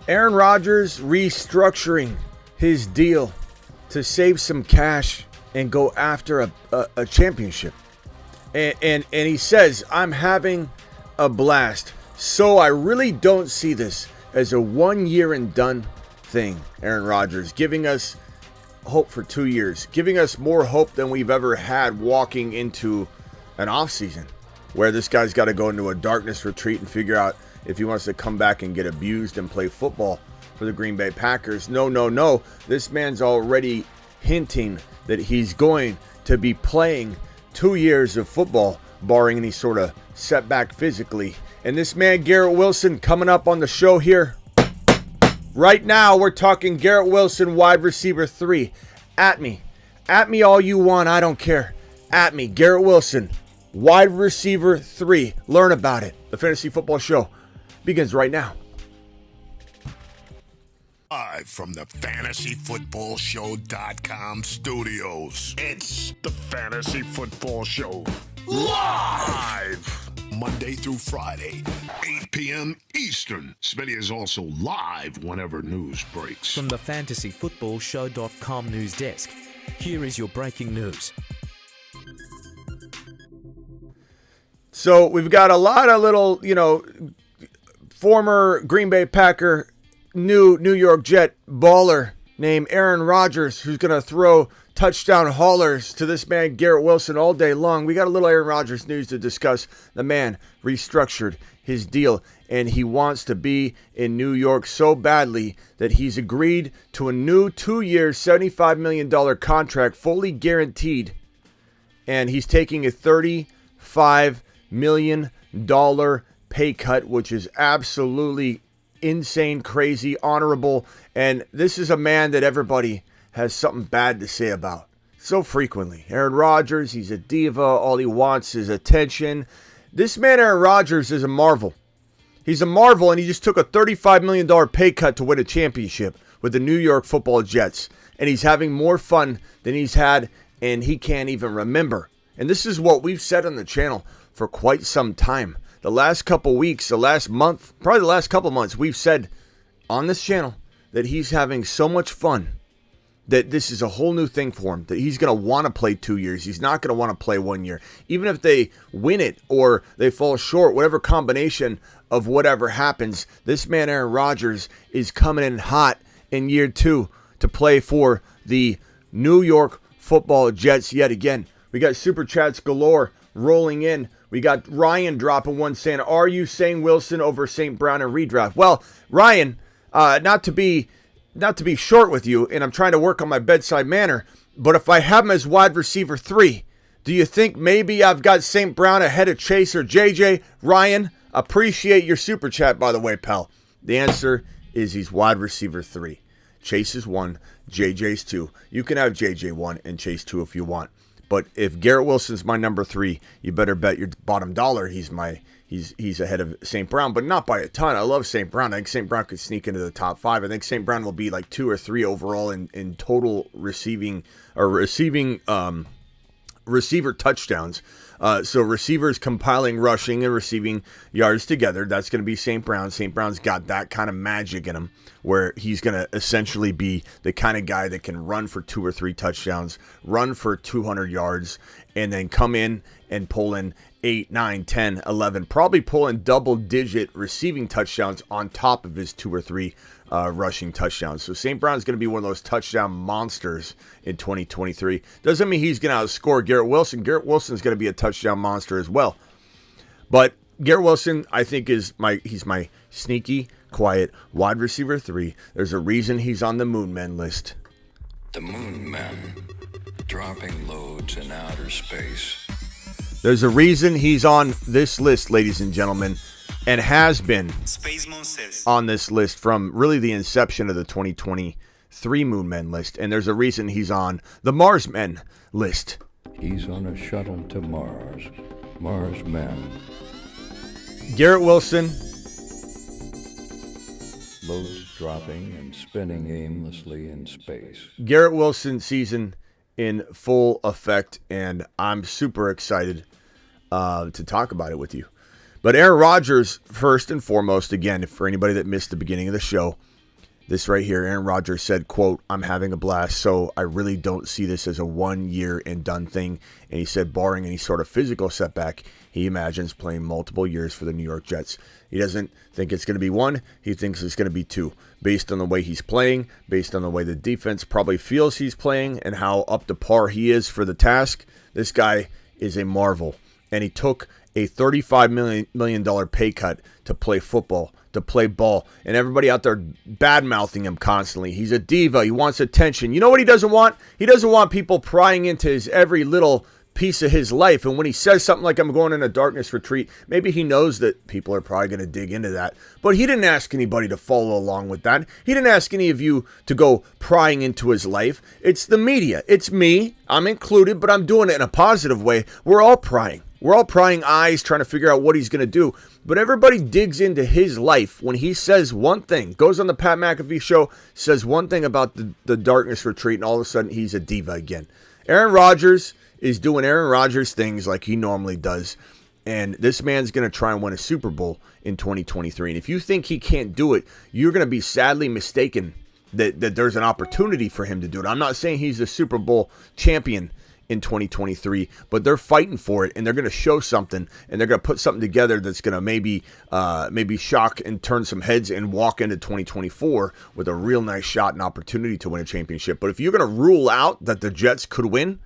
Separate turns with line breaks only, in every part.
Aaron Rodgers restructuring his deal to save some cash and go after a championship. And he says, I'm having a blast. So I really don't see this as a 1 year and done thing. Aaron Rodgers giving us hope for 2 years, giving us more hope than we've ever had walking into an offseason where this guy's got to go into a darkness retreat and figure out if he wants to come back and get abused and play football for the Green Bay Packers. No. This man's already hinting that he's going to be playing 2 years of football, barring any sort of setback physically. And this man, Garrett Wilson, coming up on the show here. Right now, we're talking Garrett Wilson, wide receiver 3. At me all you want, I don't care. At me, Garrett Wilson, wide receiver 3. Learn about it. The Fantasy Football Show begins right now.
Live from the FantasyFootballShow.com studios. It's the Fantasy Football Show. Live! Monday through Friday, 8 p.m. Eastern. Smitty is also live whenever news breaks.
From the FantasyFootballShow.com news desk, here is your breaking news.
So we've got a lot of little, former Green Bay Packer, New York Jet baller named Aaron Rodgers, who's going to throw touchdown haulers to this man, Garrett Wilson, all day long. We got a little Aaron Rodgers news to discuss. The man restructured his deal, and he wants to be in New York so badly that he's agreed to a new 2-year, $75 million contract, fully guaranteed, and he's taking a $35 million pay cut, which is absolutely insane, crazy, honorable, and this is a man that everybody has something bad to say about so frequently. Aaron Rodgers, he's a diva. All he wants is attention. This man, Aaron Rodgers, is a marvel. He's a marvel, and he just took a $35 million pay cut to win a championship with the New York Football Jets, and he's having more fun than he's had, and he can't even remember. And this is what we've said on the channel for quite some time. The last couple weeks, the last month, probably the last couple months, we've said on this channel that he's having so much fun that this is a whole new thing for him, that he's going to want to play 2 years. He's not going to want to play 1 year. Even if they win it or they fall short, whatever combination of whatever happens, this man, Aaron Rodgers, is coming in hot in year 2 to play for the New York Football Jets yet again. We got Super Chats galore rolling in. We got Ryan dropping one saying, are you saying Wilson over St. Brown in redraft? Well, Ryan, not to be short with you, and I'm trying to work on my bedside manner, but if I have him as wide receiver 3, do you think maybe I've got St. Brown ahead of Chase or JJ? Ryan, appreciate your super chat, by the way, pal. The answer is he's wide receiver 3. Chase is 1, JJ's 2. You can have JJ 1 and Chase 2 if you want. But if Garrett Wilson's my number 3, you better bet your bottom dollar he's ahead of St. Brown, but not by a ton. I love St. Brown. I think St. Brown could sneak into the top 5. I think St. Brown will be like 2 or 3 overall in total receiving receiver touchdowns. So receivers compiling rushing and receiving yards together. That's going to be St. Brown. St. Brown's got that kind of magic in him where he's going to essentially be the kind of guy that can run for 2 or 3 touchdowns, run for 200 yards, and then come in and pull in 8, 9, 10, 11, probably pulling double-digit receiving touchdowns on top of his 2 or 3 rushing touchdowns. So St. Brown's going to be one of those touchdown monsters in 2023. Doesn't mean he's going to outscore Garrett Wilson. Garrett Wilson's going to be a touchdown monster as well. But Garrett Wilson, I think, he's my sneaky, quiet wide receiver 3. There's a reason he's on the Moon Men list.
The Moon Men, dropping loads in outer space.
There's a reason he's on this list, ladies and gentlemen, and has been on this list from really the inception of the 2023 Moon Men list. And there's a reason he's on the Mars Men list.
He's on a shuttle to Mars. Mars Men.
Garrett Wilson.
Loads dropping and spinning aimlessly in space.
Garrett Wilson season in full effect, and I'm super excited to talk about it with you. But Aaron Rodgers, first and foremost, again, for anybody that missed the beginning of the show, This right here, Aaron Rodgers said, quote, "I'm having a blast, so I really don't see this as a 1 year and done thing." And he said, barring any sort of physical setback, he imagines playing multiple years for the New York Jets. He doesn't think it's going to be one. He thinks it's going to be two, based on the way he's playing, based on the way the defense probably feels he's playing, and how up to par he is for the task. This guy is a marvel. And he took a $35 million pay cut to play football, to play ball, and everybody out there bad-mouthing him constantly. He's a diva. He wants attention. You know what he doesn't want? He doesn't want people prying into his every little piece of his life. And when he says something like, "I'm going in a darkness retreat," maybe he knows that people are probably going to dig into that. But he didn't ask anybody to follow along with that. He didn't ask any of you to go prying into his life. It's the media. It's me. I'm included, but I'm doing it in a positive way. We're all prying. We're all prying eyes, trying to figure out what he's going to do. But everybody digs into his life when he says one thing, goes on the Pat McAfee show, says one thing about the darkness retreat, and all of a sudden he's a diva again. Aaron Rodgers is doing Aaron Rodgers things like he normally does. And this man's going to try and win a Super Bowl in 2023. And if you think he can't do it, you're going to be sadly mistaken that there's an opportunity for him to do it. I'm not saying he's the Super Bowl champion in 2023, but they're fighting for it, and they're going to show something, and they're going to put something together that's going to maybe shock and turn some heads and walk into 2024 with a real nice shot and opportunity to win a championship. But if you're going to rule out that the Jets could win,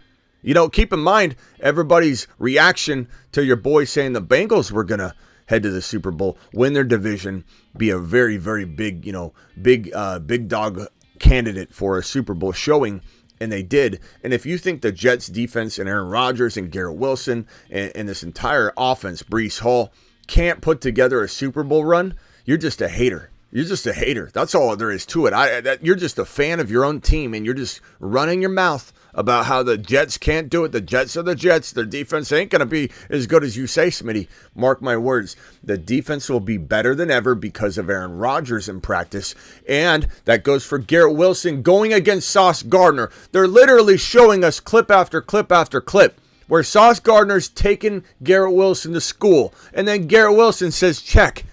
keep in mind everybody's reaction to your boy saying the Bengals were going to head to the Super Bowl, win their division, be a very, very big, big dog candidate for a Super Bowl showing. And they did. And if you think the Jets defense and Aaron Rodgers and Garrett Wilson and this entire offense, Breece Hall, can't put together a Super Bowl run, you're just a hater. You're just a hater. That's all there is to it. You're just a fan of your own team, and you're just running your mouth about how the Jets can't do it. The Jets are the Jets. Their defense ain't going to be as good as you say, Smitty. Mark my words. The defense will be better than ever because of Aaron Rodgers in practice. And that goes for Garrett Wilson going against Sauce Gardner. They're literally showing us clip after clip after clip where Sauce Gardner's taking Garrett Wilson to school. And then Garrett Wilson says, check.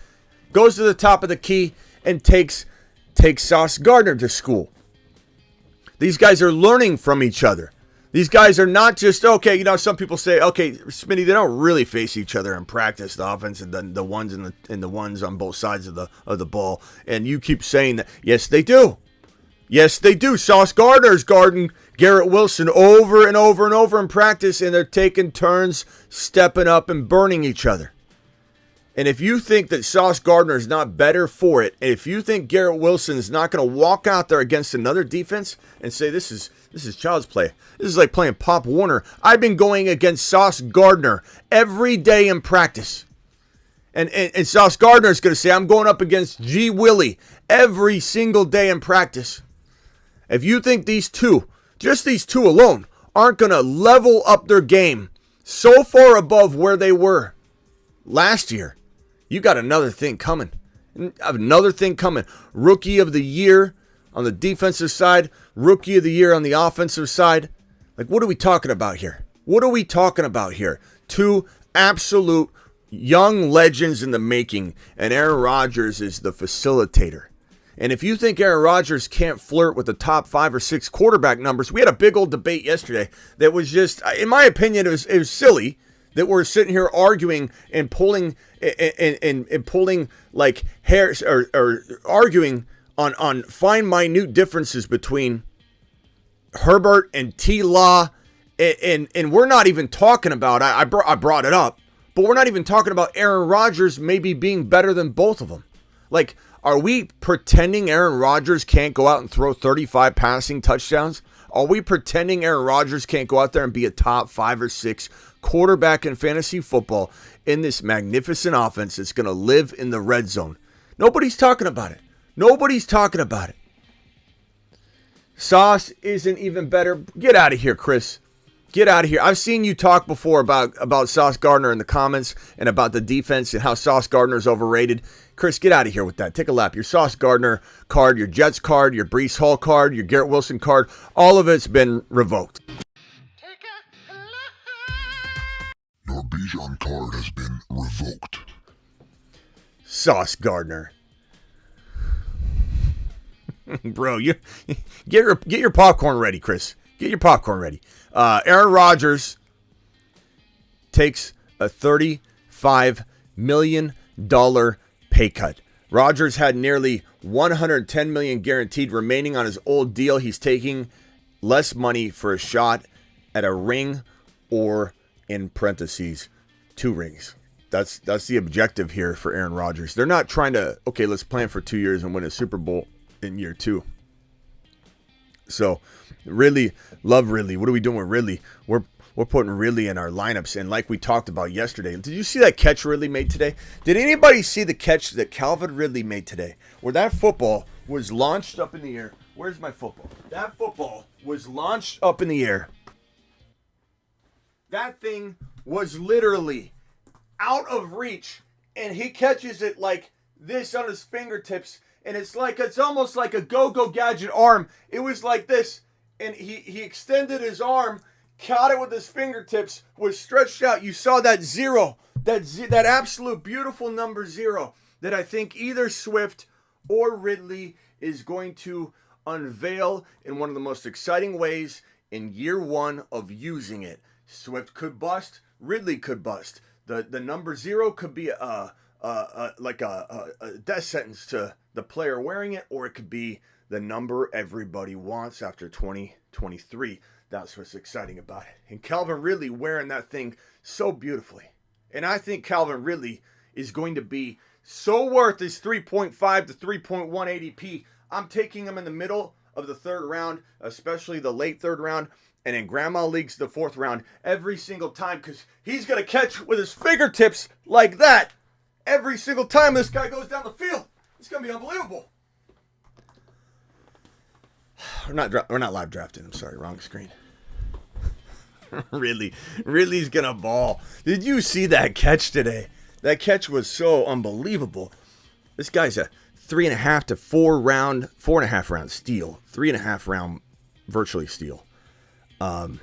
Goes to the top of the key and takes Sauce Gardner to school. These guys are learning from each other. These guys are not just, okay, some people say, okay, Smitty, they don't really face each other in practice, the offense and the ones and the ones on both sides of the ball. And you keep saying that. Yes, they do. Yes, they do. Sauce Gardner's guarding Garrett Wilson over and over and over in practice, and they're taking turns stepping up and burning each other. And if you think that Sauce Gardner is not better for it, and if you think Garrett Wilson is not going to walk out there against another defense and say this is child's play, this is like playing Pop Warner. I've been going against Sauce Gardner every day in practice. And Sauce Gardner is going to say, I'm going up against G. Willie every single day in practice. If you think these two, just these two alone, aren't going to level up their game so far above where they were last year, you got another thing coming. Another thing coming. Rookie of the year on the defensive side. Rookie of the year on the offensive side. Like, what are we talking about here? What are we talking about here? Two absolute young legends in the making. And Aaron Rodgers is the facilitator. And if you think Aaron Rodgers can't flirt with the top 5 or 6 quarterback numbers, we had a big old debate yesterday that was just, in my opinion, it was silly. That we're sitting here arguing and pulling and pulling like hairs or arguing on fine minute differences between Herbert and T-Law, and we're not even talking about, I brought it up, but we're not even talking about Aaron Rodgers maybe being better than both of them. Like, are we pretending Aaron Rodgers can't go out and throw 35 passing touchdowns? Are we pretending Aaron Rodgers can't go out there and be a top 5 or 6 quarterback in fantasy football in this magnificent offense that's going to live in the red zone? Nobody's talking about it. Nobody's talking about it. Sauce isn't even better. Get out of here, Chris. Get out of here. I've seen you talk before about Sauce Gardner in the comments and about the defense and how Sauce Gardner is overrated. Chris, get out of here with that. Take a lap. Your Sauce Gardner card, your Jets card, your Breece Hall card, your Garrett Wilson card, all of it's been revoked.
Your Bijan card has been revoked.
Bro, you get your popcorn ready, Chris. Get your popcorn ready. Aaron Rodgers takes a $35 million pay cut. Rodgers had nearly $110 million guaranteed remaining on his old deal. He's taking less money for a shot at a ring, or in parentheses, 2 rings. That's the objective here for Aaron Rodgers. They're not trying to, okay, let's plan for 2 years and win a Super Bowl in year 2. So, Ridley, love Ridley. What are we doing with Ridley? We're putting Ridley in our lineups, and like we talked about yesterday, did you see that catch Ridley made today? Did anybody see the catch that Calvin Ridley made today? Where that football was launched up in the air. Where's my football? That football was launched up in the air. That thing was literally out of reach, and he catches it like this on his fingertips, and it's almost like a go-go gadget arm. It was like this, and he extended his arm, caught it with his fingertips, was stretched out. You saw that 0, that absolute beautiful number 0 that I think either Swift or Ridley is going to unveil in one of the most exciting ways in year 1 of using it. Swift could bust, Ridley could bust. The number 0 could be like a death sentence to the player wearing it, or it could be the number everybody wants after 2023. That's what's exciting about it. And Calvin Ridley wearing that thing so beautifully. And I think Calvin Ridley is going to be so worth his 3.5 to 3.1 ADP. I'm taking him in the middle of the 3rd round, especially the late 3rd round, and in grandma leagues the 4th round every single time, because he's going to catch with his fingertips like that every single time this guy goes down the field. It's going to be unbelievable. We're not live drafting. I'm sorry, wrong screen. Ridley's gonna ball. Did you see that catch today? That catch was so unbelievable. This guy's a 3.5 to 4.5 round steal. 3.5 round virtually steal. I'm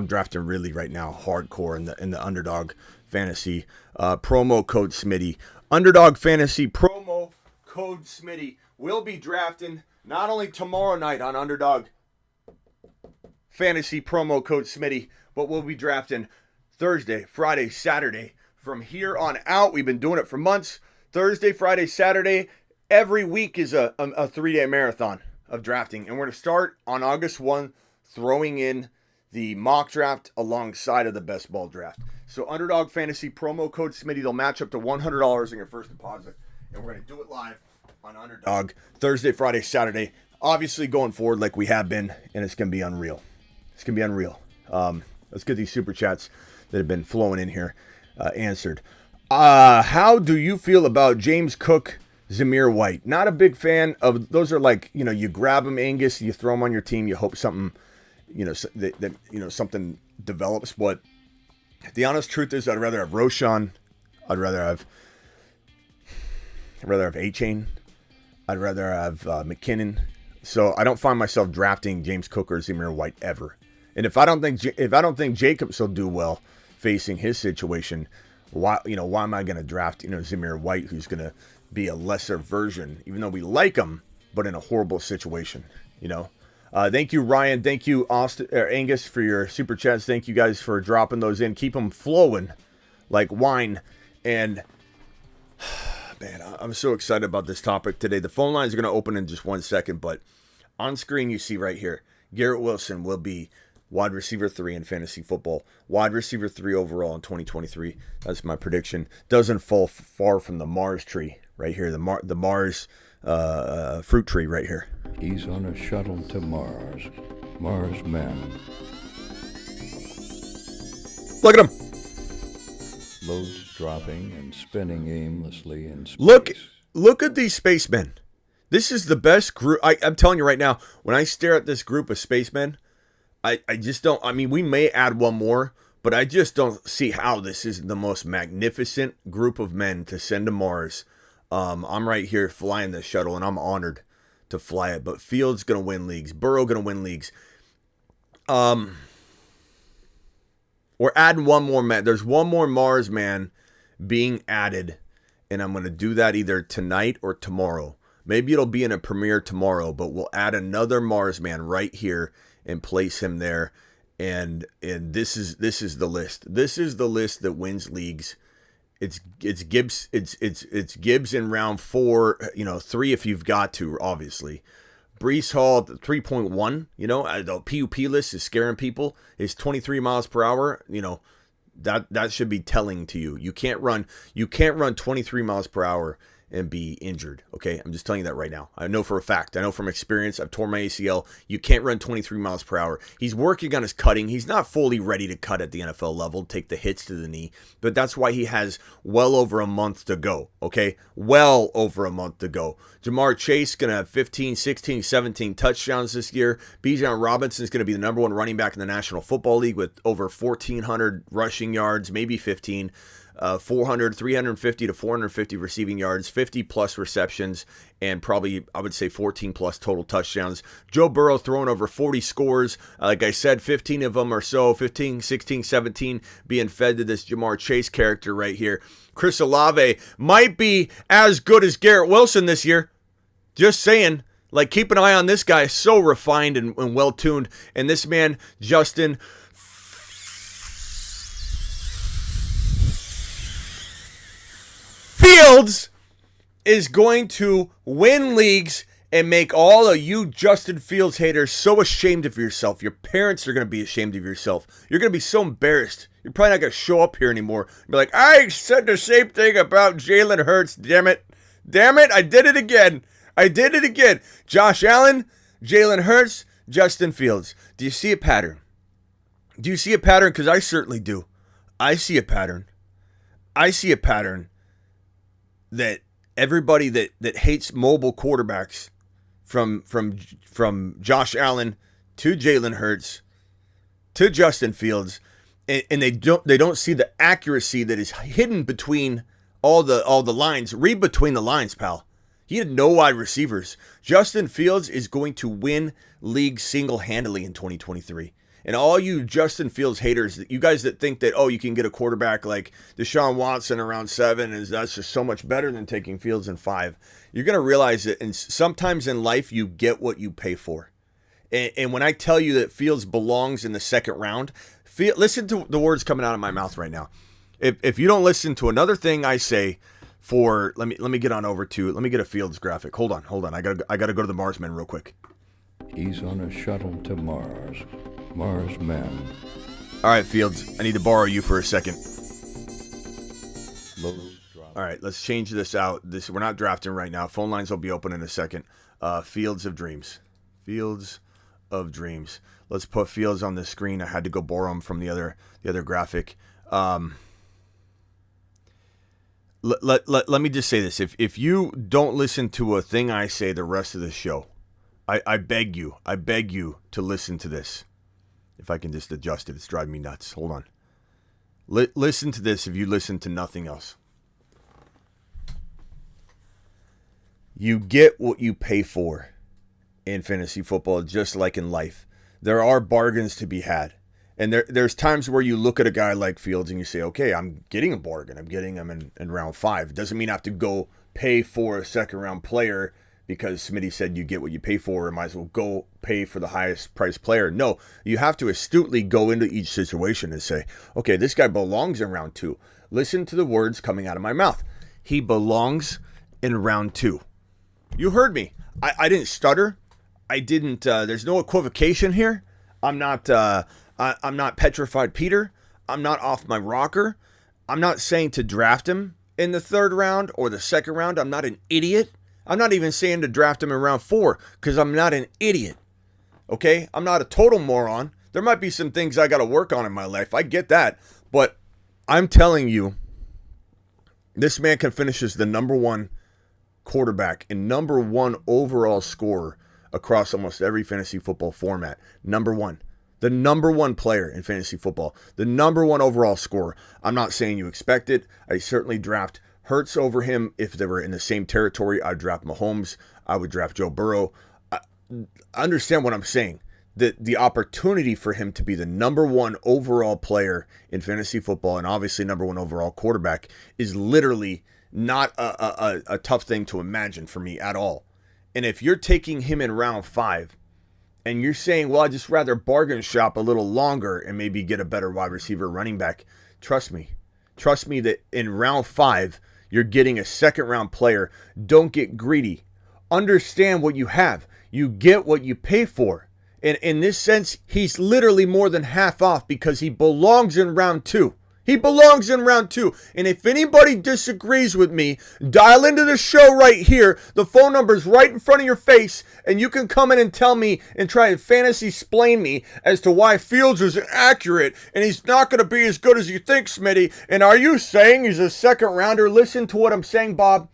drafting Ridley right now, hardcore in the Underdog Fantasy promo code Smitty. Underdog Fantasy promo code Smitty. We'll be drafting not only tomorrow night on Underdog Fantasy promo code Smitty, but we'll be drafting Thursday, Friday, Saturday. From here on out, we've been doing it for months. Thursday, Friday, Saturday. Every week is a 3-day marathon of drafting. And we're going to start on August 1, throwing in the mock draft alongside of the best ball draft. So Underdog Fantasy promo code Smitty. They'll match up to $100 in your first deposit. And we're going to do it live on Underdog Thursday, Friday, Saturday. Obviously going forward like we have been, and it's going to be unreal. It's going to be unreal. Let's get these super chats that have been flowing in here answered. How do you feel about James Cook, Zamir White? Not a big fan of those. Are like, you grab them, Angus, you throw them on your team, you hope something, something develops. But the honest truth is, I'd rather have Roshan. I'd rather have A-Chain. I'd rather have McKinnon. So I don't find myself drafting James Cook or Zamir White ever. And if I don't think Jacobs will do well facing his situation, why am I going to draft Zamir White, who's going to be a lesser version, even though we like him, but in a horrible situation. Thank you, Ryan. Thank you, Austin or Angus, for your super chats. Thank you guys for dropping those in. Keep them flowing like wine. And man, I'm so excited about this topic today. The phone lines are going to open in just 1 second, but on screen you see right here, Garrett Wilson will be wide receiver 3 in fantasy football. Wide receiver 3 overall in 2023. That's my prediction. Doesn't fall far from the Mars tree right here. The Mars fruit tree right here.
He's on a shuttle to Mars. Mars men.
Look at him.
Loads dropping and spinning aimlessly in space.
Look at these spacemen. This is the best group. I'm telling you right now, when I stare at this group of spacemen, I just don't. I mean, we may add one more, but I just don't see how this is the most magnificent group of men to send to Mars. I'm right here flying this shuttle, and I'm honored to fly it. But Fields going to win leagues. Burrow going to win leagues. We're adding one more man. There's one more Mars man being added, and I'm going to do that either tonight or tomorrow. Maybe it'll be in a premiere tomorrow, but we'll add another Mars man right here and place him there. And this is the list. This is the list that wins leagues. It's Gibbs. It's Gibbs in round 4. 3 if you've got to, obviously. Breece Hall 3.1. The PUP list is scaring people. Is 23 miles per hour. That should be telling to you. You can't run 23 miles per hour and be injured. Okay, I'm just telling you that right now. I know for a fact. I know from experience. I've torn my ACL. You can't run 23 miles per hour. He's working on his cutting. He's not fully ready to cut at the NFL level, take the hits to the knee, but that's why he has well over a month to go. Okay, well over a month to go. Jamar Chase going to have 15, 16, 17 touchdowns this year. Bijan Robinson is going to be the number 1 running back in the National Football League with over 1,400 rushing yards, maybe 15. 350 to 450 receiving yards, 50 plus receptions, and probably, I would say, 14 plus total touchdowns. Joe Burrow throwing over 40 scores. Like I said, 15 of them or so, 15, 16, 17 being fed to this Jamar Chase character right here. Chris Olave might be as good as Garrett Wilson this year. Just saying. Like, keep an eye on this guy. So refined and well-tuned. And this man, Justin Fields, is going to win leagues and make all of you Justin Fields haters so ashamed of yourself. Your parents are going to be ashamed of yourself. You're going to be so embarrassed. You're probably not going to show up here anymore. Be like, I said the same thing about Jalen Hurts. Damn it. I did it again. Josh Allen, Jalen Hurts, Justin Fields. Do you see a pattern? Because I certainly do. I see a pattern that everybody that hates mobile quarterbacks, from Josh Allen to Jalen Hurts to Justin Fields, and they don't see the accuracy that is hidden between all the lines. Read between the lines, pal. He had no wide receivers. Justin Fields is going to win leagues single-handedly in 2023. And all you Justin Fields haters, you guys that think that, you can get a quarterback like Deshaun Watson around 7, and that's just so much better than taking Fields in 5. You're going to realize that and sometimes in life you get what you pay for. And when I tell you that Fields belongs in the second round, listen to the words coming out of my mouth right now. If you don't listen to another thing I say let me get on over to, let me get a Fields graphic. Hold on. I gotta go to the Marsman real quick.
He's on a shuttle to Mars. Mars man.
All right, Fields, I need to borrow you for a second. All right, let's change this out. We're not drafting right now. Phone lines will be open in a second. Fields of Dreams. Let's put Fields on the screen. I had to go borrow him from the other graphic. Let me just say this. If you don't listen to a thing I say the rest of the show, I beg you to listen to this. If I can just adjust it, it's driving me nuts. Hold on. Listen to this if you listen to nothing else. You get what you pay for in fantasy football, just like in life. There are bargains to be had. And there's times where you look at a guy like Fields and you say, okay, I'm getting a bargain. I'm getting him in round 5. It doesn't mean I have to go pay for a second-round player because Smitty said you get what you pay for and might as well go pay for the highest priced player. No, you have to astutely go into each situation and say, okay, this guy belongs in round 2. Listen to the words coming out of my mouth. He belongs in round 2. You heard me. I didn't stutter. I didn't, there's no equivocation here. I'm not petrified Peter. I'm not off my rocker. I'm not saying to draft him in the 3rd round or the 2nd round. I'm not an idiot. I'm not even saying to draft him in round 4 because I'm not an idiot. Okay? I'm not a total moron. There might be some things I got to work on in my life. I get that. But I'm telling you, this man can finish as the number 1 quarterback and number 1 overall scorer across almost every fantasy football format. Number 1. The number 1 player in fantasy football. The number 1 overall scorer. I'm not saying you expect it. I certainly draft Hurts over him. If they were in the same territory, I'd draft Mahomes. I would draft Joe Burrow. I understand what I'm saying. The opportunity for him to be the number 1 overall player in fantasy football and obviously number 1 overall quarterback is literally not a tough thing to imagine for me at all. And if you're taking him in round 5 and you're saying, well, I'd just rather bargain shop a little longer and maybe get a better wide receiver running back, trust me that in round 5, you're getting a second round player. Don't get greedy. Understand what you have. You get what you pay for. And in this sense, he's literally more than half off because he belongs in round 2. He belongs in round 2. And if anybody disagrees with me, dial into the show right here. The phone number's right in front of your face, and you can come in and tell me and try and fantasy-splain me as to why Fields is inaccurate and he's not going to be as good as you think, Smitty. And are you saying he's a second rounder? Listen to what I'm saying, Bob.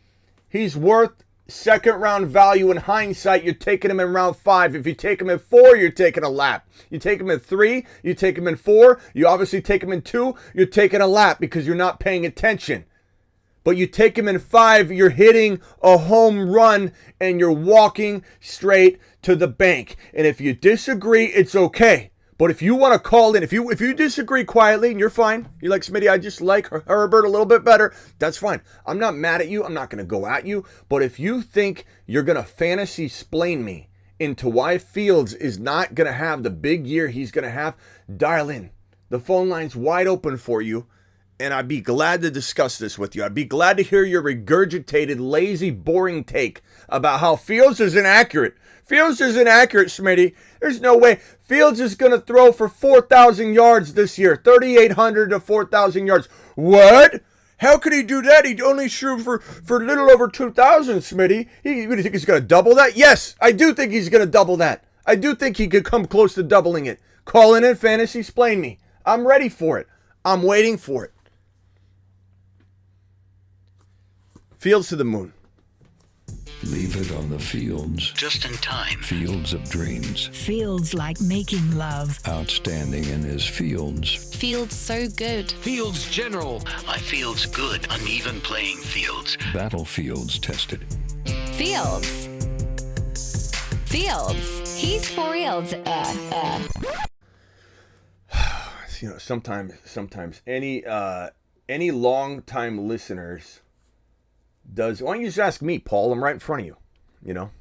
He's worth second round value in hindsight. You're taking him in round 5. If you take him in 4, you're taking a lap. You take him in 3, you take him in 4, you obviously take him in 2, you're taking a lap because you're not paying attention. But you take him in 5, you're hitting a home run and you're walking straight to the bank. And if you disagree, it's okay. But if you want to call in, if you disagree quietly and you're fine, you're like, Smitty, I just like Herbert a little bit better, that's fine. I'm not mad at you. I'm not going to go at you. But if you think you're going to fantasy-splain me into why Fields is not going to have the big year he's going to have, dial in. The phone line's wide open for you, and I'd be glad to discuss this with you. I'd be glad to hear your regurgitated, lazy, boring take about how Fields is inaccurate. Fields is inaccurate, Smitty. There's no way. Fields is going to throw for 4,000 yards this year. 3,800 to 4,000 yards. What? How could he do that? He only threw for a little over 2,000, Smitty. You think he's going to double that? Yes, I do think he's going to double that. I do think he could come close to doubling it. Call in and fantasy-splain me. I'm ready for it. I'm waiting for it. Fields to the moon.
Leave it on the fields.
Just in time.
Fields of dreams.
Feels like making love.
Outstanding in his fields.
Feels so good.
Fields General.
My field's good. Uneven playing fields.
Battlefields tested.
Fields. He's for reals.
You know, sometimes any long-time listeners does. Why don't you just ask me, Paul? I'm right in front of you. You know,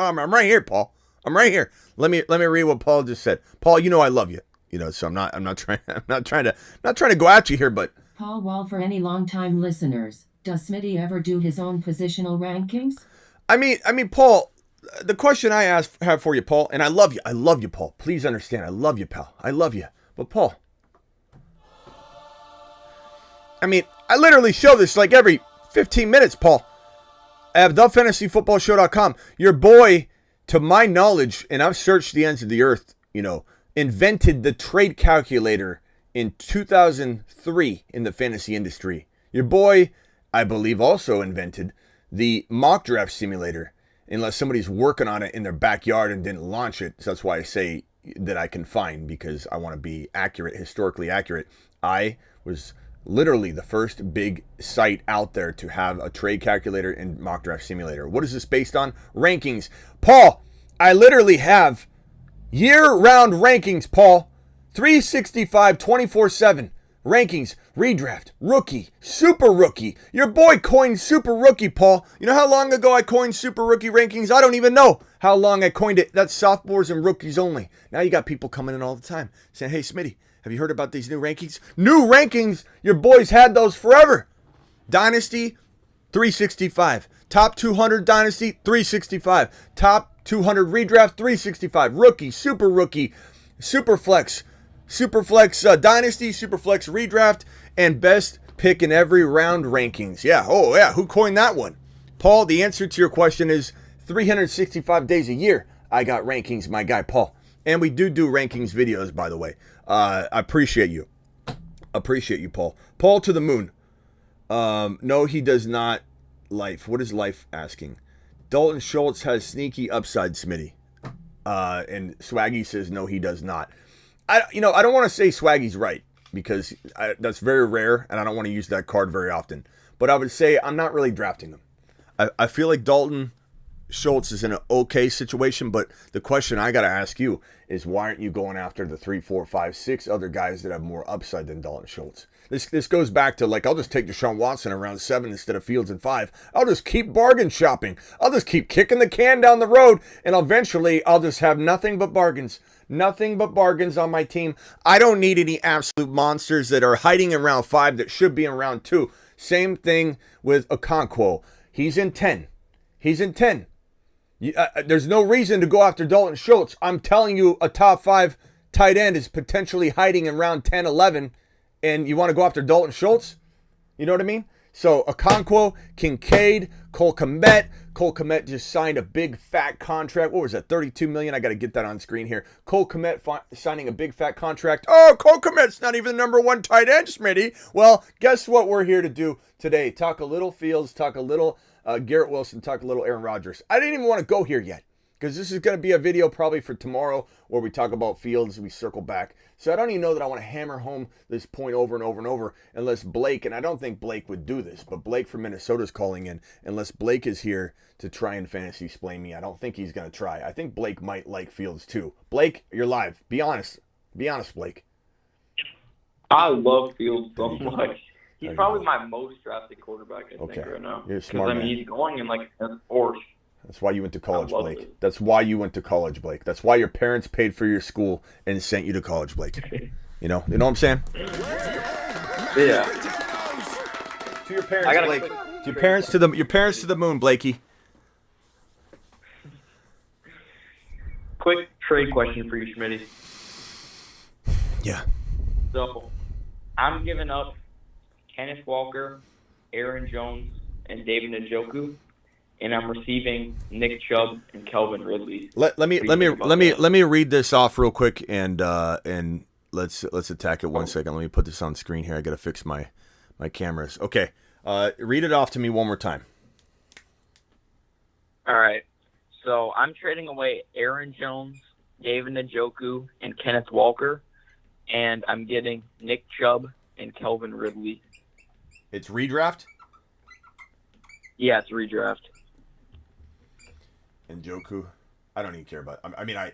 I'm right here, Paul. I'm right here. Let me read what Paul just said. Paul, you know I love you. You know, so I'm not trying to go at you here, but
Paul Wall, for any longtime listeners, does Smitty ever do his own positional rankings?
I mean, Paul, the question I have for you, Paul, and I love you, Paul. Please understand, I love you, pal. I love you, but Paul, I mean, I literally show this like every 15 minutes, Paul. I have thefantasyfootballshow.com. Your boy, to my knowledge, and I've searched the ends of the earth, invented the trade calculator in 2003 in the fantasy industry. Your boy, I believe, also invented the mock draft simulator, unless somebody's working on it in their backyard and didn't launch it. So that's why I say that I can find, because I want to be accurate, historically accurate. I was literally the first big site out there to have a trade calculator and mock draft simulator. What is this based on? Rankings. Paul, I literally have year-round rankings, Paul. 365, 24/7. Rankings, redraft, rookie, super rookie. Your boy coined super rookie, Paul. You know how long ago I coined super rookie rankings? I don't even know how long I coined it. That's sophomores and rookies only. Now you got people coming in all the time saying, hey, Smitty, have you heard about these new rankings? New rankings? Your boys had those forever. Dynasty, 365. Top 200 Dynasty, 365. Top 200 redraft, 365. Rookie, super flex, Dynasty, super flex redraft, and best pick in every round rankings. Yeah, oh yeah, who coined that one? Paul, the answer to your question is 365 days a year. I got rankings, my guy Paul. And we do rankings videos, by the way. I appreciate you. Paul. Paul to the moon. No, he does not. Life. What is Life asking? Dalton Schultz has sneaky upside, Smitty. And Swaggy says no, he does not. I don't want to say Swaggy's right, because that's very rare, and I don't want to use that card very often. But I would say I'm not really drafting him. I feel like Dalton Schultz is in an okay situation, but the question I got to ask you is why aren't you going after the 3, 4, 5, 6 other guys that have more upside than Dalton Schultz? This goes back to, like, I'll just take Deshaun Watson around 7 instead of Fields in 5. I'll just keep bargain shopping. I'll just keep kicking the can down the road, and eventually I'll just have nothing but bargains. Nothing but bargains on my team. I don't need any absolute monsters that are hiding in round 5 that should be in round 2. Same thing with Okonkwo. He's in 10. He's in 10. There's no reason to go after Dalton Schultz. I'm telling you, a top 5 tight end is potentially hiding in round 10, 11, and you want to go after Dalton Schultz? You know what I mean? So Okonkwo, Kincaid, Cole Kmet. Cole Kmet just signed a big fat contract. What was that, $32 million? I got to get that on screen here. Cole Kmet signing a big fat contract. Oh, Cole Kmet's not even the number 1 tight end, Smitty. Well, guess what we're here to do today? Talk a little Fields, talk a little Garrett Wilson, talk a little Aaron Rodgers. I didn't even want to go here yet because this is going to be a video probably for tomorrow where we talk about Fields and we circle back. So I don't even know that I want to hammer home this point over and over and over unless Blake, and I don't think Blake would do this, but Blake from Minnesota's calling in. Unless Blake is here to try and fantasy explain me, I don't think he's going to try. I think Blake might like Fields too. Blake, you're live. Be honest. Be honest, Blake.
I love Fields so much. He's probably my most drafted quarterback, I think, right now.
You're a smart man.
He's going in like a fourth.
That's why you went to college, Blake. That's why you went to college, Blake. That's why your parents paid for your school and sent you to college, Blake. You know what I'm saying?
Yeah.
To your parents, Blake. To your parents to the moon, Blakey.
Quick trade question for you, Schmitty.
Yeah.
So, I'm giving up Kenneth Walker, Aaron Jones, and David Njoku, and I'm receiving Nick Chubb and Calvin Ridley.
Let me read this off real quick and let's attack it 1 second. Let me put this on screen here. I gotta fix my cameras. Okay, read it off to me one more time.
All right. So I'm trading away Aaron Jones, David Njoku, and Kenneth Walker, and I'm getting Nick Chubb and Calvin Ridley.
It's redraft?
Yeah, it's redraft.
Njoku, I don't even care about. I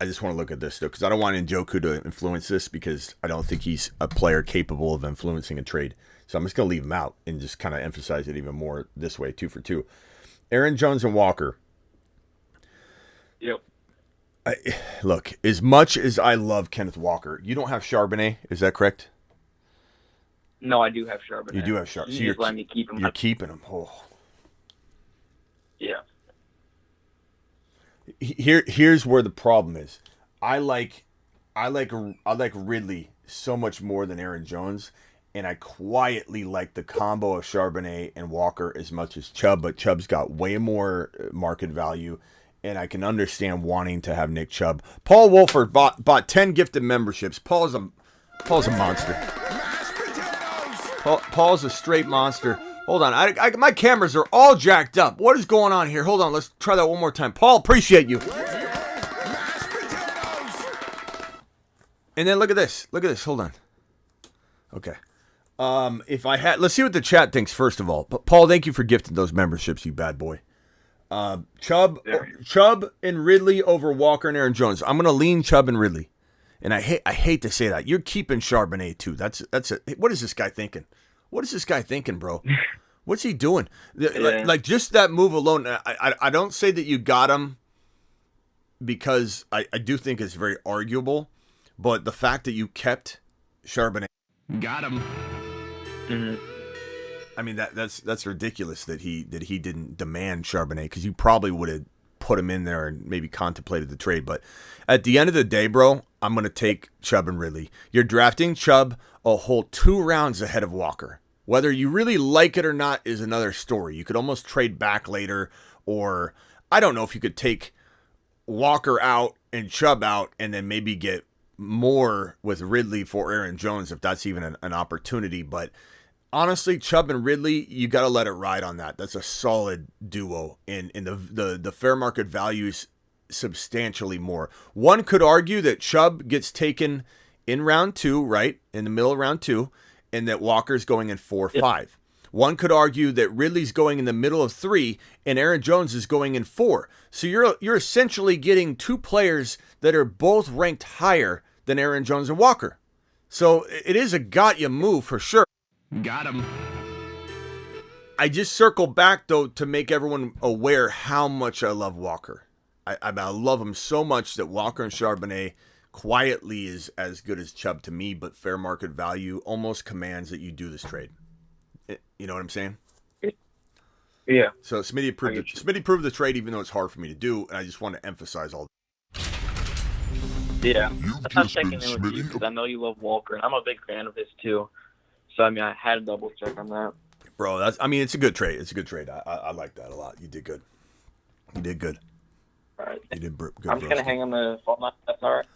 just want to look at this though because I don't want Njoku to influence this because I don't think he's a player capable of influencing a trade. So I'm just gonna leave him out and just kind of emphasize it even more this way, 2 for 2. Aaron Jones and Walker.
Yep.
Look, as much as I love Kenneth Walker, you don't have Charbonnet. Is that correct?
No, I do have Charbonnet.
You do have Charbonnet. So you're
letting me keep him.
You're keeping him. Oh.
Yeah.
Here's where the problem is. I like Ridley so much more than Aaron Jones, and I quietly like the combo of Charbonnet and Walker as much as Chubb, but Chubb's got way more market value, and I can understand wanting to have Nick Chubb. Paul Wolford bought 10 gifted memberships. Paul's a monster. Paul's a straight monster. Hold on, my cameras are all jacked up. What is going on here? Hold on, let's try that one more time. Paul, appreciate you. And then look at this. Hold on. Okay. Let's see what the chat thinks first of all. But Paul, thank you for gifting those memberships, you bad boy. Chubb and Ridley over Walker and Aaron Jones. I'm gonna lean Chubb and Ridley, and I hate to say that. You're keeping Charbonnet too. That's it. What is this guy thinking? What is this guy thinking, bro? What's he doing?
Yeah.
Like just that move alone. I don't say that you got him because I do think it's very arguable, but the fact that you kept Charbonnet,
Got him.
Mm-hmm.
I mean that's ridiculous that he didn't demand Charbonnet because you probably would have put him in there and maybe contemplated the trade. But at the end of the day, bro, I'm gonna take Chubb and Ridley. You're drafting Chubb a whole 2 rounds ahead of Walker. Whether you really like it or not is another story. You could almost trade back later, or I don't know if you could take Walker out and Chubb out and then maybe get more with Ridley for Aaron Jones if that's even an opportunity. But honestly, Chubb and Ridley, you got to let it ride on that. That's a solid duo, and the fair market value is substantially more. One could argue that Chubb gets taken in round 2, right, in the middle of round 2, and that Walker's going in 4 or 5. One could argue that Ridley's going in the middle of 3 and Aaron Jones is going in 4. So you're essentially getting 2 players that are both ranked higher than Aaron Jones and Walker. So it is a got ya move for sure.
Got him.
I just circle back, though, to make everyone aware how much I love Walker. I love him so much that Walker and Charbonnet quietly is as good as Chubb to me, but fair market value almost commands that you do this trade. You know what I'm saying?
Yeah.
So Smitty proved the trade, even though it's hard for me to do, and I just want to emphasize all that.
Yeah. I'm checking in with you because I know you love Walker, and I'm a big fan of his too. So, I mean, I had to double check on that.
Bro, it's a good trade. It's a good trade. I like that a lot. You did good. You did good.
All right.
You did good.
I'm just going to hang on the phone line. That's all right.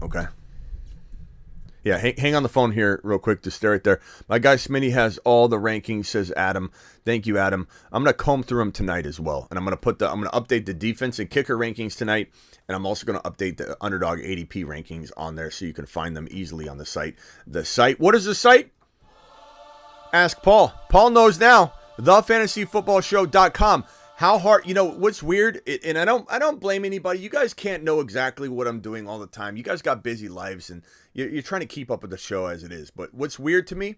Okay. Yeah, hang on the phone here real quick to stay right there. My guy Smitty has all the rankings, says Adam. Thank you, Adam. I'm going to comb through them tonight as well. And I'm going to update the defense and kicker rankings tonight. And I'm also going to update the underdog ADP rankings on there so you can find them easily on the site. What is the site? Ask Paul. Paul knows now. TheFantasyFootballShow.com. How hard, what's weird, and I don't blame anybody. You guys can't know exactly what I'm doing all the time. You guys got busy lives, and you're trying to keep up with the show as it is. But what's weird to me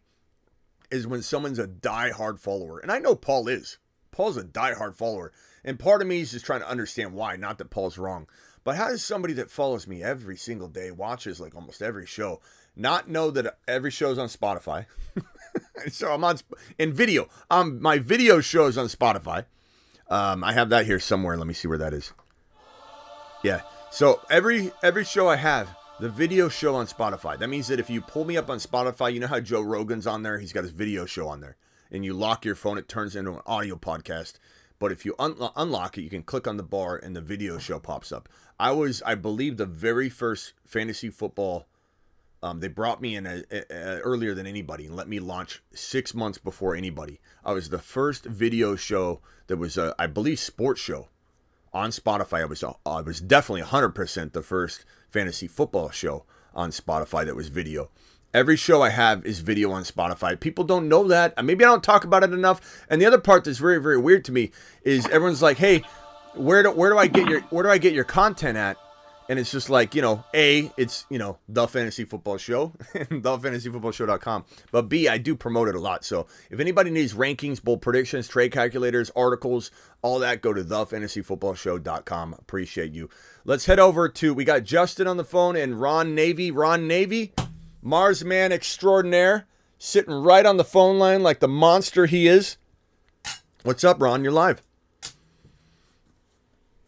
is when someone's a diehard follower, and I know Paul is. Paul's a diehard follower, and part of me is just trying to understand why, not that Paul's wrong. But how does somebody that follows me every single day, watches like almost every show, not know that every show's on Spotify? So I'm on in video. My video show's on Spotify. I have that here somewhere. Let me see where that is. Yeah. So every show I have, the video show on Spotify. That means that if you pull me up on Spotify, you know how Joe Rogan's on there? He's got his video show on there. And you lock your phone, it turns into an audio podcast. But if you unlock it, you can click on the bar and the video show pops up. I believe, the very first fantasy football. They brought me in earlier than anybody and let me launch 6 months before anybody. I was the first video show that was, I believe, sports show on Spotify. I was definitely 100% the first fantasy football show on Spotify that was video. Every show I have is video on Spotify. People don't know that. Maybe I don't talk about it enough. And the other part that's very, very weird to me is everyone's like, "Hey, where do I get your content at?" And it's just like, it's, The Fantasy Football Show, thefantasyfootballshow.com. But B, I do promote it a lot. So if anybody needs rankings, bold predictions, trade calculators, articles, all that, go to thefantasyfootballshow.com. Appreciate you. Let's head over we got Justin on the phone and Ron Navy. Ron Navy, Marsman extraordinaire, sitting right on the phone line like the monster he is. What's up, Ron? You're live.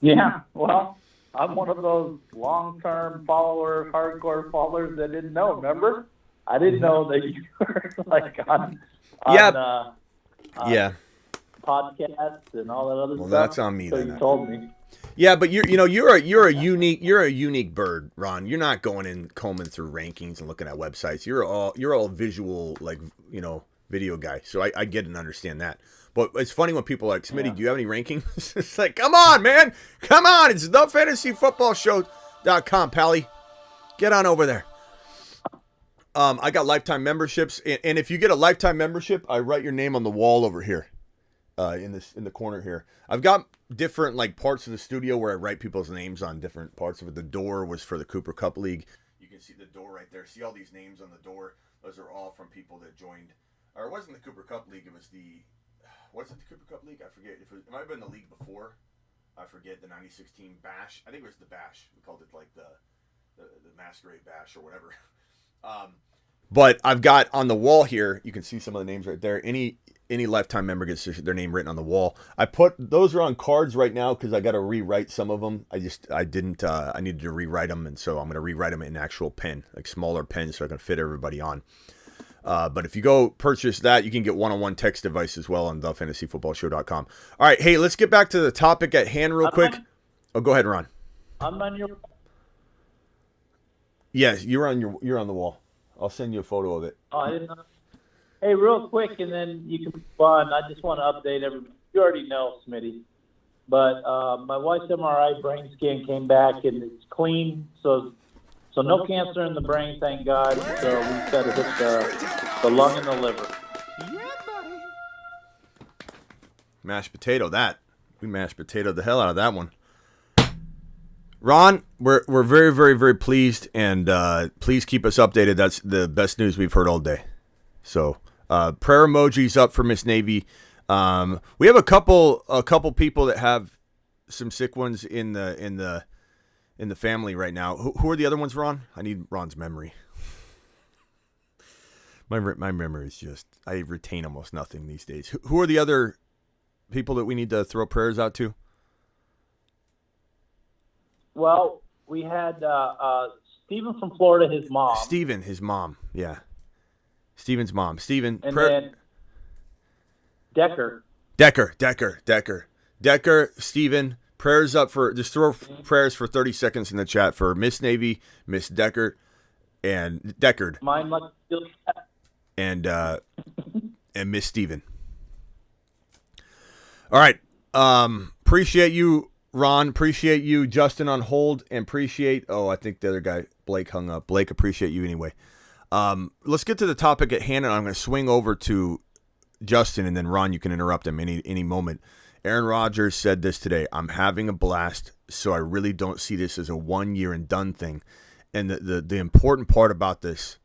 Yeah, well, I'm one of those long-term hardcore followers that didn't know. Remember, I didn't know that you were on podcasts and all that other stuff.
Well, that's on me.
So
then.
you told me.
Yeah, but you're a unique bird, Ron. You're not going and combing through rankings and looking at websites. You're all visual, video guy. So I get and understand that. But it's funny when people are like, Smitty, do you have any rankings? It's like, come on, man. Come on. It's thefantasyfootballshow.com, Pally. Get on over there. I got lifetime memberships. And if you get a lifetime membership, I write your name on the wall over here in the corner here. I've got different parts of the studio where I write people's names on different parts of it. The door was for the Cooper Cup League. You can see the door right there. See all these names on the door? Those are all from people that joined. Or it wasn't the Cooper Cup League. It was the... Was it the Cooper Cup League? I forget. It might have been the league before. I forget. The 96 Bash. I think it was the Bash. We called it the Masquerade Bash or whatever. But I've got on the wall here, you can see some of the names right there. Any lifetime member gets their name written on the wall. Those are on cards right now because I got to rewrite some of them. I needed to rewrite them. And so I'm going to rewrite them in actual pen, smaller pens so I can fit everybody on. But if you go purchase that, you can get one-on-one text device as well on thefantasyfootballshow.com. All right, hey, let's get back to the topic at hand real quick. Go ahead, Ron.
I'm on your...
Yes, you're on the wall. I'll send you a photo of it.
Oh, I didn't know. Hey, real quick, and then you can move on. I just want to update everybody. You already know, Smitty. But my wife's MRI brain scan came back, and it's clean, so no cancer in the brain, thank God. So we got to hit the lung and the liver.
Mashed potato that. We mashed potato the hell out of that one. Ron, we're very, very, very pleased, and please keep us updated. That's the best news we've heard all day. So, prayer emojis up for Miss Navy. We have a couple people that have some sick ones in the family right now. Who are the other ones, Ron? I need Ron's memory. My memory is just, I retain almost nothing these days. Who are the other people that we need to throw prayers out to?
Well, we had Stephen from Florida, his mom.
Stephen, his mom, yeah. Stephen's mom. Stephen.
And then Decker.
Decker, Stephen, prayers up for, just throw prayers for 30 seconds in the chat for Miss Navy, Miss Decker, and Deckard.
Mine must still
and Miss Stephen. All right. Appreciate you, Ron. Appreciate you, Justin, on hold. And appreciate, I think the other guy, Blake, hung up. Blake, appreciate you anyway. Let's get to the topic at hand, and I'm going to swing over to Justin, and then Ron, you can interrupt him any moment. Aaron Rodgers said this today: I'm having a blast, so I really don't see this as a one-year and done thing. And the important part about this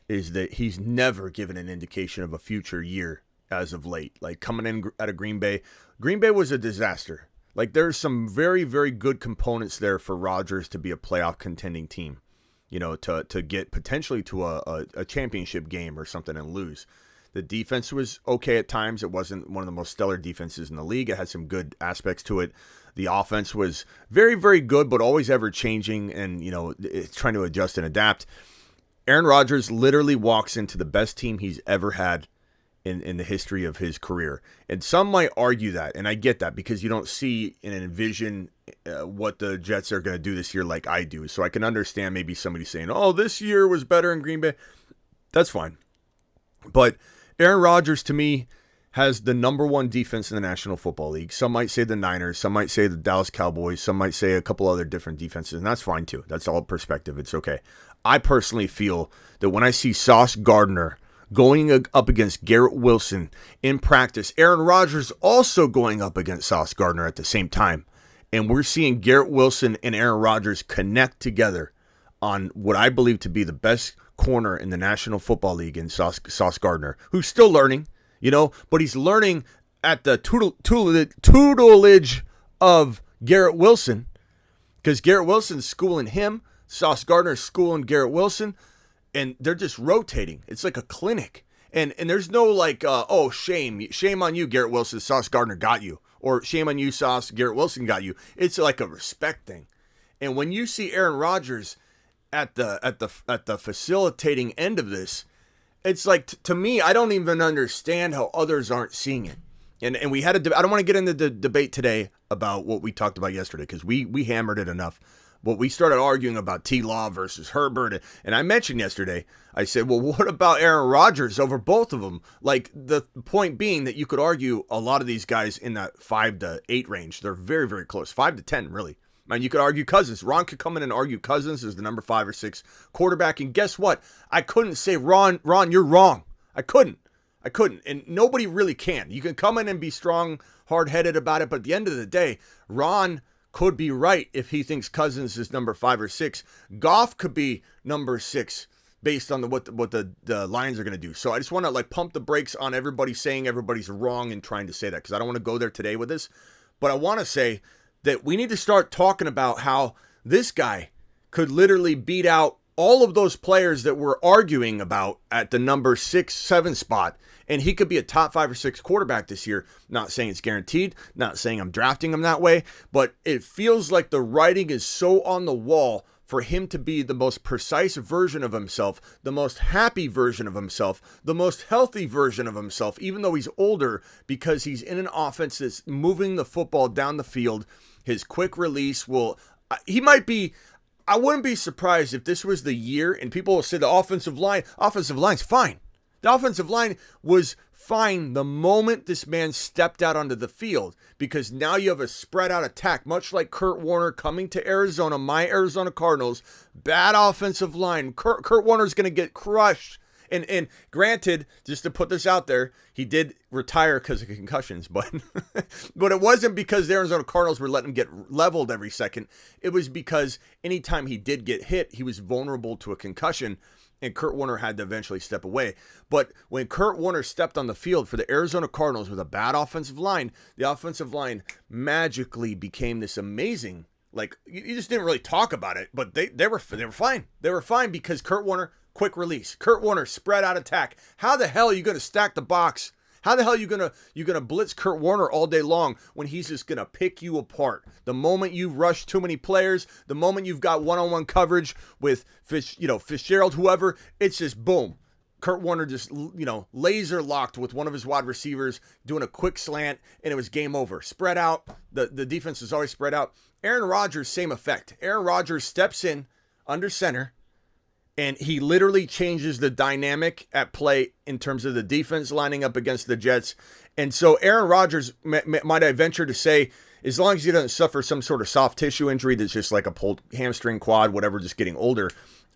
is that he's never given an indication of a future year as of late. Like, coming in out of Green Bay was a disaster. Like, there's some very, very good components there for Rodgers to be a playoff contending team, to get potentially to a championship game or something and lose. The defense was okay at times. It wasn't one of the most stellar defenses in the league. It had some good aspects to it. The offense was very, very good, but always ever changing and, it's trying to adjust and adapt. Aaron Rodgers literally walks into the best team he's ever had in the history of his career. And some might argue that, and I get that, because you don't see and envision what the Jets are going to do this year like I do. So I can understand maybe somebody saying, this year was better in Green Bay. That's fine. But Aaron Rodgers, to me, has the number one defense in the National Football League. Some might say the Niners. Some might say the Dallas Cowboys. Some might say a couple other different defenses, and that's fine too. That's all perspective. It's okay. I personally feel that when I see Sauce Gardner going up against Garrett Wilson in practice, Aaron Rodgers also going up against Sauce Gardner at the same time, and we're seeing Garrett Wilson and Aaron Rodgers connect together on what I believe to be the best corner in the National Football League in Sauce Gardner, who's still learning, but he's learning at the tutelage of Garrett Wilson, because Garrett Wilson's schooling him, Sauce Gardner's schooling Garrett Wilson, and they're just rotating. It's like a clinic. And there's no shame on you, Garrett Wilson, Sauce Gardner got you. Or shame on you, Sauce, Garrett Wilson got you. It's like a respect thing. And when you see Aaron Rodgers at the facilitating end of this, it's like, to me, I don't even understand how others aren't seeing it. And we had I don't want to get into the debate today about what we talked about yesterday, because we hammered it enough. But we started arguing about T-Law versus Herbert. And I mentioned yesterday, I said, well, what about Aaron Rodgers over both of them? Like, the point being that you could argue a lot of these guys in that 5 to 8 range. They're very, very close. 5 to 10, really. Man, you could argue Cousins. Ron could come in and argue Cousins is the number 5 or 6 quarterback. And guess what? I couldn't say, Ron, you're wrong. I couldn't. And nobody really can. You can come in and be strong, hard-headed about it. But at the end of the day, Ron could be right if he thinks Cousins is number 5 or 6. Goff could be number 6 based on what the Lions are going to do. So I just want to pump the brakes on everybody saying everybody's wrong and trying to say that, because I don't want to go there today with this. But I want to say that we need to start talking about how this guy could literally beat out all of those players that we're arguing about at the number 6, 7 spot. And he could be a top 5 or 6 quarterback this year. Not saying it's guaranteed, not saying I'm drafting him that way, but it feels like the writing is so on the wall for him to be the most precise version of himself, the most happy version of himself, the most healthy version of himself, even though he's older, because he's in an offense that's moving the football down the field. His quick release he might be, I wouldn't be surprised if this was the year, and people will say the offensive line's fine. The offensive line was fine the moment this man stepped out onto the field, because now you have a spread out attack, much like Kurt Warner coming to Arizona, my Arizona Cardinals. Bad offensive line. Kurt Warner's going to get crushed, And granted, just to put this out there, he did retire because of concussions, but but it wasn't because the Arizona Cardinals were letting him get leveled every second. It was because anytime he did get hit, he was vulnerable to a concussion, and Kurt Warner had to eventually step away. But when Kurt Warner stepped on the field for the Arizona Cardinals with a bad offensive line, the offensive line magically became this amazing. Like, you just didn't really talk about it, but they were fine. They were fine because Kurt Warner, quick release. Kurt Warner, spread out attack. How the hell are you going to stack the box? How the hell are you gonna blitz Kurt Warner all day long when he's just gonna pick you apart? The moment you rush too many players, the moment you've got one-on-one coverage with Fitzgerald, whoever, it's just boom. Kurt Warner just laser locked with one of his wide receivers doing a quick slant, and it was game over. Spread out. The defense is always spread out. Aaron Rodgers, same effect. Aaron Rodgers steps in under center, and he literally changes the dynamic at play in terms of the defense lining up against the Jets. And so Aaron Rodgers, might I venture to say, as long as he doesn't suffer some sort of soft tissue injury that's just like a pulled hamstring, quad, whatever, just getting older,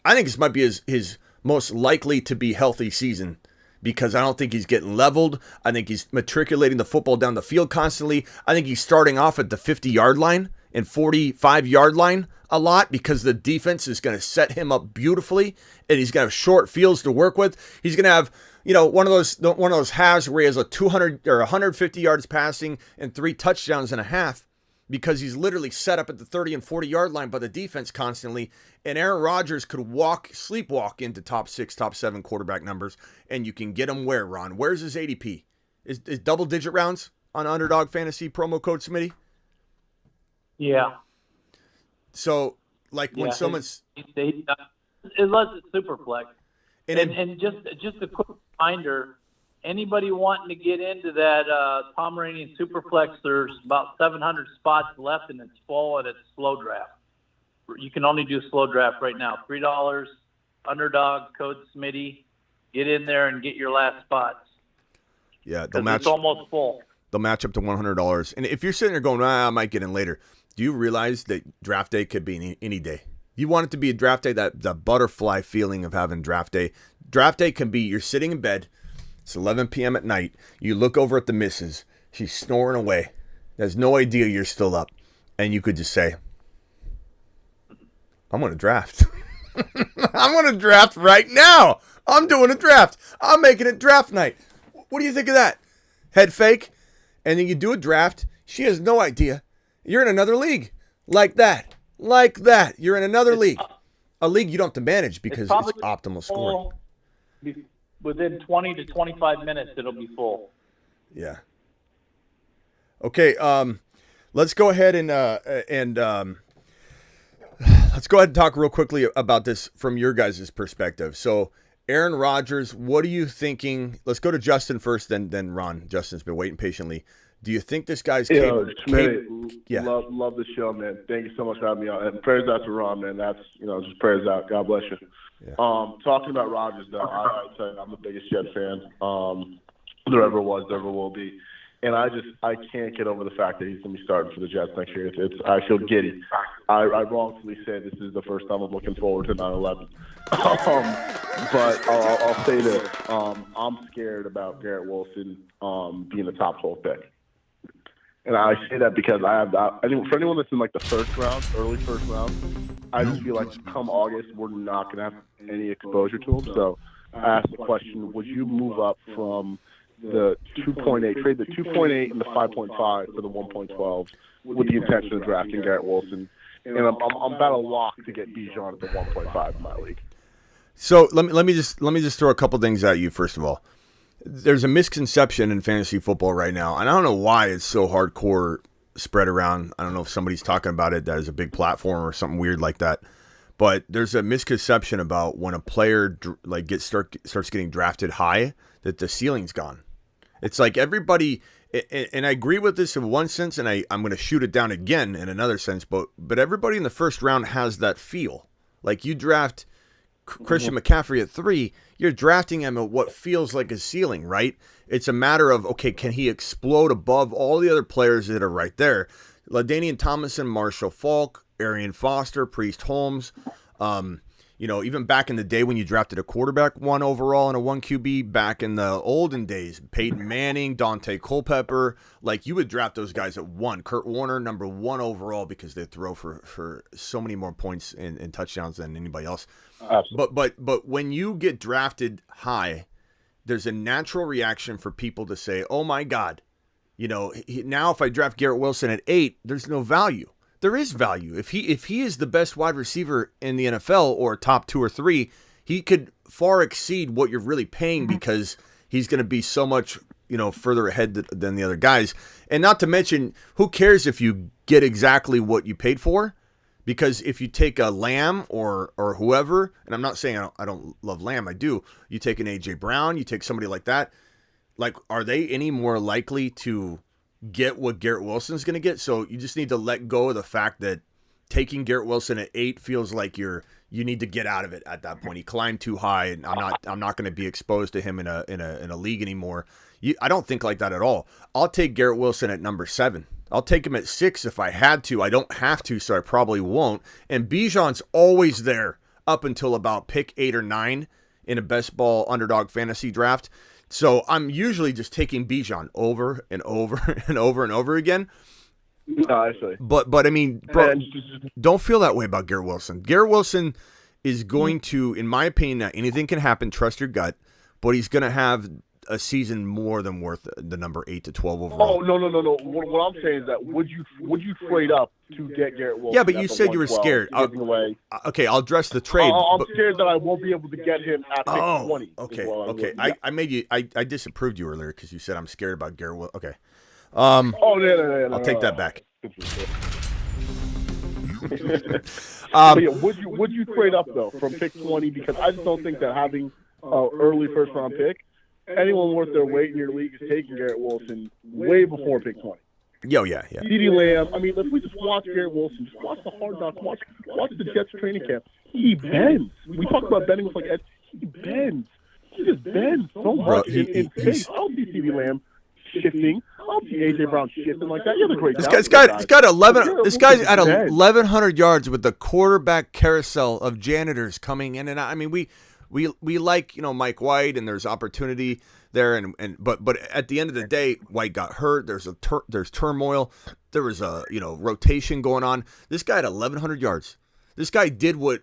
I think this might be his most likely to be healthy season, because I don't think he's getting leveled. I think he's matriculating the football down the field constantly. I think he's starting off at the 50-yard line and 45-yard line a lot because the defense is going to set him up beautifully, and he's going to have short fields to work with. He's going to have, one of those halves where he has a 200 or 150 yards passing and 3 touchdowns and a half, because he's literally set up at the 30 and 40-yard line by the defense constantly. And Aaron Rodgers could sleepwalk into top 6, top 7 quarterback numbers, and you can get him where, Ron? Where's his ADP? Is double-digit rounds on Underdog Fantasy promo code Smitty?
Yeah.
So, like, when someone's...
Unless it's Superflex. And just a quick reminder, anybody wanting to get into that Pomeranian Superflex, there's about 700 spots left, and it's full, and it's slow draft. You can only do slow draft right now. $3, Underdog, code Smitty. Get in there and get your last spots.
Yeah,
it's almost full.
They'll match up to $100. And if you're sitting there going, I might get in later, do you realize that draft day could be any day? You want it to be a draft day, that butterfly feeling of having draft day. Draft day can be you're sitting in bed, it's 11 p.m. at night, you look over at the missus, she's snoring away, has no idea you're still up, and you could just say, I'm going to draft. I'm going to draft right now. I'm doing a draft. I'm making it draft night. What do you think of that? Head fake, and then you do a draft. She has no idea. You're in another league. Like that. You're in another league. A league you don't have to manage because it's optimal scoring.
Within 20 to 25 minutes, it'll be full.
Yeah. Okay, let's go ahead and let's go ahead and talk real quickly about this from your guys' perspective. So, Aaron Rodgers, what are you thinking? Let's go to Justin first, then Ron. Justin's been waiting patiently. Do you think this guy's
Love the show, man. Thank you so much for having me on. And prayers out to Ron, man. That's, just prayers out. God bless you.
Yeah.
Talking about Rodgers, though, I tell you, I'm the biggest Jet fan there ever was, there ever will be. And I can't get over the fact that he's going to be starting for the Jets next year. I feel giddy. I wrongfully said this is the first time I'm looking forward to 9/11. But I'll say this. I'm scared about Garrett Wilson being the top 12 pick. And I say that because I think for anyone that's in like the first round, early first round, I just feel like come August, we're not going to have any exposure to him. So I asked the question, would you move up from the 2.8, trade the 2.8 and the 5.5 for the 1.12 with the intention of drafting Garrett Wilson? And I'm about a lock to get Bijan at the 1.5 in my league.
So let me just throw a couple things at you. First of all, there's a misconception in fantasy football right now, and I don't know why it's so hardcore spread around. I don't know if somebody's talking about it that is a big platform or something weird like that. But there's a misconception about when a player starts getting drafted high that the ceiling's gone. It's like everybody, and I agree with this in one sense, and I'm going to shoot it down again in another sense, but everybody in the first round has that feel. Like you draft Christian McCaffrey at 3, you're drafting him at what feels like a ceiling, right? It's a matter of, okay, can he explode above all the other players that are right there? LaDainian Tomlinson, Marshall Faulk, Arian Foster, Priest Holmes, even back in the day when you drafted a quarterback 1 overall and a 1 QB, back in the olden days, Peyton Manning, Dante Culpepper, like you would draft those guys at 1. Kurt Warner, number 1 overall, because they throw for so many more points and touchdowns than anybody else.
Absolutely.
But when you get drafted high, there's a natural reaction for people to say, oh my God, now if I draft Garrett Wilson at 8, there's no value. There is value. If he is the best wide receiver in the NFL or top 2 or 3, he could far exceed what you're really paying because he's going to be so much, further ahead than the other guys. And not to mention, who cares if you get exactly what you paid for? Because if you take a Lamb or whoever, and I'm not saying I don't love Lamb, I do. You take an A.J. Brown, you take somebody like that. Like, are they any more likely to get what Garrett Wilson's going to get? So you just need to let go of the fact that taking Garrett Wilson at 8 feels like you need to get out of it at that point. He climbed too high, and I'm not going to be exposed to him in a league anymore. I don't think like that at all. I'll take Garrett Wilson at number 7. I'll take him at 6 if I had to. I don't have to, so I probably won't. And Bijan's always there up until about pick 8 or 9 in a best ball underdog fantasy draft. So I'm usually just taking Bijan over and over and over and over again.
No, I see.
But I mean, bro, don't feel that way about Garrett Wilson. Garrett Wilson is going to, in my opinion, now anything can happen. Trust your gut, but he's going to have a season more than worth the number 8 to 12 overall.
Oh no! What I'm saying is that would you trade up to get Garrett Wilson?
Yeah, but you said you were scared. Okay, I'll address the trade.
I'm scared that I won't be able to get him at pick 20.
Okay.
Yeah.
I made you. I disapproved you earlier because you said I'm scared about Garrett Wilson. Okay.
No,
I'll take that back.
But yeah, would you trade up though from pick 20? Because I just don't think that having early first round pick, anyone worth their weight in your league is taking Garrett Wilson way before pick 20.
Yeah.
CeeDee Lamb. I mean, if we just watch Garrett Wilson, just watch the Hard Knocks, watch the Jets training camp. He bends. We talk about bending with Ed. He bends. He just bends so much in space. I don't see CeeDee Lamb shifting. I don't see A.J. Brown shifting like that. You have a great.
This guy's 11. This guy's at 1,100 yards with the quarterback carousel of janitors coming in and out. I mean, we like Mike White, and there's opportunity there, but at the end of the day, White got hurt. There's turmoil. There was a rotation going on. This guy at 1,100 yards. This guy did what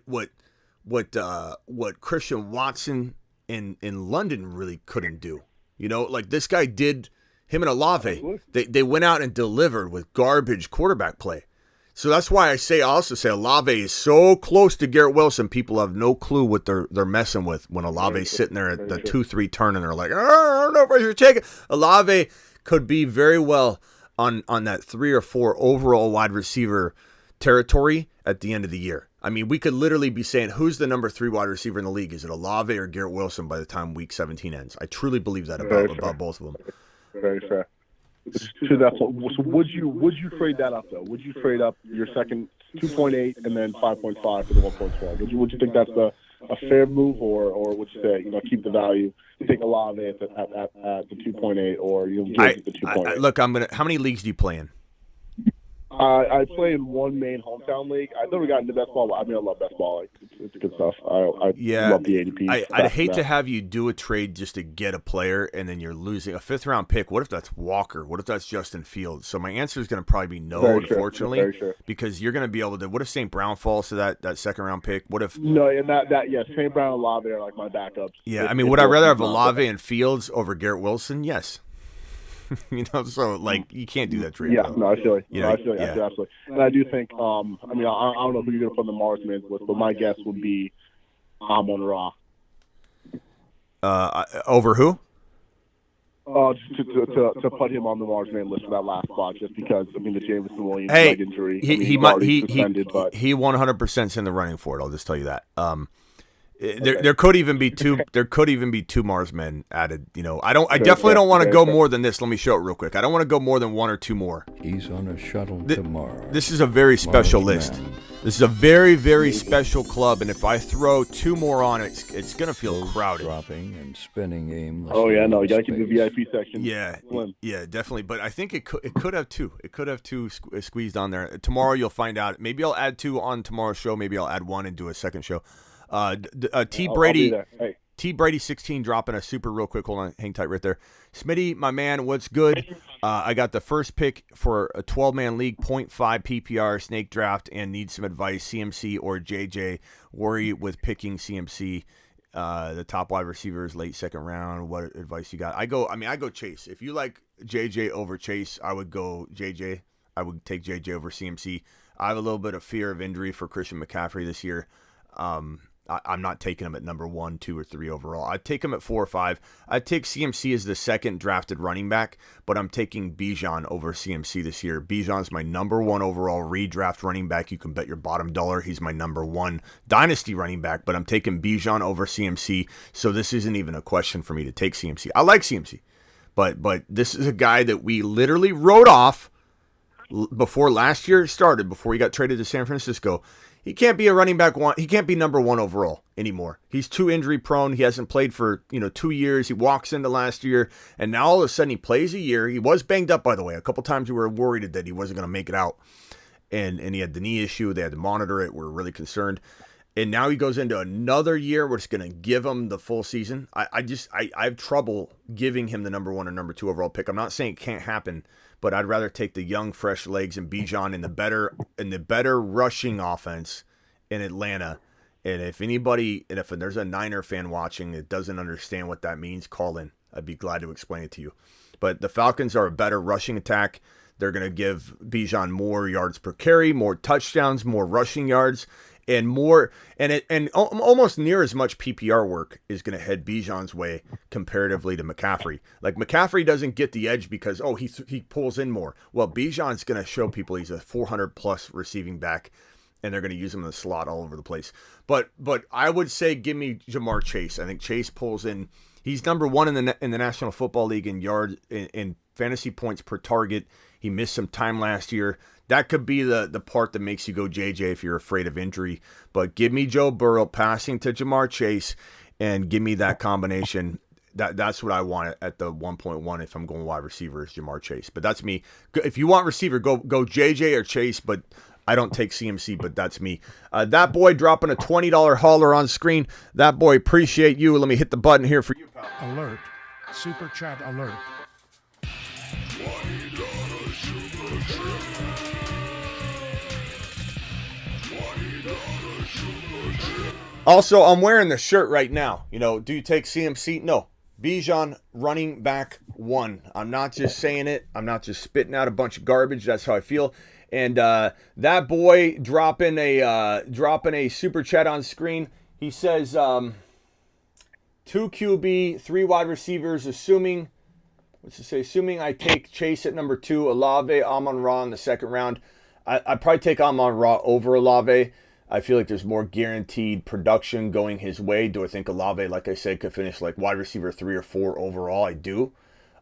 Christian Watson in London really couldn't do. Like this guy did. Him and Olave, they went out and delivered with garbage quarterback play. So that's why I also say Olave is so close to Garrett Wilson. People have no clue what they're messing with when Olave's sitting there at the 2-3 turn and they're like, I don't know if I should take it. Olave could be very well on that 3 or 4 overall wide receiver territory at the end of the year. I mean, we could literally be saying, who's the number 3 wide receiver in the league? Is it Olave or Garrett Wilson by the time week 17 ends? I truly believe that about both of them.
Very fair. To that point, so would you trade that up though? Would you trade up your second 2.8 and then 5.5 for the 1.12? Would you think that's a fair move, or would you say keep the value, take Olave at the 2.8, or give it the 2.8?
Look, how many leagues do you play in?
I play in one main hometown league. I've never gotten into best ball. I love best ball. It's good stuff. I love the ADP.
I'd hate to have you do a trade just to get a player and then you're losing a 5th round pick. What if that's Walker? What if that's Justin Fields? So my answer is going to probably be no, unfortunately, because you're going to be able to. What if St. Brown falls to that 2nd round pick? What if
no? And St. Brown and Olave are like my backups.
Yeah, I mean, would I rather have Olave and Fields over Garrett Wilson? Yes. So like you can't do that trade.
Yeah, no, I feel you. Absolutely. And I do think, I don't know who you're gonna put in the Marsman list, but my guess would be Amon-Ra.
Over who?
To put him on the Marsman list for that last spot, just because the Jameson Williams leg injury.
He 100%'s in the running for it. I'll just tell you that. There could even be 2. There could even be 2 Marsmen added. I definitely don't want to go more than this. Let me show it real quick. I don't want to go more than 1 or 2 more.
He's on a shuttle to Mars.
This is a very special list. This is a very, very special club, and if I throw 2 more on it, it's gonna feel crowded.
Dropping and spinning aimlessly.
Oh yeah, no, you gotta keep the VIP section.
Yeah, definitely. But I think it could have 2. It could have 2 squeezed on there. Tomorrow you'll find out. Maybe I'll add 2 on tomorrow's show. Maybe I'll add 1 and do a second show. T
I'll
Brady.
be there. Hey.
T Brady 16 dropping a super real quick. Hold on, hang tight right there. Smitty, my man, what's good? I got the first pick for a 12-man league, 0.5 PPR snake draft, and need some advice. CMC or JJ? Worry with picking CMC. The top wide receivers late second round. What advice you got? I go Chase. If you like JJ over Chase, I would go JJ. I would take JJ over CMC. I have a little bit of fear of injury for Christian McCaffrey this year. I'm not taking him at number 1, 2, or 3 overall. I'd take him at 4 or 5. I'd take CMC as the second drafted running back, but I'm taking Bijan over CMC this year. Bijan's my number 1 overall redraft running back. You can bet your bottom dollar he's my number 1 dynasty running back, but I'm taking Bijan over CMC, so this isn't even a question for me to take CMC. I like CMC, but this is a guy that we literally wrote off before last year started, before he got traded to San Francisco. He can't be a running back one. He can't be number 1 overall anymore. He's too injury prone. He hasn't played for 2 years. He walks into last year, and now all of a sudden he plays a year. He was banged up, by the way. A couple times we were worried that he wasn't going to make it out, and he had the knee issue. They had to monitor it. We're really concerned. And now he goes into another year where it's going to give him the full season. I have trouble giving him the number 1 or number 2 overall pick. I'm not saying it can't happen, but I'd rather take the young, fresh legs and Bijan in the better rushing offense in Atlanta. And if there's a Niner fan watching that doesn't understand what that means, call in. I'd be glad to explain it to you. But the Falcons are a better rushing attack. They're going to give Bijan more yards per carry, more touchdowns, more rushing yards, and more, and almost near as much PPR work is going to head Bijan's way comparatively to McCaffrey. Like, McCaffrey doesn't get the edge because, he pulls in more. Well, Bijan's going to show people he's a 400-plus receiving back, and they're going to use him in the slot all over the place. But I would say give me Jamar Chase. I think Chase pulls in. He's number 1 in the National Football League in yards, in fantasy points per target. He missed some time last year. That could be the part that makes you go JJ if you're afraid of injury. But give me Joe Burrow passing to Jamar Chase, and give me that combination. That's what I want at the 1.1 if I'm going wide receiver is Jamar Chase. But that's me. If you want receiver, go JJ or Chase, but I don't take CMC, but that's me. That boy dropping a $20 hauler on screen. That boy, appreciate you. Let me hit the button here for you, pal.
Alert. Super chat alert.
Also, I'm wearing the shirt right now. Do you take CMC? No. Bijan, running back 1. I'm not just saying it. I'm not just spitting out a bunch of garbage. That's how I feel. And that boy dropping a super chat on screen. He says 2 QB, 3 wide receivers, assuming I take Chase at number 2, Olave, Amon-Ra in the second round. I'd probably take Amon-Ra over Olave. I feel like there's more guaranteed production going his way. Do I think Olave, like I said, could finish like wide receiver 3 or 4 overall? I do.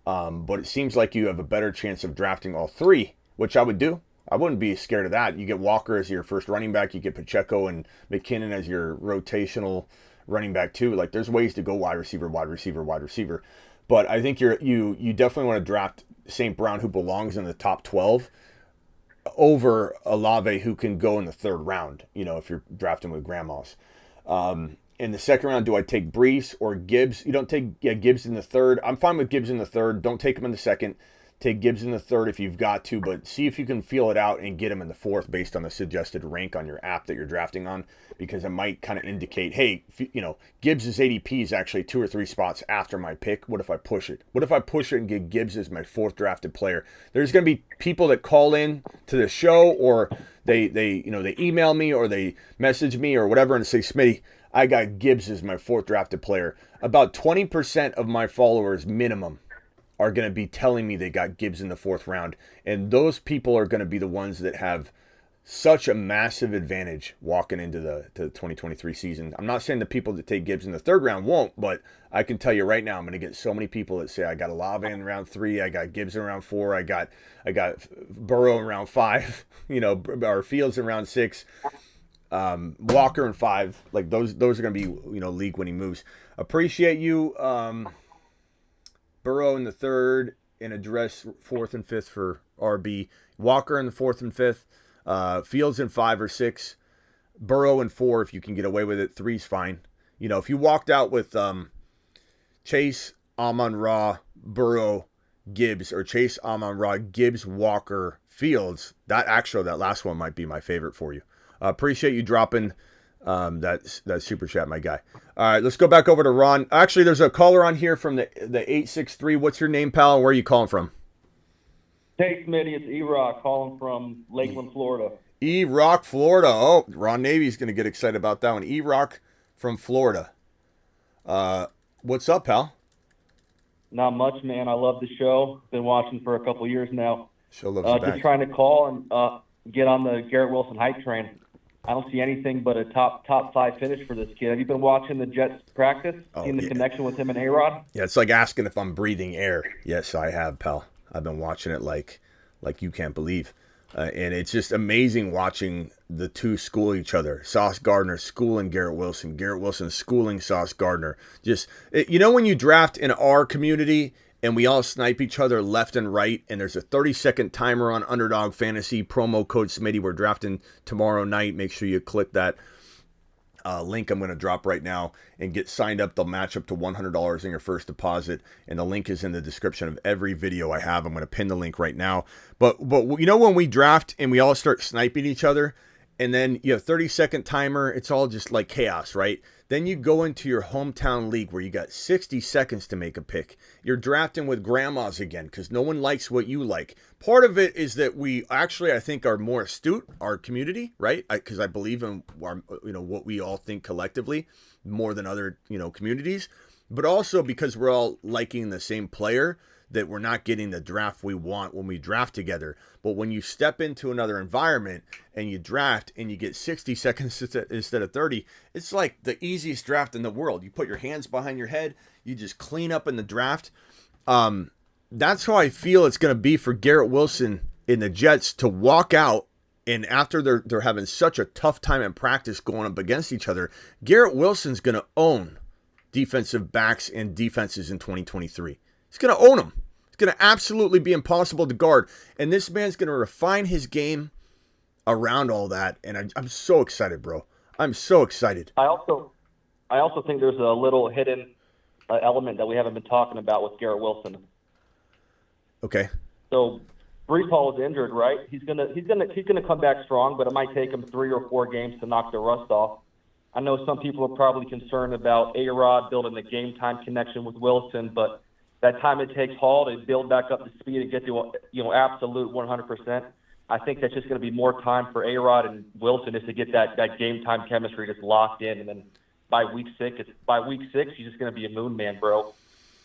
But it seems like you have a better chance of drafting all 3, which I would do. I wouldn't be scared of that. You get Walker as your first running back. You get Pacheco and McKinnon as your rotational running back too. Like, there's ways to go wide receiver. But I think you definitely want to draft St. Brown, who belongs in the top 12, over Olave, who can go in the 3rd round, if you're drafting with grandmas. In the second round, do I take Breece or Gibbs? You don't take Gibbs in the 3rd. I'm fine with Gibbs in the 3rd. Don't take him in the 2nd. Take Gibbs in the 3rd if you've got to, but see if you can feel it out and get him in the 4th based on the suggested rank on your app that you're drafting on, because it might kind of indicate, hey, Gibbs' ADP is actually 2 or 3 spots after my pick. What if I push it? What if I push it and get Gibbs as my 4th drafted player? There's going to be people that call in to the show, or they email me, or they message me or whatever and say, Smitty, I got Gibbs as my 4th drafted player. About 20% of my followers minimum are going to be telling me they got Gibbs in the 4th round. And those people are going to be the ones that have such a massive advantage walking into the 2023 season. I'm not saying the people that take Gibbs in the 3rd round won't, but I can tell you right now, I'm going to get so many people that say, I got Olave in round 3, I got Gibbs in round 4, I got Burrow in round 5, or Fields in round 6, Walker in 5. Like, those are going to be, league winning moves. Appreciate you. Burrow in the 3rd, and address 4th and 5th for RB. Walker in the 4th and 5th. Fields in 5 or 6. Burrow and 4 if you can get away with it. 3's fine. You know, if you walked out with Chase, Amon-Ra, Burrow, Gibbs, or Chase, Amon-Ra, Gibbs, Walker, Fields, that last one might be my favorite for you. Appreciate you dropping that super chat, my guy. All right, let's go back over to Ron. Actually, there's a caller on here from the 863. What's your name, pal, and where are you calling from?
Hey, Smitty, it's E-Rock calling from Lakeland, Florida.
E-Rock, Florida. Oh, Ron Navy's going to get excited about that one. E-Rock from Florida. What's up, pal?
Not much, man. I love the show. Been watching for a couple years now.
Show loves you back.
Just trying to call and get on the Garrett Wilson hype train. I don't see anything but a top 5 finish for this kid. Have you been watching the Jets practice? Seen the connection with him and A-Rod?
Yeah, it's like asking if I'm breathing air. Yes, I have, pal. I've been watching it like you can't believe. And it's just amazing watching the two school each other. Sauce Gardner schooling Garrett Wilson schooling Sauce Gardner. When you draft in our community and we all snipe each other left and right, and there's a 30-second timer on Underdog Fantasy, promo code Smitty. We're drafting tomorrow night. Make sure you click that link I'm going to drop right now and get signed up. They'll match up to $100 in your first deposit, and the link is in the description of every video I have. I'm going to pin the link right now. But when we draft and we all start sniping each other, and then you have 30-second timer, it's all just like chaos, right? Then you go into your hometown league where you got 60 seconds to make a pick. You're drafting with grandmas again because no one likes what you like. Part of it is that we actually, I think, are more astute, our community, right? Because I believe in what we all think collectively more than other communities. But also because we're all liking the same player, that we're not getting the draft we want when we draft together. But when you step into another environment and you draft and you get 60 seconds instead of 30, it's like the easiest draft in the world. You put your hands behind your head, you just clean up in the draft. That's how I feel it's going to be for Garrett Wilson in the Jets to walk out, and after they're having such a tough time in practice going up against each other, Garrett Wilson's going to own defensive backs and defenses in 2023. He's going to own them. It's going to absolutely be impossible to guard. And this man's going to refine his game around all that. And I'm so excited, bro. I'm so excited.
I also think there's a little hidden element that we haven't been talking about with Garrett Wilson.
Okay.
So Breece Hall is injured, right? He's gonna come back strong, but it might take him 3 or 4 games to knock the rust off. I know some people are probably concerned about A-Rod building the game time connection with Wilson, but that time it takes Hall to build back up to speed and get to absolute 100%. I think that's just going to be more time for A-Rod and Wilson just to get that game time chemistry just locked in, and then by week 6, he's just going to be a moon man, bro.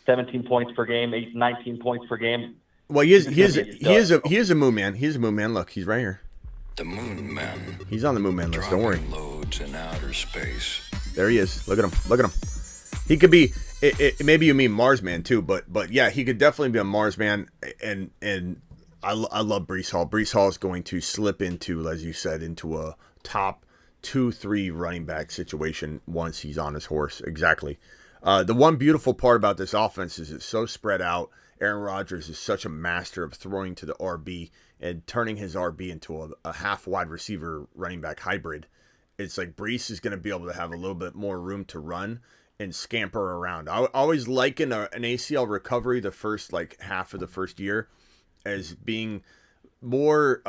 17 points per game, 19 points per game.
Well, he is a moon man. He's a moon man. Look, he's right here.
The Moon Man.
He's on the Moon Man list. Don't worry.
Loads in outer space.
There he is. Look at him. Look at him. He could be. Maybe you mean Mars Man too, but yeah, he could definitely be a Mars Man. And I love Breece Hall. Breece Hall is going to slip into, as you said, into a top 2-3 running back situation once he's on his horse. Exactly. The one beautiful part about this offense is it's so spread out. Aaron Rodgers is such a master of throwing to the RB and turning his RB into a half wide receiver running back hybrid. It's like Breece is going to be able to have a little bit more room to run and scamper around. I always liken an ACL recovery the first half of the first year as being more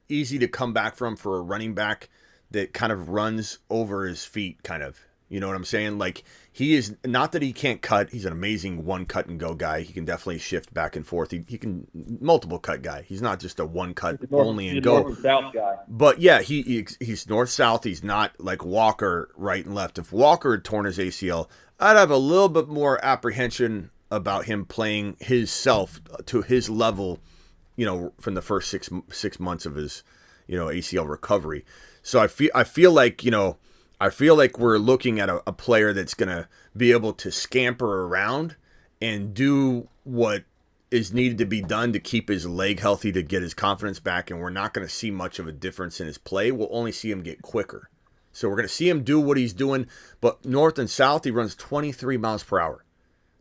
easy to come back from for a running back that kind of runs over his feet, kind of. You know what I'm saying? Like, he is, not that he can't cut. He's an amazing one cut and go guy. He can definitely shift back and forth. He can multiple cut guy. He's not just a one cut only and go.
North and south guy.
But yeah, he's north south. He's not like Walker right and left. If Walker had torn his ACL, I'd have a little bit more apprehension about him playing his self to his level, from the first six months of his, ACL recovery. So I feel like we're looking at a player that's going to be able to scamper around and do what is needed to be done to keep his leg healthy, to get his confidence back, and we're not going to see much of a difference in his play. We'll only see him get quicker. So we're going to see him do what he's doing, but north and south, he runs 23 miles per hour.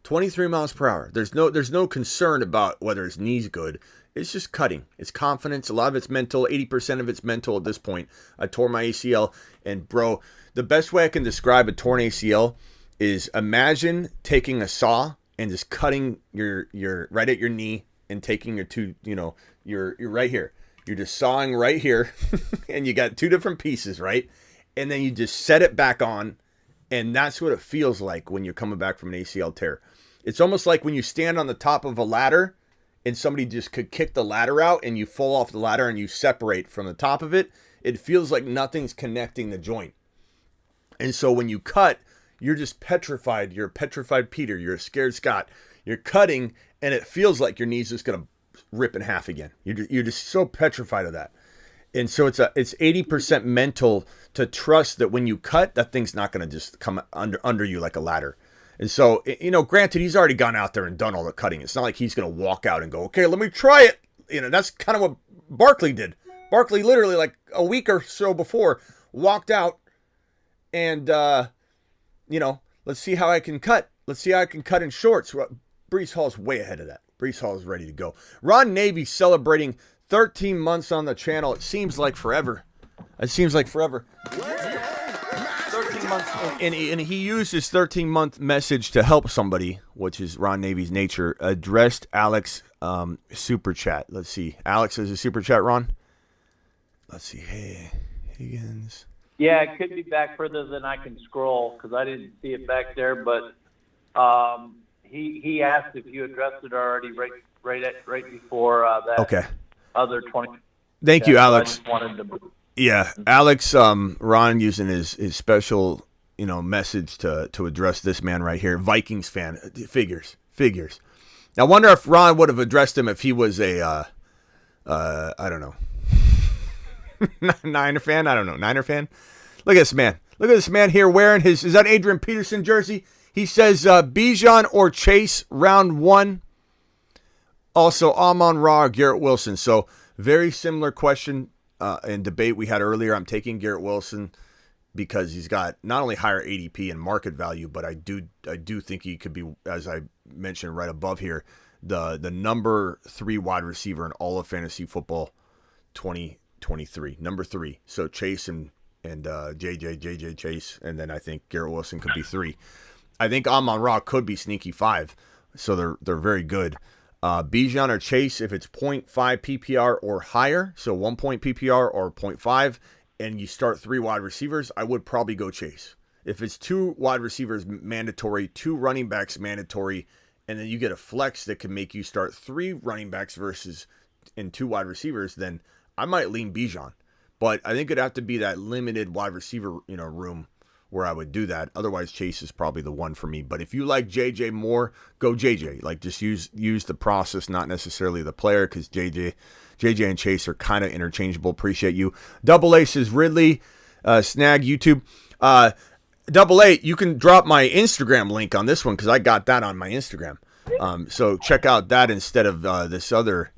23 miles per hour. There's no concern about whether his knee's good. It's just cutting. It's confidence. A lot of it's mental. 80% of it's mental at this point. I tore my ACL, and bro, the best way I can describe a torn ACL is imagine taking a saw and just cutting your right at your knee and taking your two, you're right here. You're just sawing right here, and you got two different pieces, right? And then you just set it back on, and that's what it feels like when you're coming back from an ACL tear. It's almost like when you stand on the top of a ladder and somebody just could kick the ladder out and you fall off the ladder and you separate from the top of it. It feels like nothing's connecting the joint. And so when you cut, you're just petrified. You're a petrified Peter. You're a scared Scott. You're cutting, and it feels like your knee's just going to rip in half again. You're just so petrified of that. And so it's 80% mental to trust that when you cut, that thing's not going to just come under you like a ladder. And so, granted, he's already gone out there and done all the cutting. It's not like he's going to walk out and go, okay, let me try it. That's kind of what Barkley did. Barkley literally like a week or so before walked out and, let's see how I can cut. Let's see how I can cut in shorts. Breece Hall's way ahead of that. Breece Hall is ready to go. Ron Navy celebrating 13 months on the channel. It seems like forever. 13 months. And he used his 13-month message to help somebody, which is Ron Navy's nature. Addressed Alex super chat. Let's see. Alex has a super chat, Ron? Let's see. Hey, Higgins.
Yeah, it could be back further than I can scroll because I didn't see it back there. But he asked if you addressed it already right before that.
Okay.
Other 20.
Thank you, Alex.
I just wanted to.
Yeah, Alex, Ron using his special, message to address this man right here. Vikings fan. Figures. Now, I wonder if Ron would have addressed him if he was a, I don't know, Niner fan? I don't know, Niner fan? Look at this man. Look at this man here wearing is that Adrian Peterson jersey? He says Bijan or Chase, round 1. Also, Amon-Ra or Garrett Wilson. So, very similar question and debate we had earlier. I'm taking Garrett Wilson because he's got not only higher ADP and market value, but I do think he could be, as I mentioned right above here, the number 3 wide receiver in all of fantasy football 2023. Number 3. So Chase and JJ Chase, and then I think Garrett Wilson could be 3. I think Amon-Ra could be sneaky 5. So they're very good. Bijan or Chase, if it's 0.5 PPR or higher, so 1 point PPR or 0.5, and you start 3 wide receivers, I would probably go Chase. If it's 2 wide receivers mandatory, 2 running backs mandatory, and then you get a flex that can make you start 3 running backs and 2 wide receivers, then I might lean Bijan. But I think it'd have to be that limited wide receiver, room where I would do that. Otherwise, Chase is probably the one for me. But if you like JJ more, go JJ. Like, just use the process, not necessarily the player, because JJ and Chase are kind of interchangeable. Appreciate you. Double A says Ridley, snag YouTube. Double A, you can drop my Instagram link on this one because I got that on my Instagram. So check out that instead of this other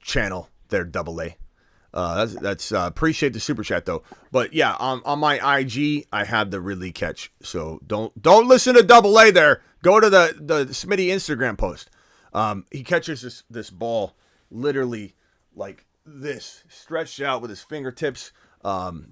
channel there, Double A. That's appreciate the super chat though. But yeah, on my IG, I have the Ridley catch. So don't listen to Double A there. Go to the Smitty Instagram post. He catches this ball literally like this, stretched out with his fingertips.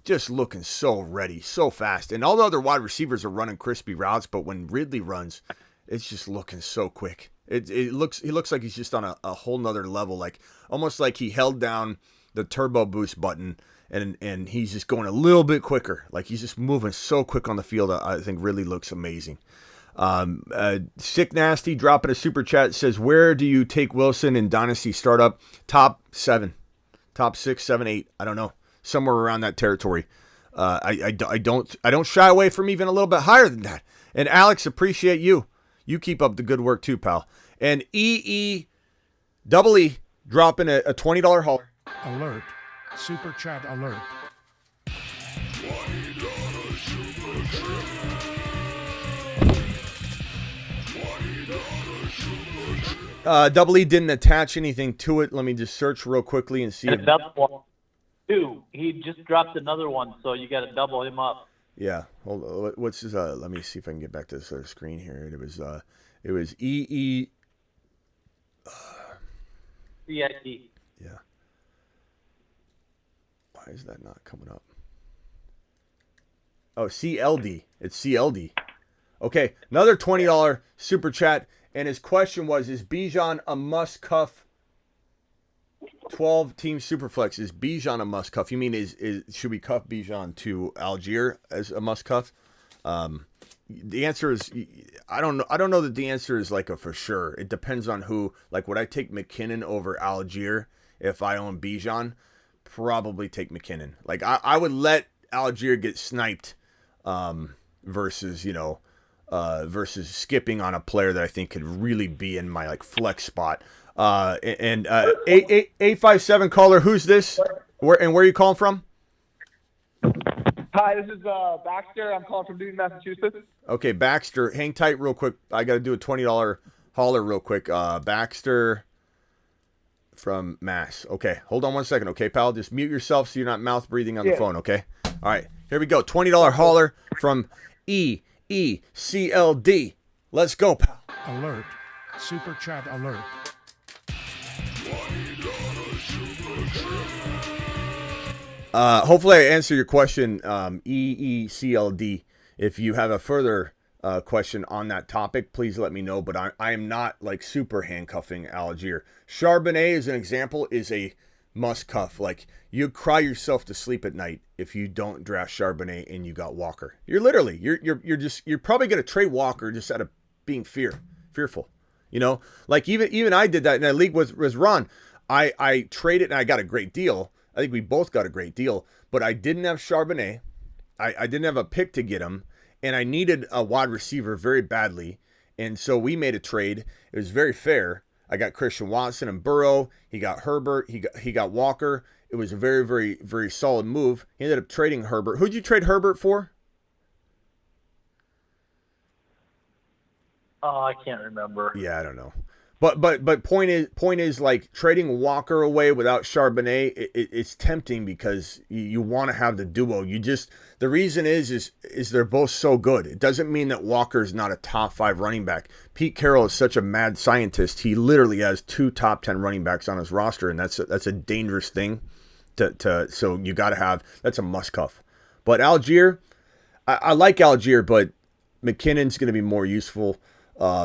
Just looking so ready, so fast. And all the other wide receivers are running crispy routes, but when Ridley runs, it's just looking so quick. He looks like he's just on a whole nother level, like almost like he held down the turbo boost button and he's just going a little bit quicker. Like he's just moving so quick on the field. I think really looks amazing. Sick Nasty dropping a super chat says, where do you take Wilson in Dynasty startup? Top 7, top 6, 7, 8. I don't know. Somewhere around that territory. I don't shy away from even a little bit higher than that. And Alex, appreciate you. You keep up the good work too, pal. And EE dropping a $20 hauler.
Alert. Super chat alert.
Double E didn't attach anything to it. Let me just search real quickly and see.
Two. He just dropped another one, so you got to double him up.
Yeah. Hold on. What's his? Let me see if I can get back to this other screen here. It was EE.
CIT.
Yeah. Why is that not coming up? Oh, CLD. It's CLD. Okay, another $20 super chat, and his question was: is Bijan a must cuff? 12-team superflex. Is Bijan a must cuff? You mean is should we cuff Bijan to Algier as a must cuff? The answer is I don't know. I don't know that the answer is like a for sure. It depends on who. Like, would I take McKinnon over Algier if I own Bijan? Probably take McKinnon. Like, I would let Algier get sniped versus versus skipping on a player that I think could really be in my like flex spot. 857 caller, who's this? Where are you calling from?
Hi, this is Baxter. I'm calling from Newton, Massachusetts.
Okay, Baxter, hang tight real quick. I got to do a $20 holler real quick. Baxter from Mass. Okay, hold on one second. Okay, pal, just mute yourself so you're not mouth breathing on the phone. Okay. All right, here we go. $20 holler from EECLD. Let's go, pal.
Alert. Super chat alert.
Hopefully I answer your question, EECLD. If you have a further question on that topic, please let me know. But I am not like super handcuffing Algier. Charbonnet, as an example, is a must cuff. Like, you cry yourself to sleep at night if you don't draft Charbonnet and you got Walker. You're probably gonna trade Walker just out of being fearful. You know, like even I did that in a league with Ron. I traded and I got a great deal. I think we both got a great deal, but I didn't have Charbonnet. I didn't have a pick to get him, and I needed a wide receiver very badly. And so we made a trade. It was very fair. I got Christian Watson and Burrow. He got Herbert. He got Walker. It was a very, very, very solid move. He ended up trading Herbert. Who'd you trade Herbert for?
Oh, I can't remember.
Yeah, I don't know. But point is like trading Walker away without Charbonnet, it's tempting because you want to have the duo. The reason is they're both so good. It doesn't mean that Walker's not a top 5 running back. Pete Carroll is such a mad scientist. He literally has 2 top 10 running backs on his roster, and that's a dangerous thing so you got to have. That's a must cuff. But Algier, I like Algier, but McKinnon's going to be more useful.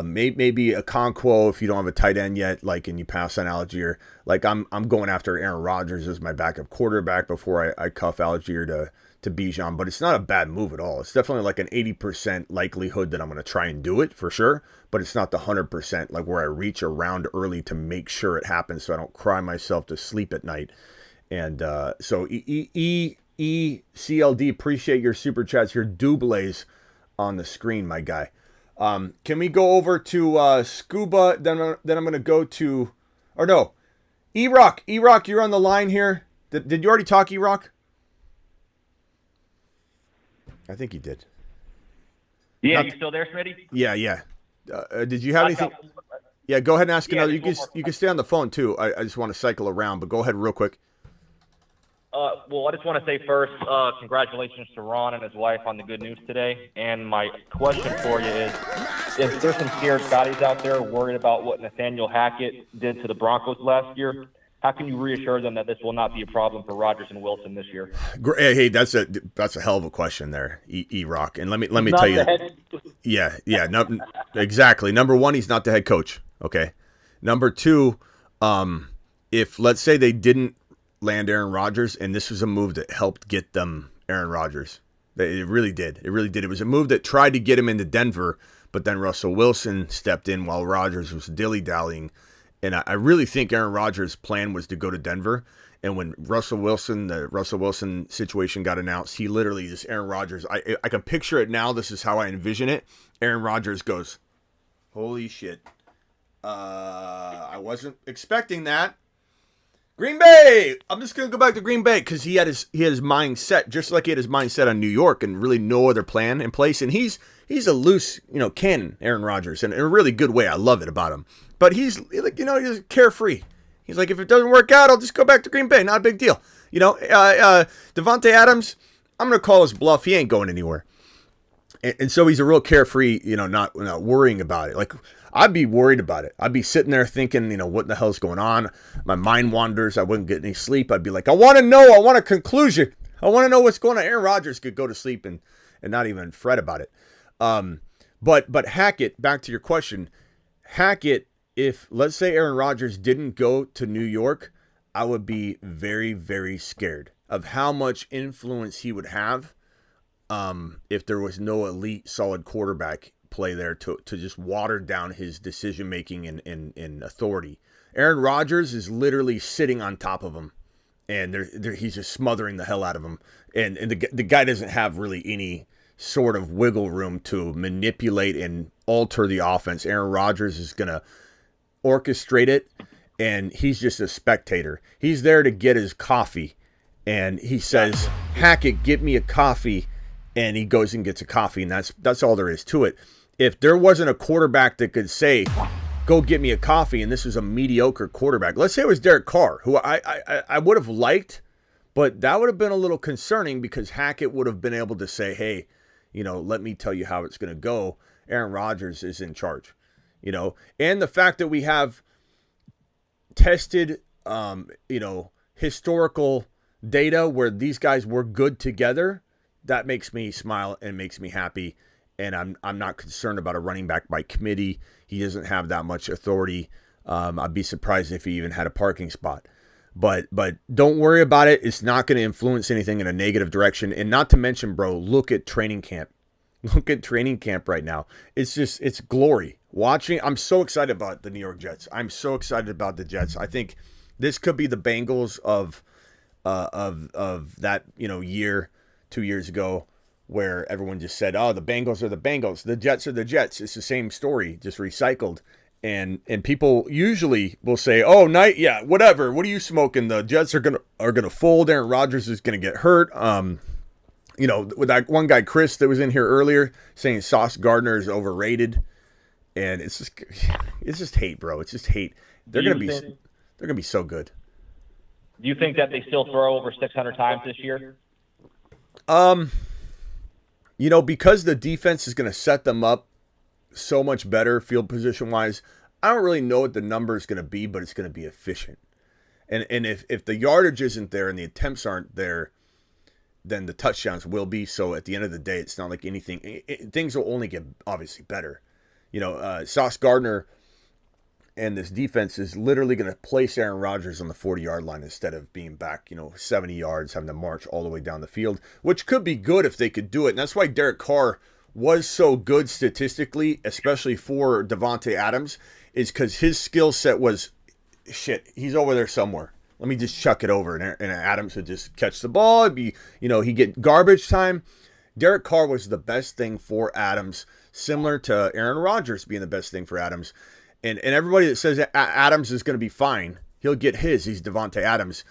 Maybe a Conquo if you don't have a tight end yet, like, and you pass on Algier. Like, I'm going after Aaron Rodgers as my backup quarterback before I cuff Algier to Bijan, but it's not a bad move at all. It's definitely like an 80% likelihood that I'm going to try and do it for sure, but it's not the 100% like where I reach around early to make sure it happens so I don't cry myself to sleep at night. And so ECLD, appreciate your super chats, your doubles on the screen, my guy. Can we go over to Scuba? Then I'm going to go to, or no, E-Rock. E-Rock, you're on the line here. Did you already talk, E-Rock? I think you did.
Yeah, you still there, Smitty?
Yeah. Did you have anything? Yeah, go ahead and ask another. You can stay on the phone too. I just want to cycle around, but go ahead real quick.
Well, I just want to say first, congratulations to Ron and his wife on the good news today. And my question for you is, if there's some scared Scotties out there worried about what Nathaniel Hackett did to the Broncos last year, how can you reassure them that this will not be a problem for Rodgers and Wilson this year?
Hey, that's a hell of a question there, E-Rock. And let me tell you. Yeah, no, exactly. Number one, he's not the head coach. Okay. Number two, if let's say they didn't land Aaron Rodgers, and this was a move that helped get them Aaron Rodgers. It really did. It really did. It was a move that tried to get him into Denver, but then Russell Wilson stepped in while Rodgers was dilly-dallying. And I really think Aaron Rodgers' plan was to go to Denver. And when the Russell Wilson situation got announced, he literally just, Aaron Rodgers, I can picture it now. This is how I envision it. Aaron Rodgers goes, holy shit. I wasn't expecting that. Green Bay! I'm just going to go back to Green Bay because he had his mind set, just like he had his mind set on New York and really no other plan in place. And he's a loose, cannon, Aaron Rodgers, in a really good way. I love it about him. But he's like, he's carefree. He's like, if it doesn't work out, I'll just go back to Green Bay. Not a big deal. Devontae Adams, I'm going to call his bluff. He ain't going anywhere. And so he's a real carefree, not worrying about it. Like, I'd be worried about it. I'd be sitting there thinking, what the hell's going on? My mind wanders. I wouldn't get any sleep. I'd be like, I want to know. I want a conclusion. I want to know what's going on. Aaron Rodgers could go to sleep and not even fret about it. But Hackett, back to your question, Hackett, if let's say Aaron Rodgers didn't go to New York, I would be very, very scared of how much influence he would have if there was no elite, solid quarterback play there to just water down his decision-making and authority. Aaron Rodgers is literally sitting on top of him, and he's just smothering the hell out of him. And the guy doesn't have really any sort of wiggle room to manipulate and alter the offense. Aaron Rodgers is going to orchestrate it, and he's just a spectator. He's there to get his coffee, and he says, Hackett, get me a coffee, and he goes and gets a coffee, and that's all there is to it. If there wasn't a quarterback that could say, go get me a coffee, and this was a mediocre quarterback, let's say it was Derek Carr, who I would have liked, but that would have been a little concerning because Hackett would have been able to say, hey, let me tell you how it's going to go. Aaron Rodgers is in charge, and the fact that we have tested, historical data where these guys were good together, that makes me smile and makes me happy. And I'm not concerned about a running back by committee. He doesn't have that much authority. I'd be surprised if he even had a parking spot. But don't worry about it. It's not going to influence anything in a negative direction. And not to mention, bro, look at training camp. Look at training camp right now. It's glory. I'm so excited about the New York Jets. I'm so excited about the Jets. I think this could be the Bengals of that, year, 2 years ago, where everyone just said, oh, the Bengals are the Bengals. The Jets are the Jets. It's the same story, just recycled. And people usually will say, oh, whatever. What are you smoking? The Jets are gonna fold. Aaron Rodgers is gonna get hurt. With that one guy, Chris, that was in here earlier, saying Sauce Gardner is overrated. And it's just hate, bro. It's just hate. They're gonna be so good.
Do you think that they still throw over 600 times this year?
Because the defense is going to set them up so much better field position wise, I don't really know what the number is going to be, but it's going to be efficient. And if the yardage isn't there and the attempts aren't there, then the touchdowns will be. So at the end of the day, it's not like anything. Things will only get obviously better. Sauce Gardner and this defense is literally going to place Aaron Rodgers on the 40-yard line instead of being back, 70 yards, having to march all the way down the field, which could be good if they could do it. And that's why Derek Carr was so good statistically, especially for Davante Adams, is because his skill set was, he's over there somewhere. Let me just chuck it over, and Adams would just catch the ball. It'd be, he'd get garbage time. Derek Carr was the best thing for Adams, similar to Aaron Rodgers being the best thing for Adams. And everybody that says Adams is going to be fine, he'll get his. He's Davante Adams.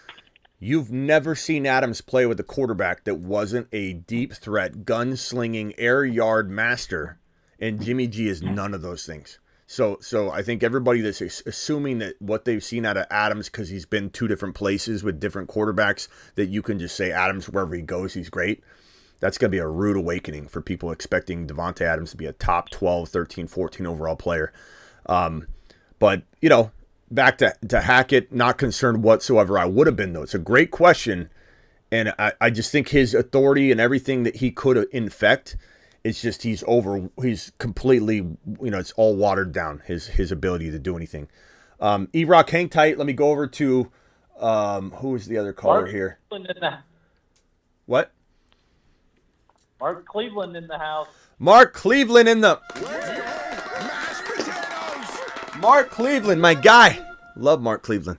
You've never seen Adams play with a quarterback that wasn't a deep threat, gun-slinging, air yard master. And Jimmy G is none of those things. So I think everybody that's assuming that what they've seen out of Adams, because he's been two different places with different quarterbacks, that you can just say Adams, wherever he goes, he's great. That's going to be a rude awakening for people expecting Davante Adams to be a top 12, 13, 14 overall player. But back to Hackett, not concerned whatsoever. I would have been, though. It's a great question. And I just think his authority and everything that he could infect, it's just he's completely, it's all watered down, his ability to do anything. E-Rock, hang tight. Let me go over to, who is the other caller here? What?
Mark Cleveland in the house.
Mark Cleveland Mark Cleveland, my guy. Love Mark Cleveland.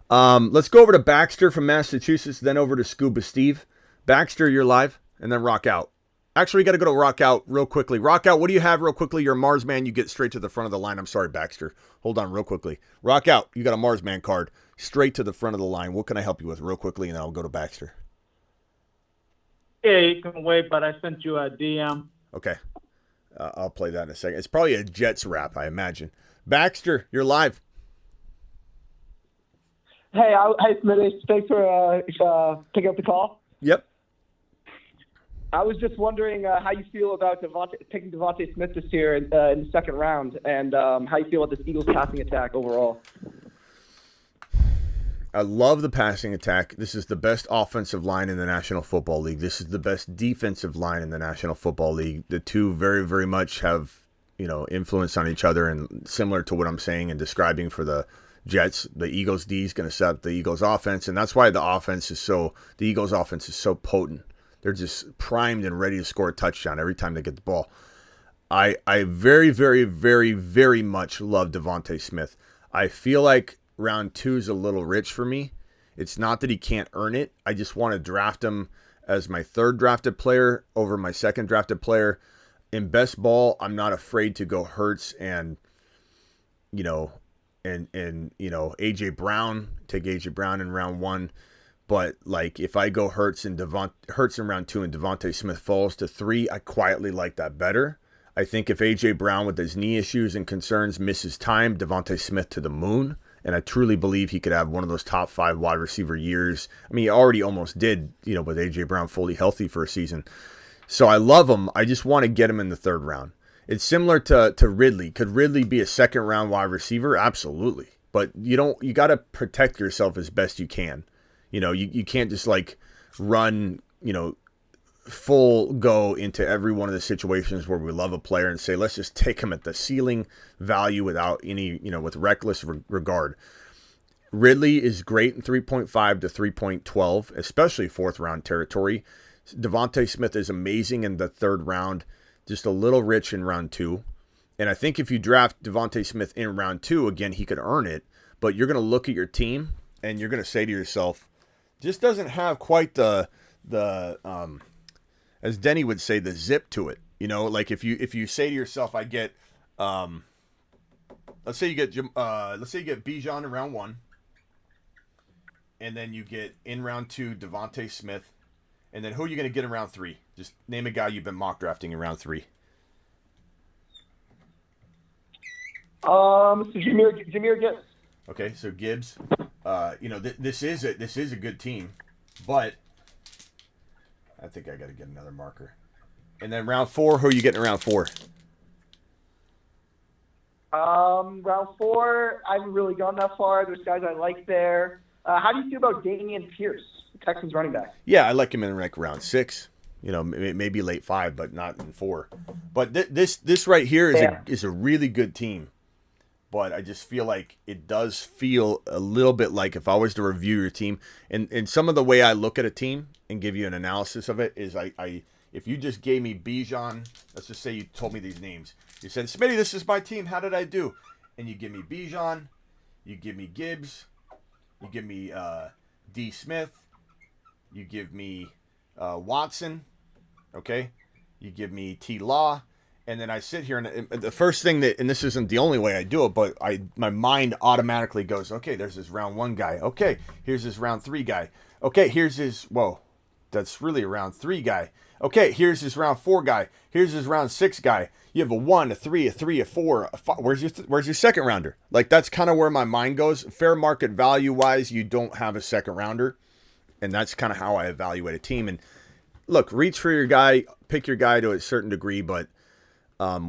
Let's go over to Baxter from Massachusetts, then over to Scuba Steve. Baxter, you're live, and then Rock Out. Actually, we got to go to Rock Out real quickly. Rock Out, what do you have real quickly? You're a Mars man. You get straight to the front of the line. I'm sorry, Baxter. Hold on real quickly. Rock Out, you got a Mars man card. Straight to the front of the line. What can I help you with real quickly, and then I'll go to Baxter.
Yeah, you can wait, but I sent you a DM.
Okay. I'll play that in a second. It's probably a Jets rap, I imagine. Baxter, you're live.
Hey, Smitty. Thanks for picking up the call.
Yep.
I was just wondering how you feel about picking Devontae Smith this year in the second round, and how you feel about this Eagles passing attack overall.
I love the passing attack. This is the best offensive line in the National Football League. This is the best defensive line in the National Football League. The two very, very much have, influence on each other, and similar to what I'm saying and describing for the Jets, the Eagles D is going to set up the Eagles offense, and that's why the Eagles offense is so potent. They're just primed and ready to score a touchdown every time they get the ball. I very, very, very, very much love Devontae Smith. I feel like round 2 is a little rich for me. It's not that he can't earn it. I just want to draft him as my 3rd drafted player over my 2nd drafted player. In best ball, I'm not afraid to go Hurts and AJ Brown, take AJ Brown in round 1. But like if I go Hurts in round 2 and Devontae Smith falls to 3, I quietly like that better. I think if AJ Brown with his knee issues and concerns misses time, Devontae Smith to the moon. And I truly believe he could have one of those top 5 wide receiver years. I mean, he already almost did, with AJ Brown fully healthy for a season. So I love him. I just want to get him in the 3rd round. It's similar to Ridley. Could Ridley be a 2nd round wide receiver? Absolutely. But you got to protect yourself as best you can. You can't just run, full go into every one of the situations where we love a player and say, let's just take him at the ceiling value without any, with reckless regard. Ridley is great in 3.5 to 3.12, especially 4th round territory. Devontae Smith is amazing in the 3rd round, just a little rich in round 2. And I think if you draft Devontae Smith in round 2, again, he could earn it, but you're going to look at your team and you're going to say to yourself, just doesn't have quite the as Denny would say, the zip to it. If you say to yourself, I get, let's say you get Bijan in round 1, and then you get in round 2 Devontae Smith, and then who are you going to get in round 3? Just name a guy you've been mock drafting in round 3.
Jahmyr Gibbs.
Okay, so Gibbs. This is a good team, but I think I got to get another marker. And then round 4, who are you getting in round 4?
Round 4, I haven't really gone that far. There's guys I like there. How do you feel about Dameon Pierce, Texans running back?
Yeah, I like him in round 6. Maybe late 5, but not in 4. But this right here is a really good team. But I just feel like it does feel a little bit like if I was to review your team, and some of the way I look at a team and give you an analysis of it is if you just gave me Bijan, let's just say you told me these names. You said, Smitty, this is my team. How did I do? And you give me Bijan, you give me Gibbs, you give me D. Smith, you give me Watson, okay? You give me T. Law. And then I sit here, and the first thing and this isn't the only way I do it, but my mind automatically goes, okay, there's this round 1 guy. Okay, here's this round 3 guy. Okay, here's his, that's really a round 3 guy. Okay, here's his round 4 guy. Here's his round 6 guy. You have a 1, a 3, a 3, a 4, a 5. Where's your 2nd rounder? That's kind of where my mind goes. Fair market value wise, you don't have a 2nd rounder. And that's kind of how I evaluate a team. And look, reach for your guy, pick your guy to a certain degree, but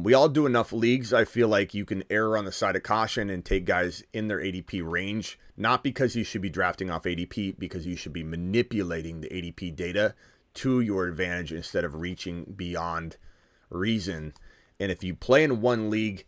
we all do enough leagues. I feel like you can err on the side of caution and take guys in their ADP range, not because you should be drafting off ADP, because you should be manipulating the ADP data to your advantage instead of reaching beyond reason. And if you play in one league,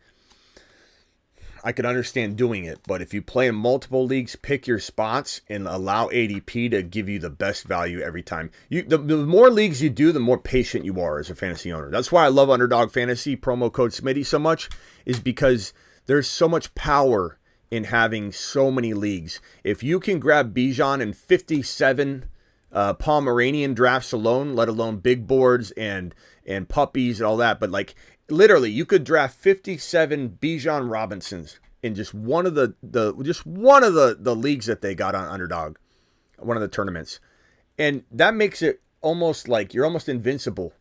I could understand doing it, but if you play in multiple leagues, pick your spots and allow ADP to give you the best value every time. The more leagues you do, the more patient you are as a fantasy owner. That's why I love Underdog Fantasy, promo code Smitty, so much, is because there's so much power in having so many leagues. If you can grab Bijan in 57 Pomeranian drafts alone, let alone big boards and puppies and all that, but literally, you could draft 57 Bijan Robinsons in just one of the leagues that they got on Underdog, one of the tournaments, and that makes it almost like you're almost invincible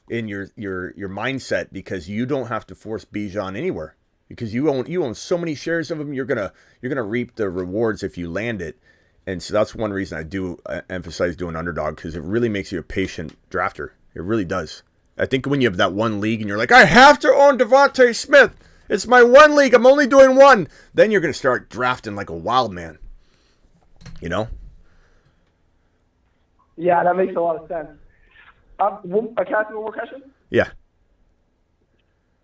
in your mindset, because you don't have to force Bijan anywhere, because you own so many shares of him. You're gonna reap the rewards if you land it, and so that's one reason I do emphasize doing Underdog, because it really makes you a patient drafter. It really does. I think when you have that one league and you're like, I have to own Devontae Smith. It's my one league. I'm only doing one. Then you're going to start drafting like a wild man. You know?
Yeah, that makes a lot of sense. Can I ask one more question?
Yeah.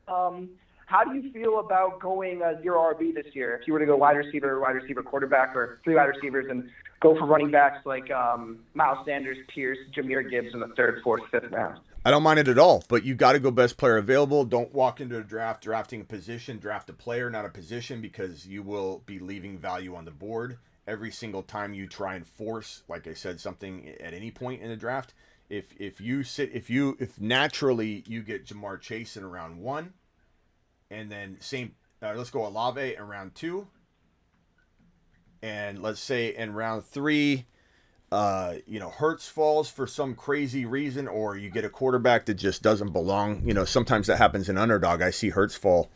How do you feel about going zero RB this year? If you were to go wide receiver, quarterback, or 3 wide receivers and go for running backs like Miles Sanders, Pierce, Jahmyr Gibbs in the 3rd, 4th, 5th round?
I don't mind it at all, but you got to go best player available. Don't walk into a draft drafting a position. Draft a player, not a position, because you will be leaving value on the board every single time you try and force, like I said, something at any point in the draft. If naturally you get Jamar Chase in round 1, and then let's go Olave in round 2, and let's say in round 3. Hurts falls for some crazy reason, or you get a quarterback that just doesn't belong. Sometimes that happens in underdog. I see Hurts fall,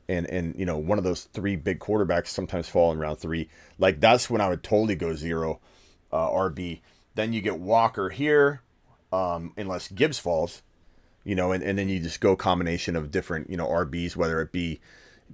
and one of those 3 big quarterbacks sometimes fall in round 3. Like, that's when I would totally go 0 RB. Then you get Walker here, unless Gibbs falls, and then you just go combination of different, RBs, whether it be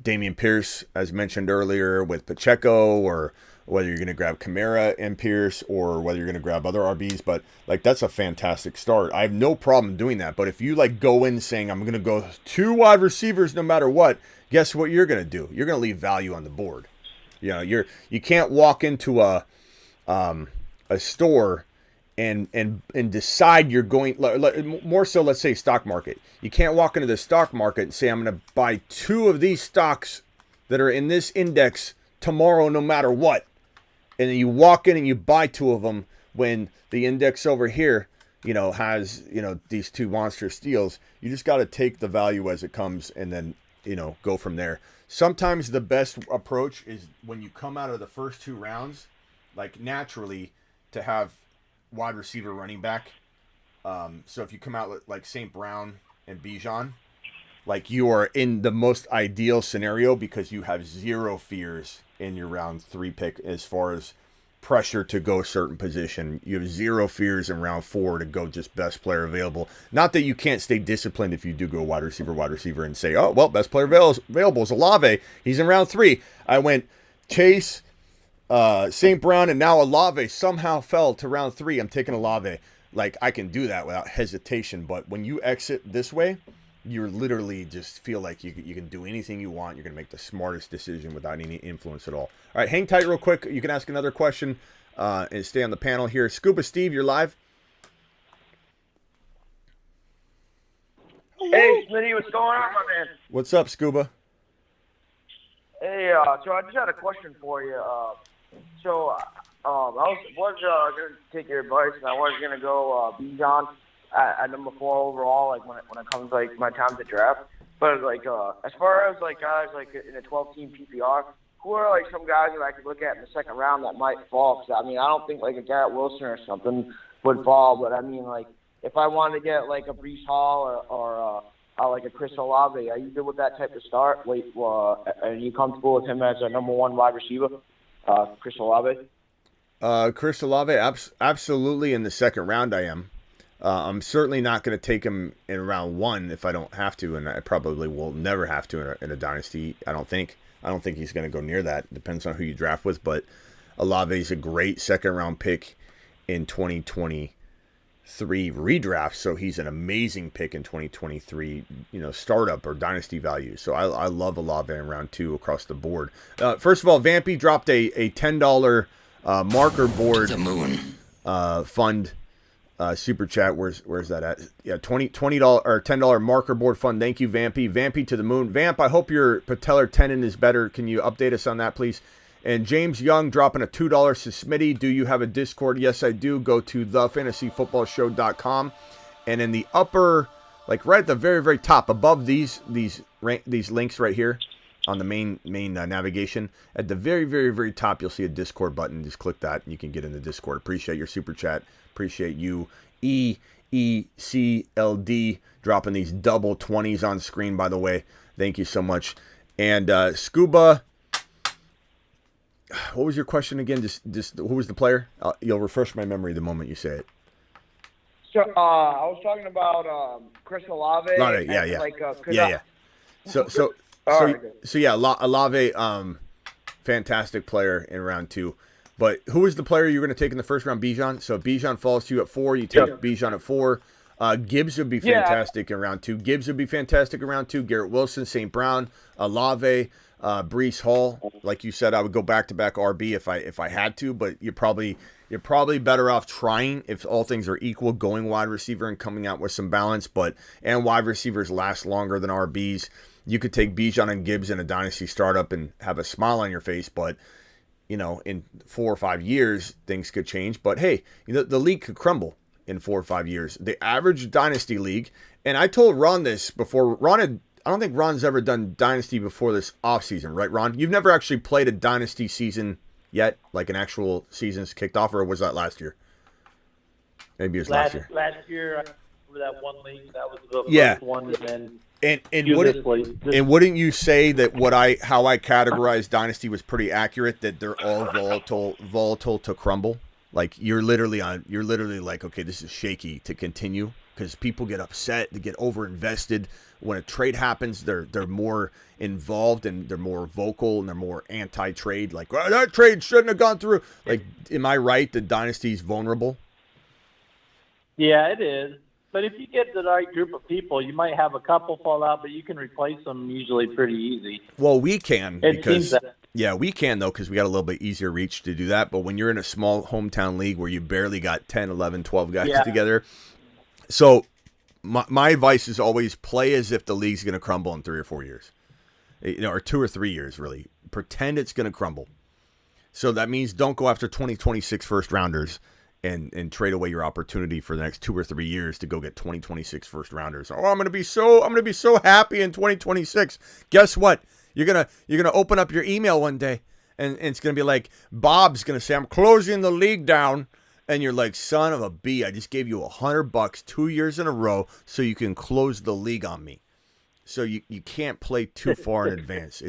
Dameon Pierce, as mentioned earlier, with Pacheco, or whether you're going to grab Kamara and Pierce, or whether you're going to grab other RBs. But like, that's a fantastic start. I have no problem doing that. But if you like go in saying I'm going to go 2 wide receivers no matter what, guess what you're going to do? You're going to leave value on the board. You can't walk into a store and decide you're going, more so, let's say stock market. You can't walk into the stock market and say I'm going to buy 2 of these stocks that are in this index tomorrow no matter what. And then you walk in and you buy 2 of them when the index over here, has, these 2 monster steals. You just got to take the value as it comes and then, go from there. Sometimes the best approach is when you come out of the first 2 rounds, like naturally, to have wide receiver, running back. So if you come out like St. Brown and Bijan, like, you are in the most ideal scenario because you have 0 fears in your round 3 pick as far as pressure to go a certain position. You have 0 fears in round 4 to go just best player available. Not that you can't stay disciplined if you do go wide receiver, and say, oh, well, best player available is Olave. He's in round 3. I went Chase, St. Brown, and now Olave somehow fell to round 3. I'm taking Olave. Like, I can do that without hesitation. But when you exit this way, you literally just feel like you can do anything you want. You're going to make the smartest decision without any influence at all. All right, hang tight real quick. You can ask another question and stay on the panel here. Scuba Steve, you're live.
Hey, Smitty, what's going on, my man?
What's up, Scuba?
Hey, so I just had a question for you. I was going to take your advice, and I was going to go Bijan at number 4 overall, like when it comes like my time to draft. But like as far as like guys like in a 12-team PPR, who are like some guys that I could look at in the 2nd round that might fall? Because I mean, I don't think like a Garrett Wilson or something would fall. But I mean, like if I wanted to get like a Breece Hall or like a Chris Olave, are you good with that type of start? Are you comfortable with him as a number 1 wide receiver, Chris Olave?
Chris Olave, absolutely in the 2nd round I am. I'm certainly not going to take him in round 1 if I don't have to, and I probably will never have to in a dynasty. I don't think he's going to go near that. Depends on who you draft with, but Olave is a great 2nd round pick in 2023 redraft, so he's an amazing pick in 2023, startup or dynasty value. So I love Olave in round 2 across the board. First of all, Vampy dropped a $10 marker board fund. Super chat, where's that at? Yeah, $20 or $10 marker board fund. Thank you, Vampy to the moon. Vamp, I hope your patellar tendon is better. Can you update us on that, please? And James Young dropping a $2 to Smitty. Do you have a Discord? Yes, I do. Go to thefantasyfootballshow.com, and in the upper, like right at the very, very top, above these links right here on the main navigation, at the very, very, very top, you'll see a Discord button. Just click that, and you can get in the Discord. Appreciate your super chat. Appreciate you, EECLD, dropping these double 20s on screen, by the way. Thank you so much. And Scuba, what was your question again? Just who was the player? You'll refresh my memory the moment you say it.
So I was talking about Chris Olave.
Olave, yeah,
and,
yeah.
Like,
Yeah. So yeah, Olave, fantastic player in round 2. But who was the player you were going to take in the first round? Bijan. So if Bijan falls to you at 4, you take Bijan at 4. Gibbs would be fantastic in round 2. Garrett Wilson, St. Brown, Olave, Breece Hall. Like you said, I would go back-to-back RB if I had to, but you're probably better off trying, if all things are equal, going wide receiver and coming out with some balance. And wide receivers last longer than RBs. You could take Bijan and Gibbs in a dynasty startup and have a smile on your face, but in 4 or 5 years, things could change. But hey, the league could crumble in 4 or 5 years. The average dynasty league, and I told Ron this before. I don't think Ron's ever done dynasty before this offseason, right, Ron? You've never actually played a dynasty season yet, like an actual season's kicked off, or was that last year? Maybe it was last year.
Last year, I remember that one league. That was the first one, and then.
And wouldn't you say that how I categorized Dynasty was pretty accurate? That they're all volatile to crumble. Like you're literally like, okay, this is shaky to continue because people get upset, they get overinvested. When a trade happens, they're more involved and they're more vocal and they're more anti-trade. Like, well, that trade shouldn't have gone through. Like, am I right that Dynasty's vulnerable?
Yeah, it is. But if you get the right group of people, you might have a couple fall out, but you can replace them usually pretty easy.
Well, we can we can though because we got a little bit easier reach to do that. But when you're in a small hometown league where you barely got 10, 11, 12 guys together. So my advice is always play as if the league's going to crumble in 3 or 4 years. Or 2 or 3 years, really. Pretend it's going to crumble. So that means don't go after 2026 first rounders. And trade away your opportunity for the next 2 or 3 years to go get 2026 first rounders. Oh, I'm gonna be so happy in 2026. Guess what? You're gonna open up your email one day and it's gonna be like Bob's gonna say, I'm closing the league down, and you're like, son of a b, I just gave you $100 2 years in a row so you can close the league on me. So you can't play too far in advance.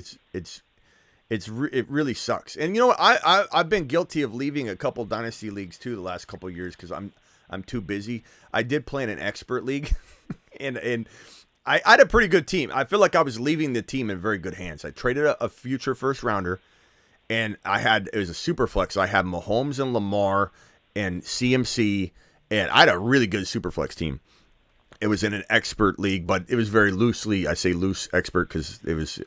It really sucks. And you know what? I've been guilty of leaving a couple dynasty leagues too the last couple of years because I'm too busy. I did play in an expert league, and I had a pretty good team. I feel like I was leaving the team in very good hands. I traded a future first rounder, and it was a super flex. I had Mahomes and Lamar and CMC, and I had a really good super flex team. It was in an expert league, but it was very loosely. I say loose expert because it was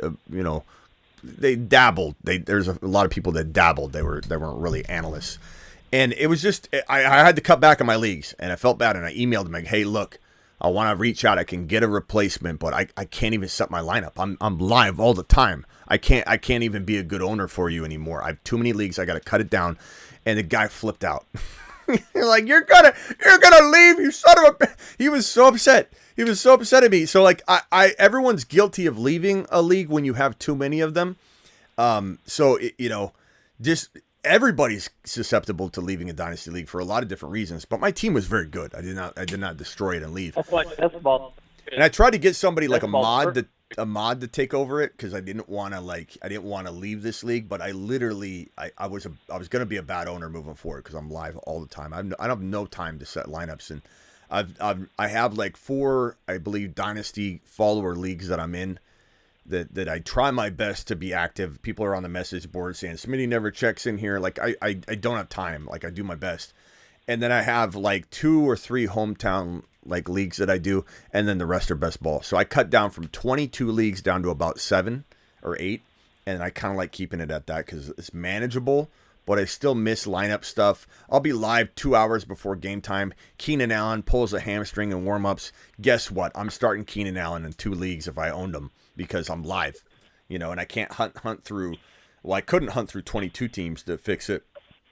they dabbled. There's a lot of people that dabbled. They weren't really analysts, and it was just I had to cut back on my leagues, and I felt bad. And I emailed them like, "Hey, look, I want to reach out. I can get a replacement, but I can't even set my lineup. I'm live all the time. I can't even be a good owner for you anymore. I have too many leagues. I got to cut it down." And the guy flipped out. Like, you're gonna leave, you son of a. He was so upset. He was so upset at me. So like everyone's guilty of leaving a league when you have too many of them. Just everybody's susceptible to leaving a dynasty league for a lot of different reasons. But my team was very good. I did not destroy it and leave.
That's like that's about.
And I tried to get somebody like a mod to take over it because I didn't want to leave this league. But I literally I was going to be a bad owner moving forward because I'm live all the time. I don't have no time to set lineups, and I have like 4, I believe, dynasty follower leagues that I'm in that I try my best to be active. People are on the message board saying Smitty never checks in here. Like I don't have time. Like I do my best, and then I have like 2 or 3 hometown like leagues that I do, and then the rest are best ball. So I cut down from 22 leagues down to about 7 or 8, and I kind of like keeping it at that because it's manageable. But I still miss lineup stuff. I'll be live 2 hours before game time. Keenan Allen pulls a hamstring in warm-ups. Guess what? I'm starting Keenan Allen in 2 leagues if I owned him because I'm live, and I can't hunt through. Well, I couldn't hunt through 22 teams to fix it,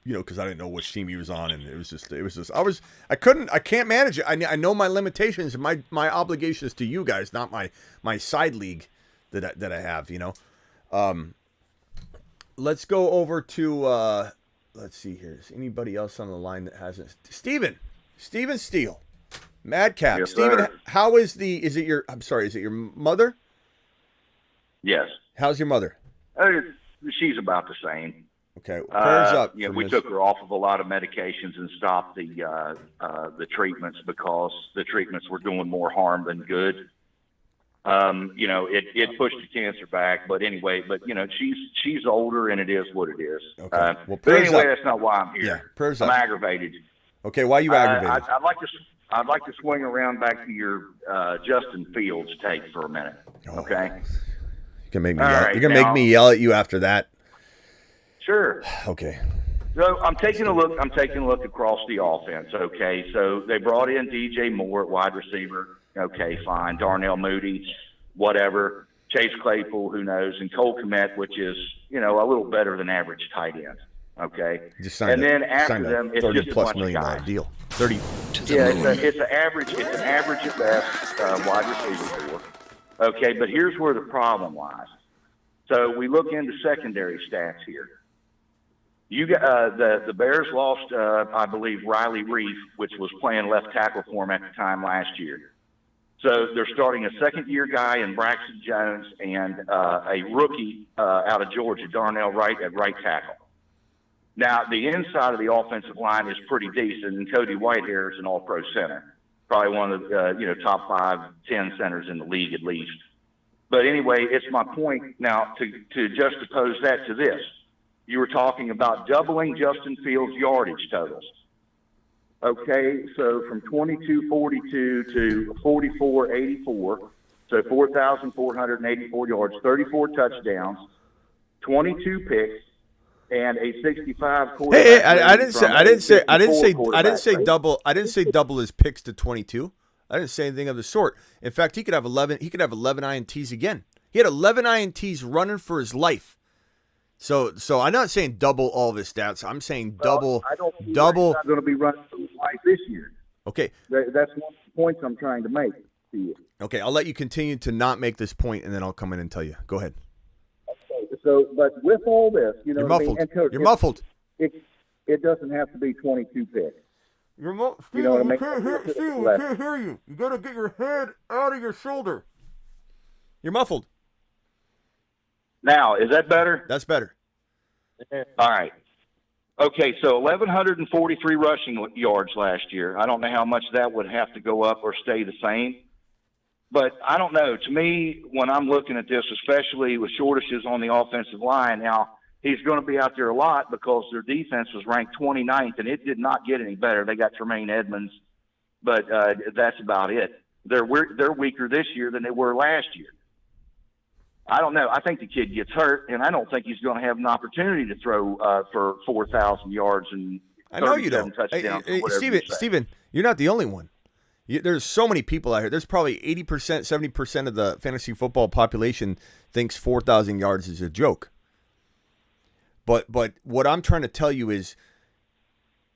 because I didn't know which team he was on, and it was just I can't manage it. I know my limitations and my obligations to you guys, not my side league that I have. Let's go over to, let's see here. Is anybody else on the line that hasn't? Steven Steele, Madcap.
Yes,
Steven,
sir.
how is is it your mother?
Yes.
How's your mother?
She's about the same.
Okay, prayers up.
Yeah,
for
we
Miss-
took her off of a lot of medications and stopped the treatments because the treatments were doing more harm than good. It pushed the cancer back, but anyway, she's older and it is what it is.
Okay. Well,
But
prayers
anyway,
up.
that's not why I'm here.
Yeah, prayers
I'm
up.
aggravated.
Okay, why are you aggravated?
I'd like to swing around back to your Justin Fields take for a minute. Okay.
You can make me.
All
Yell.
right,
You're gonna
now-
make me yell at you after that.
Sure.
Okay.
So I'm taking a look across the offense. Okay. So they brought in DJ Moore at wide receiver. Okay, fine. Darnell Mooney, whatever. Chase Claypool, who knows, and Cole Kmet, which is a little better than average tight end. Okay.
Just signed
and then
a,
after
signed
them,
a
it's just a
$30+
bunch
million
of guys.
deal. 30.
Yeah, it's an average. It's an average at best wide receiver core. Okay, but here's where the problem lies. So we look into secondary stats here. You got the Bears lost, I believe, Riley Reef, which was playing left tackle for him at the time last year. So they're starting a second-year guy in Braxton Jones and a rookie out of Georgia, Darnell Wright, at right tackle. Now, the inside of the offensive line is pretty decent, and Cody Whitehair is an all-pro center, probably one of the top 5-10 centers in the league at least. But anyway, it's my point now to juxtapose that to this. You were talking about doubling Justin Fields' yardage totals. Okay, so from 2242 to 4484, so 4,484 yards, 34 touchdowns, 22 picks, and a 65 quarterback.
Hey, I didn't say
rating.
double. I didn't say double his picks to 22. I didn't say anything of the sort. In fact, he could have 11. He could have 11 INTs again. He had 11 INTs running for his life. So I'm not saying double all of his stats. I'm saying double.
I don't see
double.
He's not going to be running for his life this year.
Okay.
That's one of the points I'm trying to make to you.
Okay, I'll let you continue to not make this point, and then I'll come in and tell you. Go ahead.
So, but with all this,
You're
what I
muffled.
mean? And Coach,
You're muffled.
It doesn't have to be 22 picks.
You're muffled.
You know what I mean?
Steven, we can't hear you. You got to get your head out of your shoulder. You're muffled.
Now, is that better?
That's better.
All right. Okay, so 1,143 rushing yards last year. I don't know how much that would have to go up or stay the same. But I don't know. To me, when I'm looking at this, especially with shortages on the offensive line, now he's going to be out there a lot because their defense was ranked 29th, and it did not get any better. They got Tremaine Edmonds, but that's about it. They're weaker this year than they were last year. I don't know. I think the kid gets hurt, and I don't think he's going to have an opportunity to throw for 4,000 yards and
I know you don't.
touchdowns.
Hey, Steven, you're not the only one. There's so many people out here. There's probably 80%, 70% of the fantasy football population thinks 4,000 yards is a joke. But what I'm trying to tell you is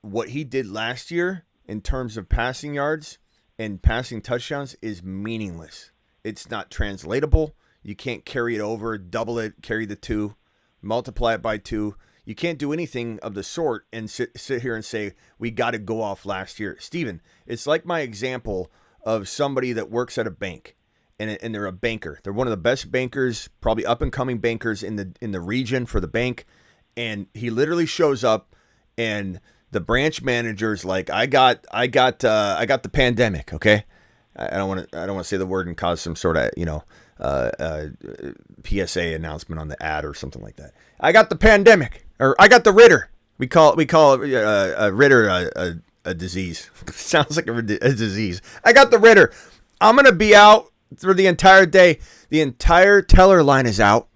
what he did last year in terms of passing yards and passing touchdowns is meaningless. It's not translatable. You can't carry it over, double it, carry the 2, multiply it by 2. You can't do anything of the sort and sit here and say, we got to go off last year. Steven, it's like my example of somebody that works at a bank, and they're a banker. They're one of the best bankers, probably up-and-coming bankers in the region for the bank, and he literally shows up, and the branch manager's like, I got the pandemic, okay? I don't want to say the word and cause some sort of, PSA announcement on the ad or something like that. I got the pandemic, or I got the Ritter. We call a Ritter a disease. Sounds like a disease. I got the Ritter. I'm gonna be out for the entire day. The entire teller line is out.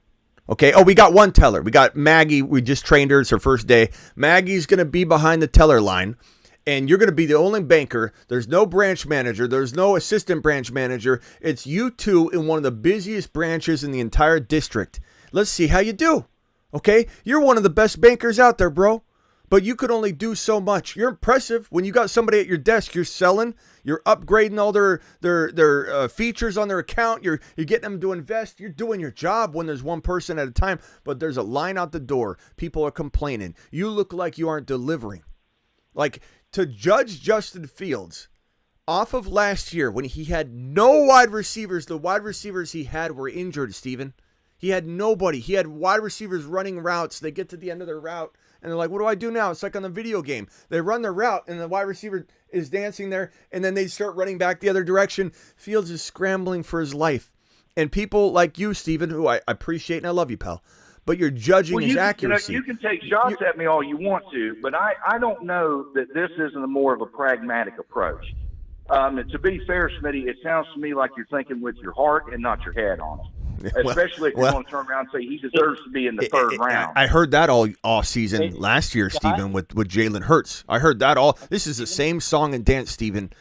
Okay. Oh, we got one teller. We got Maggie. We just trained her. It's her first day. Maggie's gonna be behind the teller line. And you're going to be the only banker. There's no branch manager. There's no assistant branch manager. It's you two in one of the busiest branches in the entire district. Let's see how you do. Okay? You're one of the best bankers out there, bro. But you could only do so much. You're impressive. When you got somebody at your desk, you're selling. You're upgrading all their features on their account. You're getting them to invest. You're doing your job when there's one person at a time. But there's a line out the door. People are complaining. You look like you aren't delivering. Like, to judge Justin Fields off of last year when he had no wide receivers, the wide receivers he had were injured, Steven. He had nobody. He had wide receivers running routes. They get to the end of their route, and they're like, what do I do now? It's like on the video game. They run their route, and the wide receiver is dancing there, and then they start running back the other direction. Fields is scrambling for his life. And people like you, Steven, who I appreciate, and I love you, pal, but you're judging his accuracy.
You can take shots at me all you want to, but I don't know that this isn't more of a pragmatic approach. And to be fair, Smitty, it sounds to me like you're thinking with your heart and not your head on it. Especially if you're going to turn around and say he deserves to be in the third round.
I heard that all off season last year, Steven, with Jalen Hurts. I heard that all. This is the same song and dance, Steven,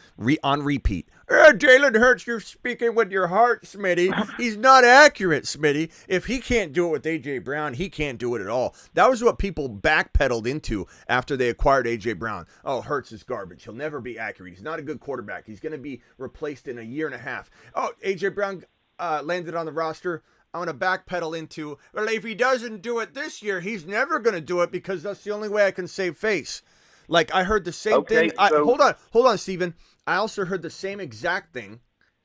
on repeat. Jalen Hurts, you're speaking with your heart, Smitty. He's not accurate, Smitty. If he can't do it with A.J. Brown, he can't do it at all. That was what people backpedaled into after they acquired A.J. Brown. Oh, Hurts is garbage. He'll never be accurate. He's not a good quarterback. He's going to be replaced in a year and a half. Oh, A.J. Brown landed on the roster. I'm going to backpedal into, well, if he doesn't do it this year, he's never going to do it because that's the only way I can save face. Like, I heard the same thing. Hold on, Steven. I also heard the same exact thing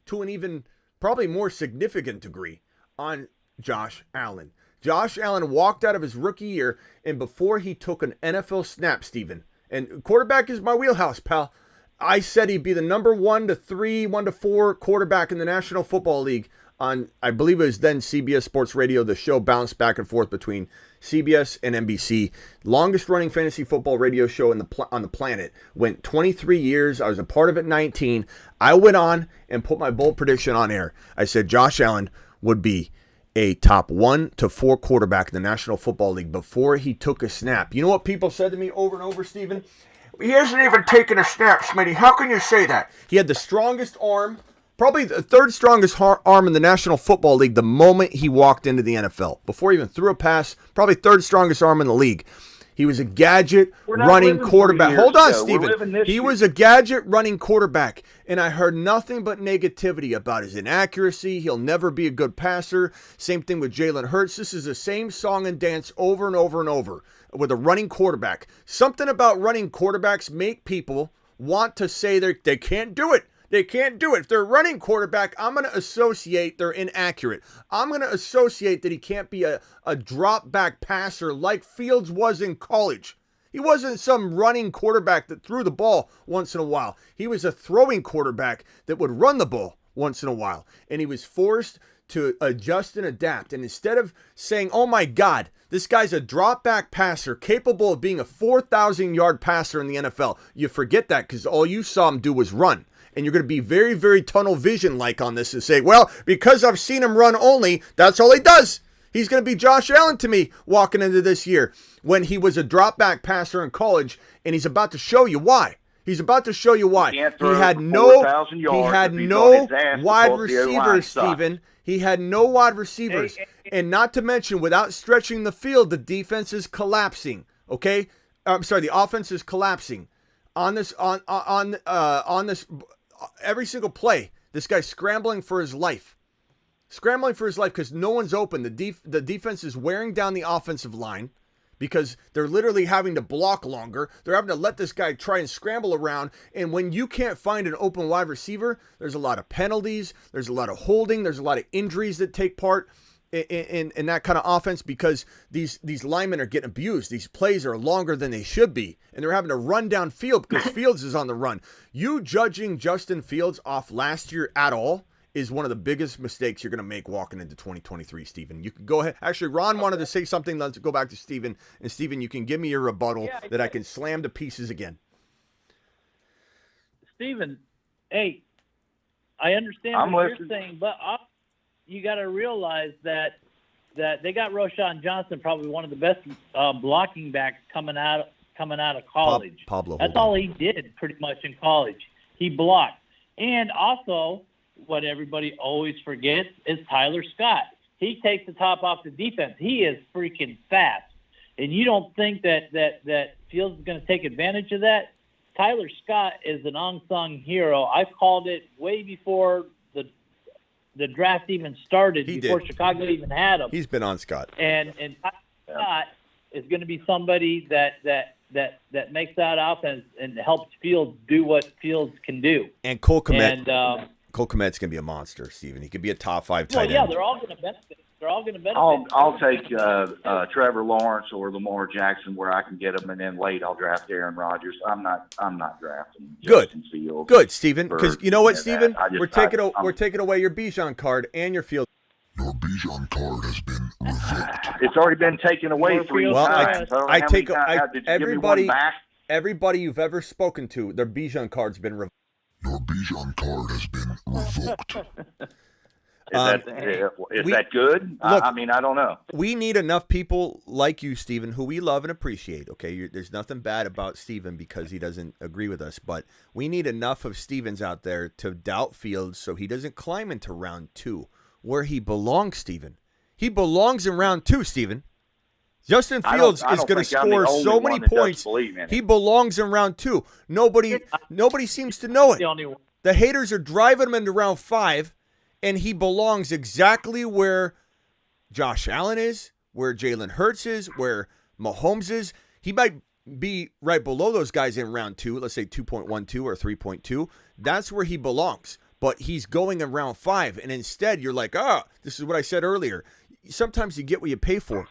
to an even probably more significant degree on Josh Allen. Josh Allen walked out of his rookie year, and before he took an NFL snap, Steven, and quarterback is my wheelhouse, pal, I said he'd be the number 1 to 3, 1 to 4 quarterback in the National Football League on, I believe it was then CBS Sports Radio. The show bounced back and forth between CBS and NBC. Longest running fantasy football radio show on the planet. Went 23 years. I was a part of it 19. I went on and put my bold prediction on air. I said Josh Allen would be a top 1 to 4 quarterback in the National Football League before he took a snap. You know what people said to me over and over, Steven? He hasn't even taken a snap, Smitty. How can you say that? He had the strongest arm, probably the third strongest arm in the National Football League the moment he walked into the NFL. Before he even threw a pass, probably third strongest arm in the league. He was a gadget running quarterback. Hold on, Steven. He was a gadget running quarterback, and I heard nothing but negativity about his inaccuracy. He'll never be a good passer. Same thing with Jalen Hurts. This is the same song and dance over and over and over with a running quarterback. Something about running quarterbacks make people want to say they can't do it. They can't do it. If they're a running quarterback, I'm going to associate they're inaccurate. I'm going to associate that he can't be a drop back passer like Fields was in college. He wasn't some running quarterback that threw the ball once in a while. He was a throwing quarterback that would run the ball once in a while. And he was forced to adjust and adapt. And instead of saying, oh my God, this guy's a drop back passer capable of being a 4,000-yard passer in the NFL, you forget that because all you saw him do was run. And you're going to be very, very tunnel vision like on this and say, well, because I've seen him run only, that's all he does. He's going to be Josh Allen to me walking into this year when he was a drop back passer in college, and he's about to show you why. He's about to show you why. He had no wide receivers, Steven. He had no wide receivers. And not to mention, without stretching the field, the defense is collapsing. Okay? I'm sorry, the offense is collapsing. On this every single play, this guy's scrambling for his life. Scrambling for his life because no one's open. The defense is wearing down the offensive line because they're literally having to block longer. They're having to let this guy try and scramble around. And when you can't find an open wide receiver, there's a lot of penalties. There's a lot of holding. There's a lot of injuries that take part in that kind of offense because these linemen are getting abused. These plays are longer than they should be, and they're having to run down field because Fields is on the run. You judging Justin Fields off last year at all is one of the biggest mistakes you're going to make walking into 2023, Steven. You can go ahead. Actually, Ron wanted to say something. Let's go back to Steven. And Steven, you can give me your rebuttal that I can slam to pieces again.
Steven, hey, I understand what you're saying, but you got to realize that they got Roshan Johnson, probably one of the best blocking backs coming out of college. That's all he did pretty much in college. He blocked. And also, what everybody always forgets is Tyler Scott. He takes the top off the defense. He is freaking fast. And you don't think that Fields is going to take advantage of that? Tyler Scott is an unsung hero. I called it way before the draft even started, before Chicago even had him.
He's been on Scott.
And Scott is going to be somebody that makes that offense and helps Fields do what Fields can do.
And Cole Kmet Cole Kmet's going to be a monster, Steven. He could be a top 5 tight
Well, yeah,
end.
they're all going to benefit. They're all going to benefit.
I'll take Trevor Lawrence or Lamar Jackson where I can get them, and then late I'll draft Aaron Rodgers. I'm not drafting Justin Fields.
Good, Steven. Because you know what, Steven?
that.
We're taking away your Bijan card and your field.
Your Bijan card has been revoked.
It's already been taken away 3 times.
I take
did you give me
everybody.
one back?
Everybody you've ever spoken to, their Bijan card's been revoked.
Your Bijan card has been revoked.
Is that good?
Look,
I mean, I don't know.
We need enough people like you, Steven, who we love and appreciate. Okay, there's nothing bad about Steven because he doesn't agree with us, but we need enough of Stevens out there to doubt Fields so he doesn't climb into round 2 where he belongs, Steven. He belongs in round 2, Steven. Justin Fields is going to score so many points. He belongs in round 2. Nobody seems to know it. The haters are driving him into round 5. And he belongs exactly where Josh Allen is, where Jalen Hurts is, where Mahomes is. He might be right below those guys in round 2, let's say 2.12 or 3.2. That's where he belongs. But he's going in round 5. And instead, you're like, this is what I said earlier. Sometimes you get what you pay for.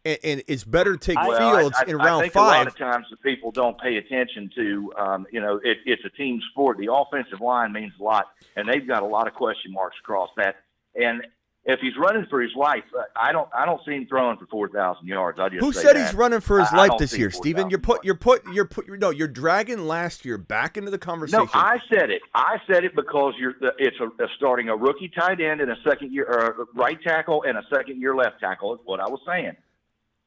And it's better to take Fields in round 5.
I think a lot of times the people don't pay attention to, it's a team sport. The offensive line means a lot, and they've got a lot of question marks across that. And if he's running for his life, I don't see him throwing for 4,000 yards.
Who said he's running for his life this year, Steven? You're dragging last year back into the conversation.
No, I said it. I said it because it's starting a rookie tight end and a second year right tackle and a second year left tackle is what I was saying.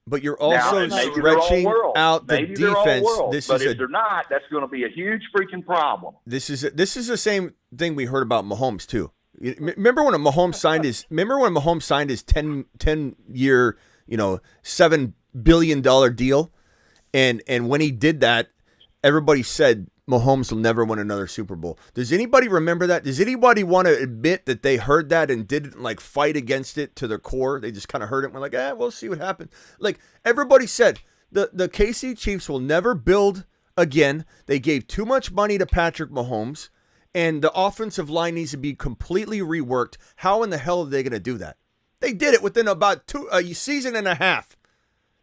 But you're also stretching out the defense.
But if they're not, that's going to be a huge freaking problem.
This is the same thing we heard about Mahomes too. Remember when Mahomes signed his 10-year, $7 billion deal, and when he did that, everybody said Mahomes will never win another Super Bowl. Does anybody remember that? Does anybody want to admit that they heard that and didn't fight against it to their core? They just kind of heard it and were like, we'll see what happens. Everybody said the KC Chiefs will never build again. They gave too much money to Patrick Mahomes, and the offensive line needs to be completely reworked. How in the hell are they going to do that? They did it within about a season and a half.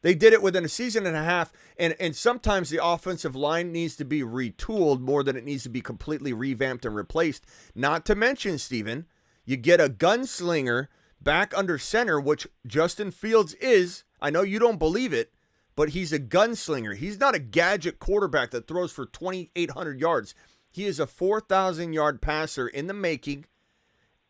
They did it within a season and a half, and sometimes the offensive line needs to be retooled more than it needs to be completely revamped and replaced. Not to mention, Steven, you get a gunslinger back under center, which Justin Fields is. I know you don't believe it, but he's a gunslinger. He's not a gadget quarterback that throws for 2,800 yards. He is a 4,000-yard passer in the making,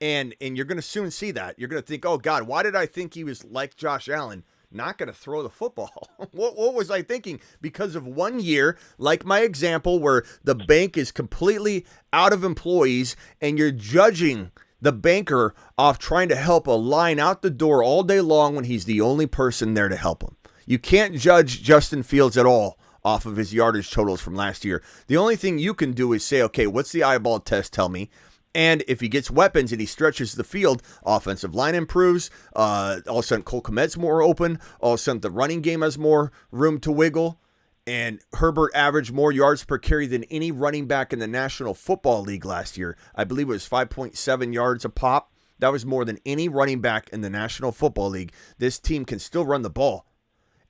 and you're going to soon see that. You're going to think, oh, God, why did I think he was like Josh Allen? Not going to throw the football. What was I thinking? Because of 1 year, like my example, where the bank is completely out of employees and you're judging the banker off trying to help a line out the door all day long when he's the only person there to help him. You can't judge Justin Fields at all off of his yardage totals from last year. The only thing you can do is say, okay, what's the eyeball test tell me? And if he gets weapons and he stretches the field, offensive line improves. All of a sudden, Cole Kmet's more open. All of a sudden, the running game has more room to wiggle. And Herbert averaged more yards per carry than any running back in the National Football League last year. I believe it was 5.7 yards a pop. That was more than any running back in the National Football League. This team can still run the ball.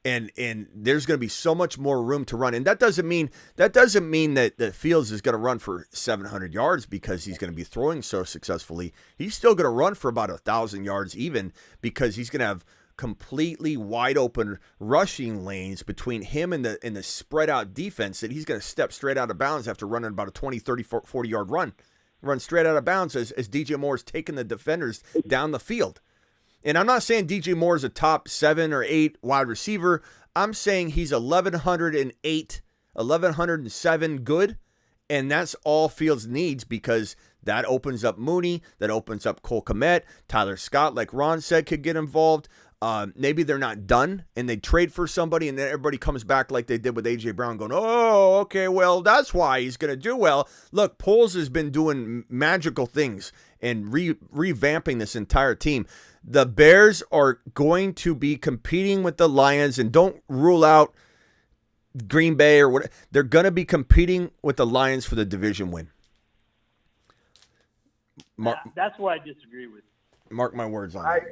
And there's going to be so much more room to run. And that doesn't mean that Fields is going to run for 700 yards because he's going to be throwing so successfully. He's still going to run for about 1,000 yards even because he's going to have completely wide open rushing lanes between him and the spread out defense that he's going to step straight out of bounds after running about a 20, 30, 40 yard run straight out of bounds as DJ Moore's taking the defenders down the field. And I'm not saying DJ Moore is a top 7 or 8 wide receiver. I'm saying he's 1,108, 1,107 good. And that's all Fields needs because that opens up Mooney. That opens up Cole Kmet. Tyler Scott, like Ron said, could get involved. Maybe they're not done and they trade for somebody and then everybody comes back like they did with A.J. Brown going, oh, okay, well, that's why he's going to do well. Look, Poles has been doing magical things and revamping this entire team. The Bears are going to be competing with the Lions, and don't rule out Green Bay or what. They're going to be competing with the Lions for the division win.
That's where I disagree with you.
Mark my words on that.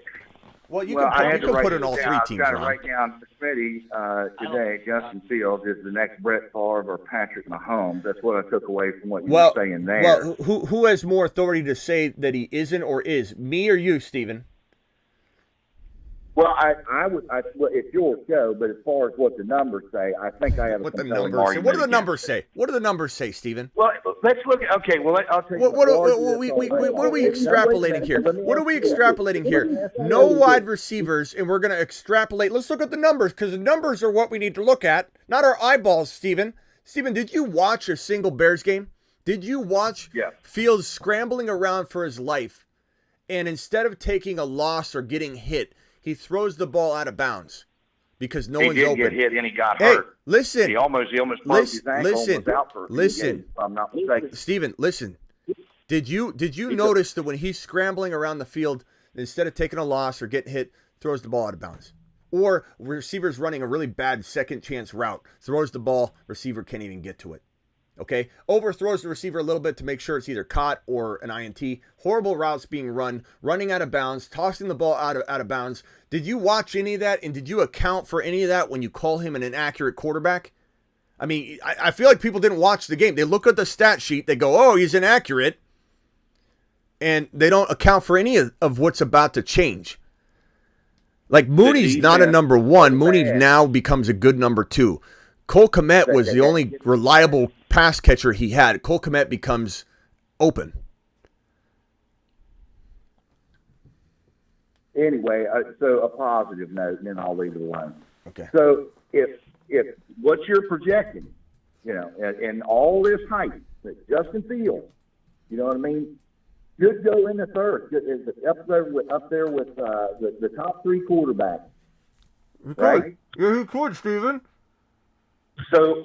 Well, you
I
can
had to
put
write
in all
this
three
down.
teams,
I've got to
Ron.
write down for Smitty today. Justin Fields is the next Brett Favre or Patrick Mahomes. That's what I took away from what you were saying there.
Well, who has more authority to say that he isn't or is? Me or you, Steven?
Well, it's your show, but as far as what the numbers say, I think I have a compelling argument.
What do the numbers say? What do the numbers say, Steven?
Well, let's look at, okay, well, I'll tell you.
What are we extrapolating here? What are we extrapolating here? No wide receivers, and we're going to extrapolate. Let's look at the numbers, because the numbers are what we need to look at, not our eyeballs, Steven. Steven, did you watch a single Bears game? Did you watch Fields scrambling around for his life, and instead of taking a loss or getting hit, he throws the ball out of bounds because no one's open.
He did get hit and he got
hey,
hurt.
Listen.
He almost broke his ankle and was out for a few games,
listen.
if I'm not mistaken.
Steven, listen. Did you notice that when he's scrambling around the field, instead of taking a loss or getting hit, throws the ball out of bounds? Or receiver's running a really bad second chance route, throws the ball, receiver can't even get to it. Okay, overthrows the receiver a little bit to make sure it's either caught or an INT. Horrible routes being run, running out of bounds, tossing the ball out of bounds. Did you watch any of that, and did you account for any of that when you call him an inaccurate quarterback? I mean, I feel like people didn't watch the game. They look at the stat sheet, they go, oh, he's inaccurate, and they don't account for any of what's about to change. Like, Mooney's not a number one. Mooney now becomes a good number two. Cole Kmet was the only reliable pass catcher he had. Cole Kmet becomes open.
Anyway, so a positive note, and then I'll leave it alone.
Okay.
So if what you're projecting, and all this hype that Justin Fields, you know what I mean, should go in the third, up there with the top three quarterbacks, right?
Yeah, he could, Steven.
So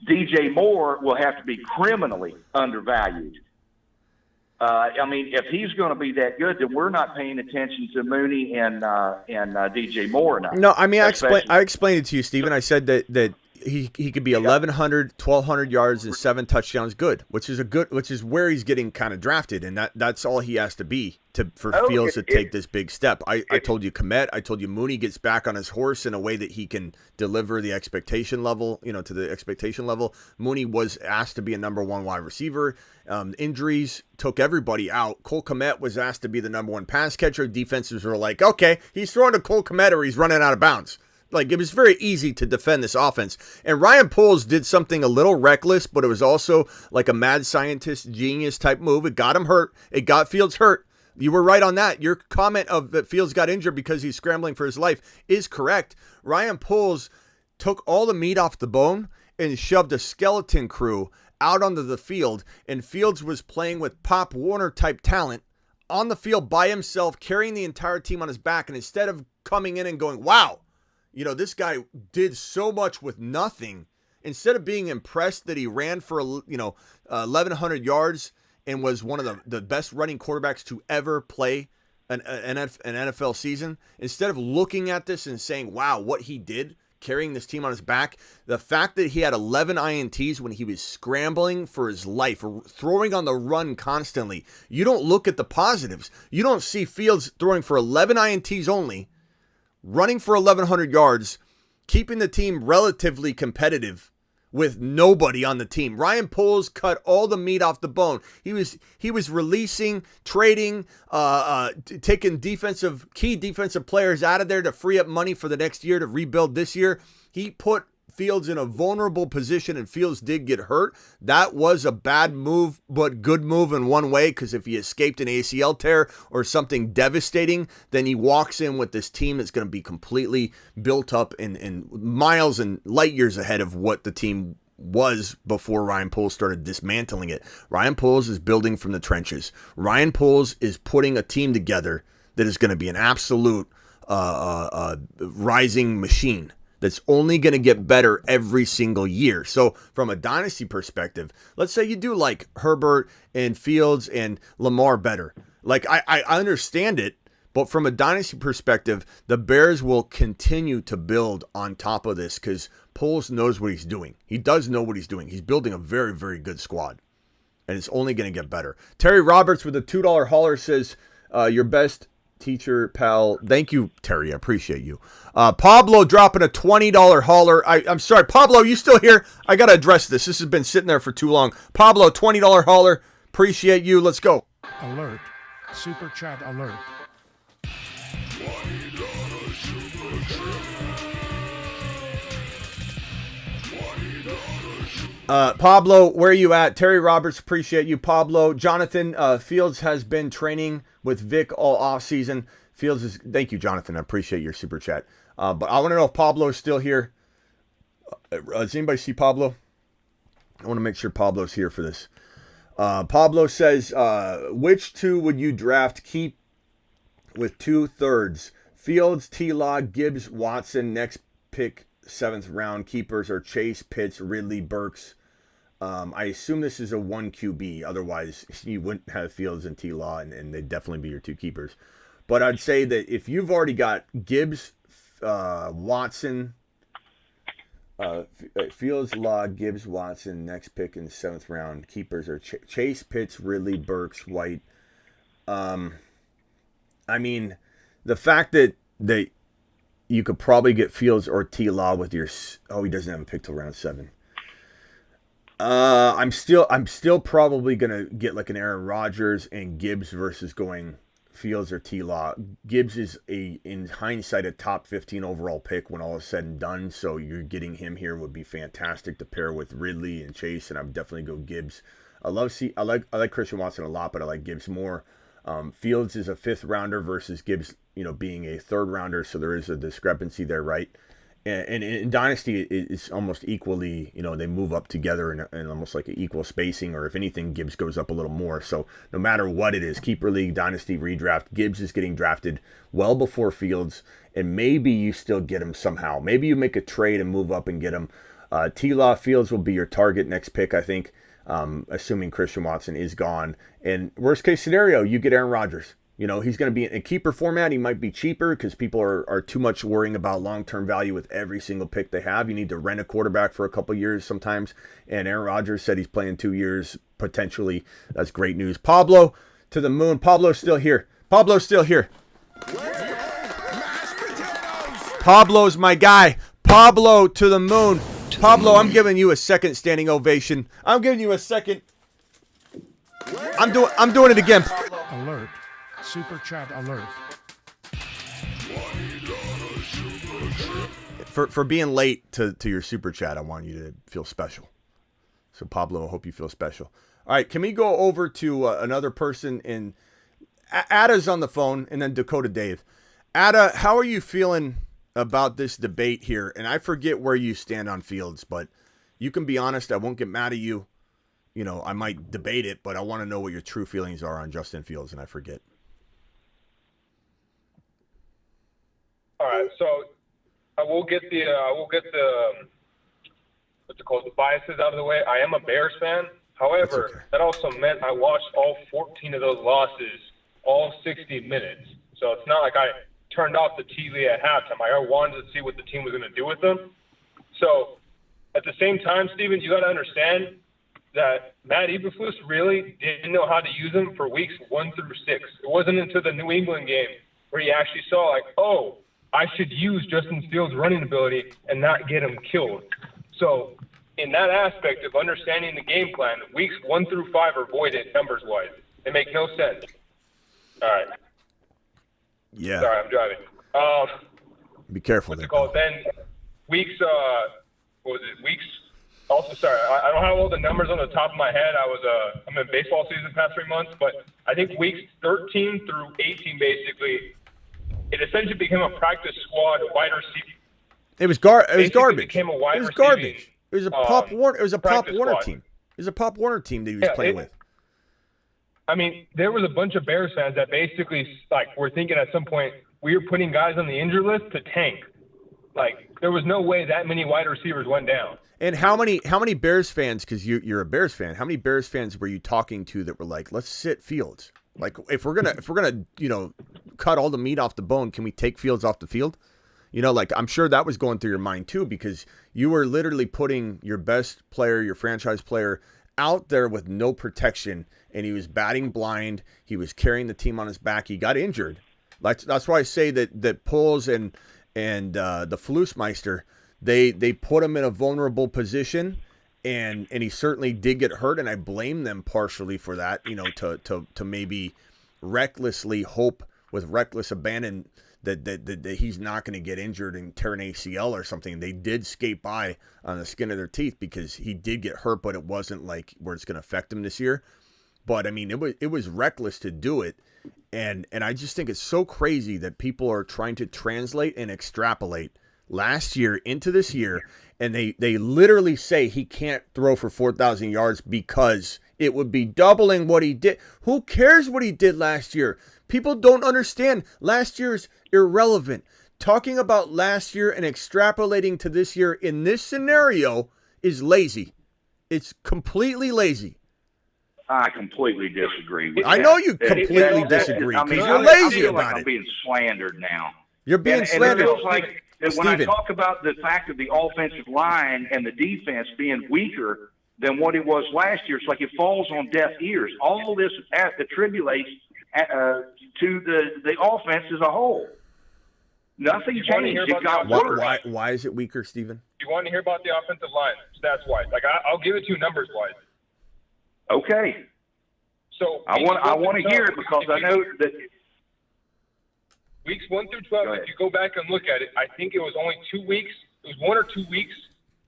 DJ Moore will have to be criminally undervalued. I mean, if he's going to be that good, then we're not paying attention to Mooney and DJ Moore enough.
No, I mean, I explained it to you, Steven. I said that he could be 1,100, 1,200 yards and 7 touchdowns good, which is where he's getting kind of drafted, and that's all he has to be for Fields to take this big step. I told you Kmet, I told you Mooney gets back on his horse in a way that he can deliver the expectation level, to the expectation level. Mooney was asked to be a number one wide receiver. Injuries took everybody out. Cole Kmet was asked to be the number one pass catcher. Defenses were like, okay, he's throwing to Cole Kmet or he's running out of bounds. Like, it was very easy to defend this offense. And Ryan Poles did something a little reckless, but it was also like a mad scientist genius type move. It got him hurt. It got Fields hurt. You were right on that. Your comment of that Fields got injured because he's scrambling for his life is correct. Ryan Poles took all the meat off the bone and shoved a skeleton crew out onto the field, and Fields was playing with Pop Warner type talent on the field by himself, carrying the entire team on his back. And instead of coming in and going, wow, this guy did so much with nothing, instead of being impressed that he ran for 1,100 yards and was one of the best running quarterbacks to ever play an NFL season, instead of looking at this and saying, wow, what he did, carrying this team on his back, the fact that he had 11 INTs when he was scrambling for his life, or throwing on the run constantly, you don't look at the positives. You don't see Fields throwing for 11 INTs only, running for 1,100 yards, keeping the team relatively competitive with nobody on the team. Ryan Poles cut all the meat off the bone. He was releasing, trading, taking key defensive players out of there to free up money for the next year to rebuild this year. He put Fields in a vulnerable position, and Fields did get hurt. That was a bad move, but good move in one way, because if he escaped an ACL tear or something devastating, then he walks in with this team that's going to be completely built up in miles and light years ahead of what the team was before Ryan Poles started dismantling it. Ryan Poles is building from the trenches. Ryan Poles is putting a team together that is going to be an absolute rising machine that's only going to get better every single year. So from a dynasty perspective, let's say you do like Herbert and Fields and Lamar better. Like, I understand it, but from a dynasty perspective, the Bears will continue to build on top of this because Poles knows what he's doing. He does know what he's doing. He's building a very, very good squad. and it's only going to get better. Terry Roberts with a $2 hauler says, your best teacher, pal. Thank you, Terry. I appreciate you. Pablo dropping a $20 hauler. I'm sorry, Pablo, you still here? I got to address this. This has been sitting there for too long. Pablo, $20 hauler. Appreciate you. Let's go.
Alert. Super chat alert.
Pablo, where are you at? Terry Roberts, appreciate you. Pablo, Jonathan, Fields has been training with Vic all off season. Fields is, thank you, Jonathan. I appreciate your super chat. But I want to know if Pablo is still here. Does anybody see Pablo? I want to make sure Pablo's here for this. Pablo says, which two would you draft keep with 2/3? Fields, T-Law, Gibbs, Watson, next pick, 7th round. Keepers are Chase, Pitts, Ridley, Burks. I assume this is a 1 QB. Otherwise, you wouldn't have Fields and T-Law, and they'd definitely be your 2 keepers. But I'd say that if you've already got Gibbs, Watson, Fields, Law, Gibbs, Watson, next pick in the 7th round. Keepers are Chase, Pitts, Ridley, Burks, White. I mean, the fact that you could probably get Fields or T-Law with your... Oh, he doesn't have a pick till round 7. I'm still probably gonna get like an Aaron Rodgers and Gibbs versus going Fields or T-Law. Gibbs is in hindsight a top 15 overall pick when all is said and done. So you're getting him here would be fantastic to pair with Ridley and Chase, and I would definitely go Gibbs. I like Christian Watson a lot, but I like Gibbs more. Fields is a 5th rounder versus Gibbs, being a 3rd rounder, so there is a discrepancy there, right? And in Dynasty, it's almost equally, they move up together in almost like an equal spacing, or if anything, Gibbs goes up a little more. So no matter what it is, Keeper League, Dynasty, Redraft, Gibbs is getting drafted well before Fields, and maybe you still get him somehow. Maybe you make a trade and move up and get him. T-Law, Fields will be your target next pick, I think, assuming Christian Watson is gone. And worst case scenario, you get Aaron Rodgers. He's going to be in a keeper format. He might be cheaper because people are too much worrying about long-term value with every single pick they have. You need to rent a quarterback for a couple years sometimes. And Aaron Rodgers said he's playing 2 years potentially. That's great news. Pablo to the moon. Pablo's still here. Pablo's still here. Pablo's my guy. Pablo to the moon. Pablo, I'm giving you a second standing ovation. I'm giving you a second. I'm doing it again.
Alert. Super chat alert.
For being late to your super chat, I want you to feel special. So Pablo, I hope you feel special. All right, can we go over to another person? In Ada's on the phone, and then Dakota Dave. Ada, how are you feeling about this debate here? And I forget where you stand on Fields, but you can be honest. I won't get mad at you. I might debate it, but I want to know what your true feelings are on Justin Fields, and I forget.
All right, so we'll get the what's it called, the biases out of the way. I am a Bears fan. However, that also meant I watched all 14 of those losses, all 60 minutes. So it's not like I turned off the TV at halftime. I wanted to see what the team was going to do with them. So at the same time, Steven, you got to understand that Matt Eberflus really didn't know how to use him for weeks 1 through 6. It wasn't until the New England game where he actually saw, like, oh, I should use Justin Fields' running ability and not get him killed. So in that aspect of understanding the game plan, weeks 1 through 5 are voided numbers-wise. They make no sense. All right.
Yeah.
Sorry, I'm driving.
Be careful there.
Then weeks, what was it? Weeks. Also, sorry, I don't have all the numbers on the top of my head. I'm in baseball season the past 3 months, but I think weeks 13 through 18, basically, it essentially became a practice squad wide receiver.
It was garbage.
It became a wide
It was
receiving,
garbage. It was a Pop Warner. It was a Pop
practice
Warner
squad.
team. It was a Pop Warner team that he was playing with.
I mean, there was a bunch of Bears fans that basically, were thinking at some point we were putting guys on the injured list to tank. There was no way that many wide receivers went down.
And how many Bears fans? Because you're a Bears fan. How many Bears fans were you talking to that were like, "Let's sit Fields"? If we're gonna cut all the meat off the bone, can we take Fields off the field? I'm sure that was going through your mind too, because you were literally putting your best player, your franchise player, out there with no protection, and he was batting blind. He was carrying the team on his back. He got injured. That's why I say that Poles and the Flusmeister, they put him in a vulnerable position, and he certainly did get hurt, and I blame them partially for that. To maybe recklessly hope with reckless abandon that he's not going to get injured and tear an ACL or something. They did skate by on the skin of their teeth because he did get hurt, but it wasn't like where it's going to affect him this year. But I mean, it was reckless to do it. And I just think it's so crazy that people are trying to translate and extrapolate last year into this year. And they literally say he can't throw for 4,000 yards because it would be doubling what he did. Who cares what he did last year? People don't understand. Last year's irrelevant. Talking about last year and extrapolating to this year in this scenario is lazy. It's completely lazy.
I completely disagree with
I
that.
know you completely disagree because you're
I
lazy
feel
about
like
it.
I'm being slandered now.
You're being
and
slandered.
it feels like that when I
Steven.
talk about the fact of the offensive line and the defense being weaker than what it was last year, it's like it falls on deaf ears. All this attributes to the offense as a whole. Nothing
You wanna
changed.
hear
It
about
got
the
worse.
Why is it weaker, Steven?
You want to hear about the offensive line stats wise? Like I'll give it to you numbers wise.
Okay.
So
I want to hear it because I know that
weeks 1 through 12. If you go back and look at it, I think it was only 2 weeks. It was 1 or 2 weeks,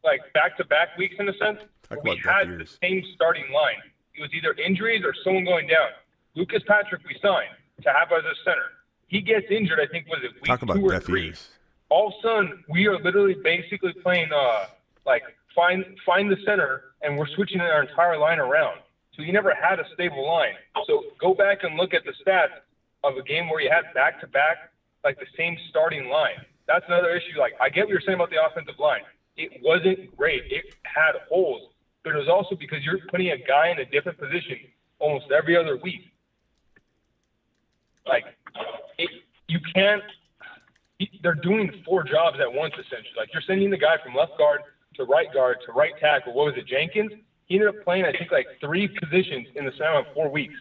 like back-to-back weeks in a sense. Where we had the same starting line. It was either injuries or someone going down. Lucas Patrick we signed to have as a center. He gets injured. I think was it week
Talk about
2 or
deaf
3.
ears.
All of a sudden, we are literally basically playing like find the center, and we're switching our entire line around. So you never had a stable line. So go back and look at the stats of a game where you had back-to-back, like the same starting line. That's another issue. Like I get what you're saying about the offensive line. It wasn't great. It had holes, but it was also because you're putting a guy in a different position almost every other week. Like you can't. They're doing 4 jobs at once essentially. Like you're sending the guy from left guard to right tackle. What was it, Jenkins? He ended up playing, I think, like 3 positions in the span of 4 weeks.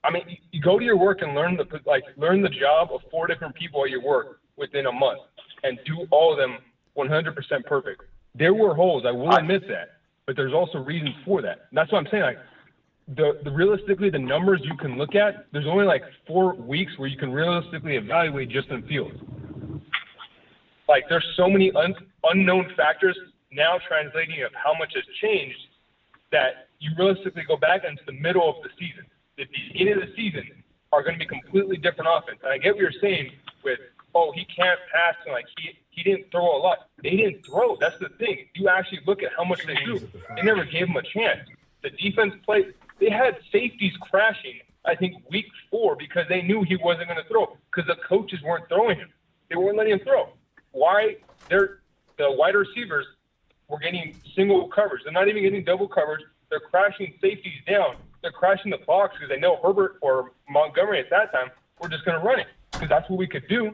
I mean, you go to your work and learn the job of 4 different people at your work within a month, and do all of them 100% perfect. There were holes, I will admit that, but there's also reasons for that. And that's what I'm saying. Like, the realistically, the numbers you can look at, there's only like 4 weeks where you can realistically evaluate Justin Fields. Like, there's so many unknown factors now translating of how much has changed that you realistically go back into the middle of the season. The beginning of the season are going to be completely different offense. And I get what you're saying with, he can't pass and like he didn't throw a lot. They didn't throw. That's the thing. You actually look at how much they threw. They never gave him a chance. The defense played. They had safeties crashing, I think, week 4 because they knew he wasn't going to throw because the coaches weren't throwing him. They weren't letting him throw. Why? The wide receivers were getting single coverage. They're not even getting double coverage. They're crashing safeties down. They're crashing the box because they know Herbert or Montgomery at that time were just going to run it because that's what we could do.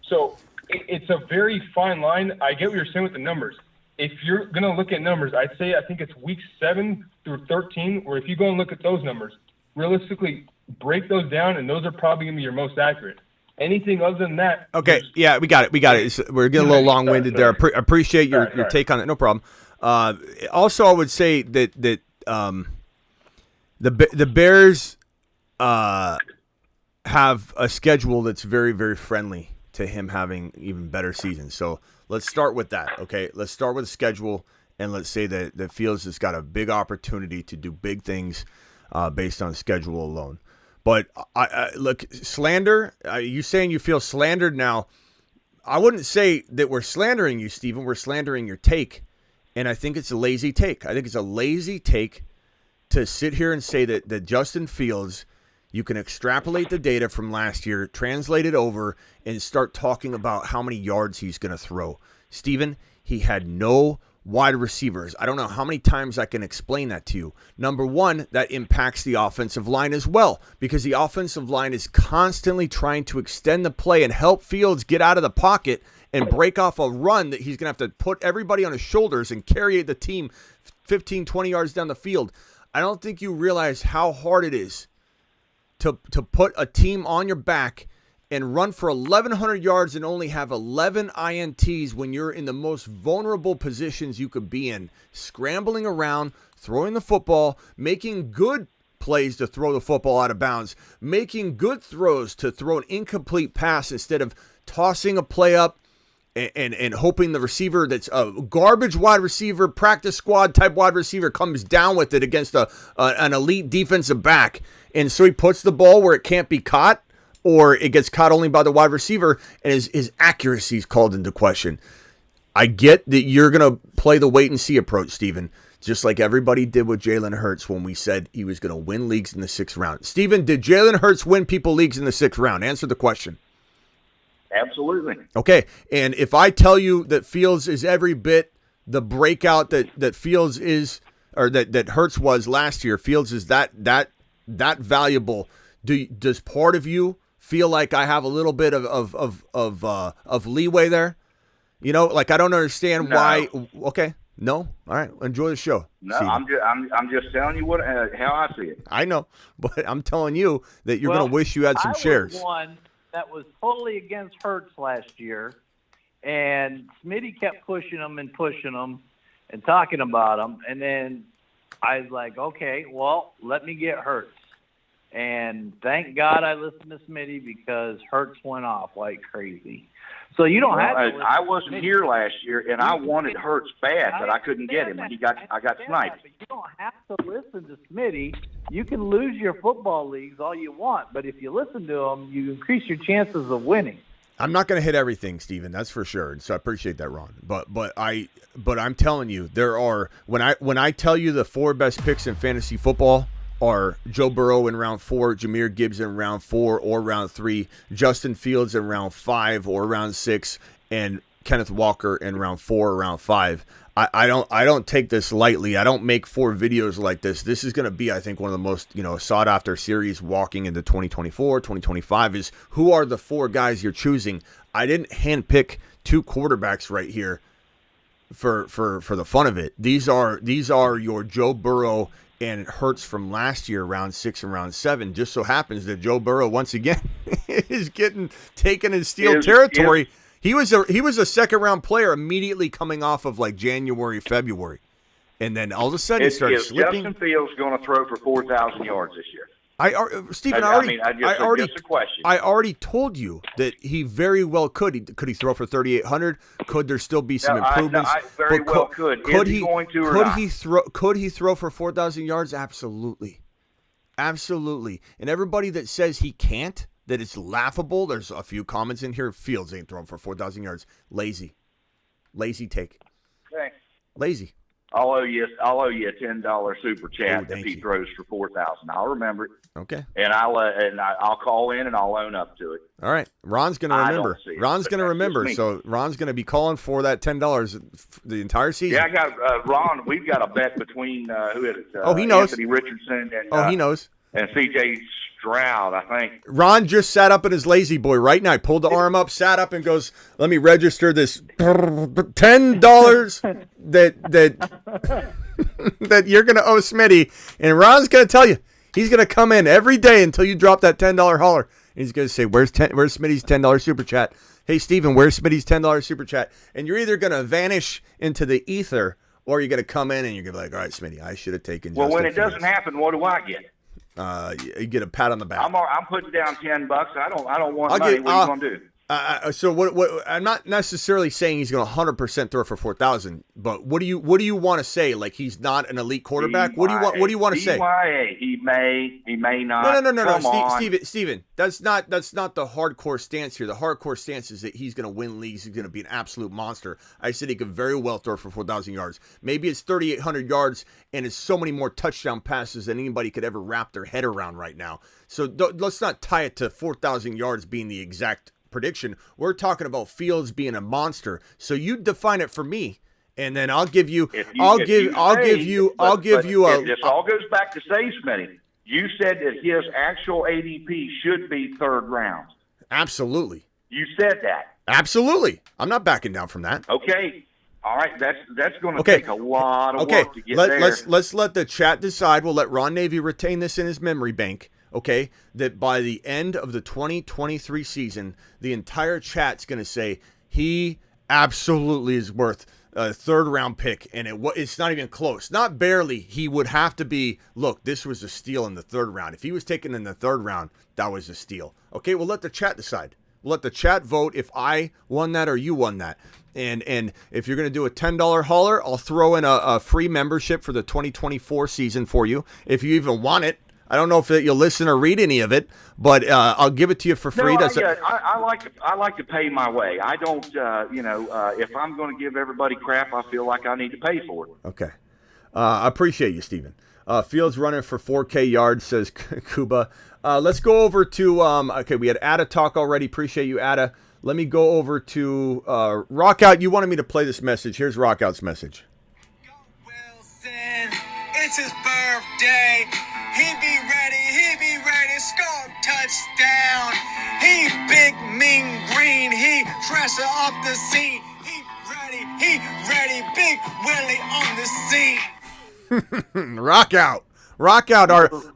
So it's a very fine line. I get what you're saying with the numbers. If you're going to look at numbers, I think it's weeks 7 through 13, where if you go and look at those numbers, realistically break those down, and those are probably going to be your most accurate. Anything other than that.
Okay, yeah, we got it. We're getting a little long-winded there. Appreciate your take on it. No problem. Also, I would say that the Bears have a schedule that's very, very friendly to him having even better seasons. So let's start with that, okay? Let's start with the schedule, and let's say that Fields has got a big opportunity to do big things based on schedule alone. But look, slander, you saying you feel slandered now, I wouldn't say that we're slandering you, Steven. We're slandering your take, and I think it's a lazy take. I think it's a lazy take to sit here and say that Justin Fields, you can extrapolate the data from last year, translate it over, and start talking about how many yards he's going to throw. Steven, he had no wide receivers. I don't know how many times I can explain that to you. Number one, that impacts the offensive line as well, because the offensive line is constantly trying to extend the play and help Fields get out of the pocket and break off a run that he's going to have to put everybody on his shoulders and carry the team 15, 20 yards down the field. I don't think you realize how hard it is to put a team on your back and run for 1,100 yards and only have 11 INTs when you're in the most vulnerable positions you could be in, scrambling around, throwing the football, making good plays to throw the football out of bounds, making good throws to throw an incomplete pass instead of tossing a play up and hoping the receiver that's a garbage wide receiver, practice squad type wide receiver comes down with it against an elite defensive back. And so he puts the ball where it can't be caught, or it gets caught only by the wide receiver, and his accuracy is called into question. I get that you're going to play the wait-and-see approach, Steven, just like everybody did with Jalen Hurts when we said he was going to win leagues in the 6th round. Steven, did Jalen Hurts win people leagues in the 6th round? Answer the question.
Absolutely.
Okay, and if I tell you that Fields is every bit the breakout that Fields is, or that Hurts was last year, Fields is that valuable, does part of you feel like I have a little bit of leeway there? You know, like I don't understand why. Okay, no, all right, enjoy the show.
No, I'm just telling you how I see it.
I know, but I'm telling you that you're going to wish you had some shares.
I was one that was totally against Hurts last year, and Smitty kept pushing him and talking about him, and then I was like, okay, well, let me get Hurts. And thank God I listened to Smitty, because Hurts went off like crazy. So you don't have to.
I wasn't here last year, and I wanted Hurts bad, but I couldn't get him, and I got sniped.
But you don't have to listen to Smitty. You can lose your football leagues all you want, but if you listen to him, you increase your chances of winning.
I'm not going to hit everything, Steven, that's for sure. So I appreciate that, Ron. But I'm telling you, there are when I tell you the 4 best picks in fantasy football are Joe Burrow in round 4, Jahmyr Gibbs in round 4 or round 3, Justin Fields in round 5 or round 6, and Kenneth Walker in round 4 or round 5. I don't take this lightly. I don't make 4 videos like this. This is going to be, I think, one of the most sought after series walking into 2024, 2025 is who are the 4 guys you're choosing. I didn't handpick 2 quarterbacks right here for the fun of it. These are your Joe Burrow and Hurts from last year, round 6 and round 7. Just so happens that Joe Burrow once again is getting taken in steel territory. He was a second round player immediately coming off of like January, February, and then all of a sudden he started slipping.
Justin Fields going to throw for 4,000 yards this year?
Steven, I already told you that he very well could. Could he throw for 3,800? Could there still be some improvements? Could he throw for 4,000 yards? Absolutely. And everybody that says he can't, that it's laughable. There's a few comments in here. Fields ain't throwing for 4,000 yards. Lazy take.
Okay.
Lazy.
I'll owe you a $10 super chat if he throws for 4,000. I'll remember it.
Okay.
And I'll call in and I'll own up to it.
All right. Ron's going to remember. Ron's going to remember. So Ron's going to be calling for that $10 the entire season.
Yeah, I got Ron. We've got a bet between who is it?
He knows.
Anthony Richardson and
he knows.
And C.J. Stroud, I think.
Ron just sat up in his lazy boy right now. He pulled the arm up, sat up, and goes, "Let me register this $10 that you're going to owe Smitty." And Ron's going to tell you he's going to come in every day until you drop that $10 holler. And he's going to say, "Where's Smitty's $10 super chat? Hey, Steven, where's Smitty's $10 super chat?" And you're either going to vanish into the ether, or you're going to come in and you're going to be like, "All right, Smitty, I should have taken."
Well, when it doesn't happen, what do I get?
You get a pat on the back.
I'm putting down $10. I don't want money. What are you gonna do?
So what? I'm not necessarily saying he's going to 100% throw for 4,000, but what do you want to say? Like he's not an elite quarterback? What do you want to say?
He may not.
No. Steven, that's not the hardcore stance here. The hardcore stance is that he's going to win leagues. He's going to be an absolute monster. I said he could very well throw for 4,000 yards. Maybe it's 3,800 yards, and it's so many more touchdown passes than anybody could ever wrap their head around right now. So let's not tie it to 4,000 yards being the exact prediction. We're talking about Fields being a monster. So you define it for me, and then I'll give you.
If
I'll
you
give you a.
This all goes back to say, Smitty. You said that his actual ADP should be 3rd round.
Absolutely.
You said that.
Absolutely. I'm not backing down from that.
Okay. All right. That's going to take a lot of work to get there.
Let's let the chat decide. We'll let Ron Navy retain this in his memory bank. Okay, that by the end of the 2023 season, the entire chat's going to say he absolutely is worth a 3rd round pick, and it's not even close. Not barely. He would have to be, look, this was a steal in the 3rd round. If he was taken in the 3rd round, that was a steal. Okay, we'll let the chat decide. We'll let the chat vote if I won that or you won that. And if you're going to do a $10 hauler, I'll throw in a free membership for the 2024 season for you, if you even want it. I don't know if you'll listen or read any of it, but I'll give it to you for free.
No, I like to pay my way. I don't, if I'm going to give everybody crap, I feel like I need to pay for it.
Okay. I appreciate you, Steven. Fields running for 4K yards, says Kuba. Let's go over to, okay, we had Ada talk already. Appreciate you, Ada. Let me go over to Rockout. You wanted me to play this message. Here's Rockout's message.
Wilson, it's his birthday. He be ready, score touchdown. He big, mean, green, he fresher off the scene. He ready, big Willie on the scene.
Rockout,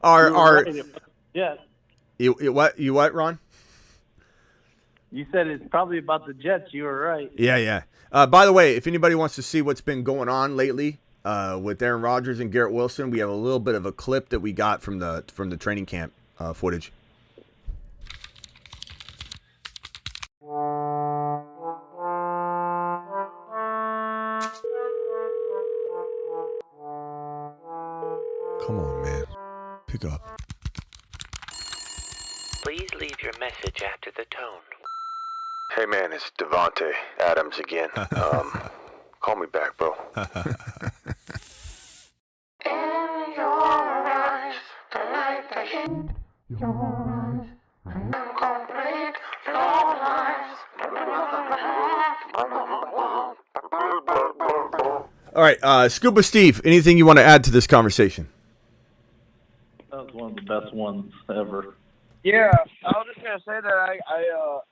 our
Yeah.
You what, Ron?
You said it's probably about the Jets. You were right.
Yeah. By the way, if anybody wants to see what's been going on lately with Aaron Rodgers and Garrett Wilson, we have a little bit of a clip that we got from the training camp footage. Come on, man. Pick up.
Please leave your message after the tone.
Hey man, it's Devontae Adams again. Call me back, bro.
All right, Scuba Steve, anything you want to add to this conversation?
That was one of the best ones ever.
Yeah, I was just gonna say that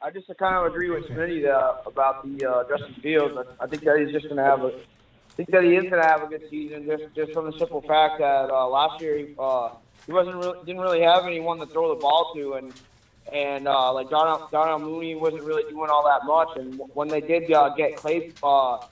I just kind of agree with Smitty about the Justin Fields. I think that he's just gonna have a good season, just from the simple fact that last year he didn't really have anyone to throw the ball to, and like Darnell Mooney wasn't really doing all that much, and when they did get Claypool,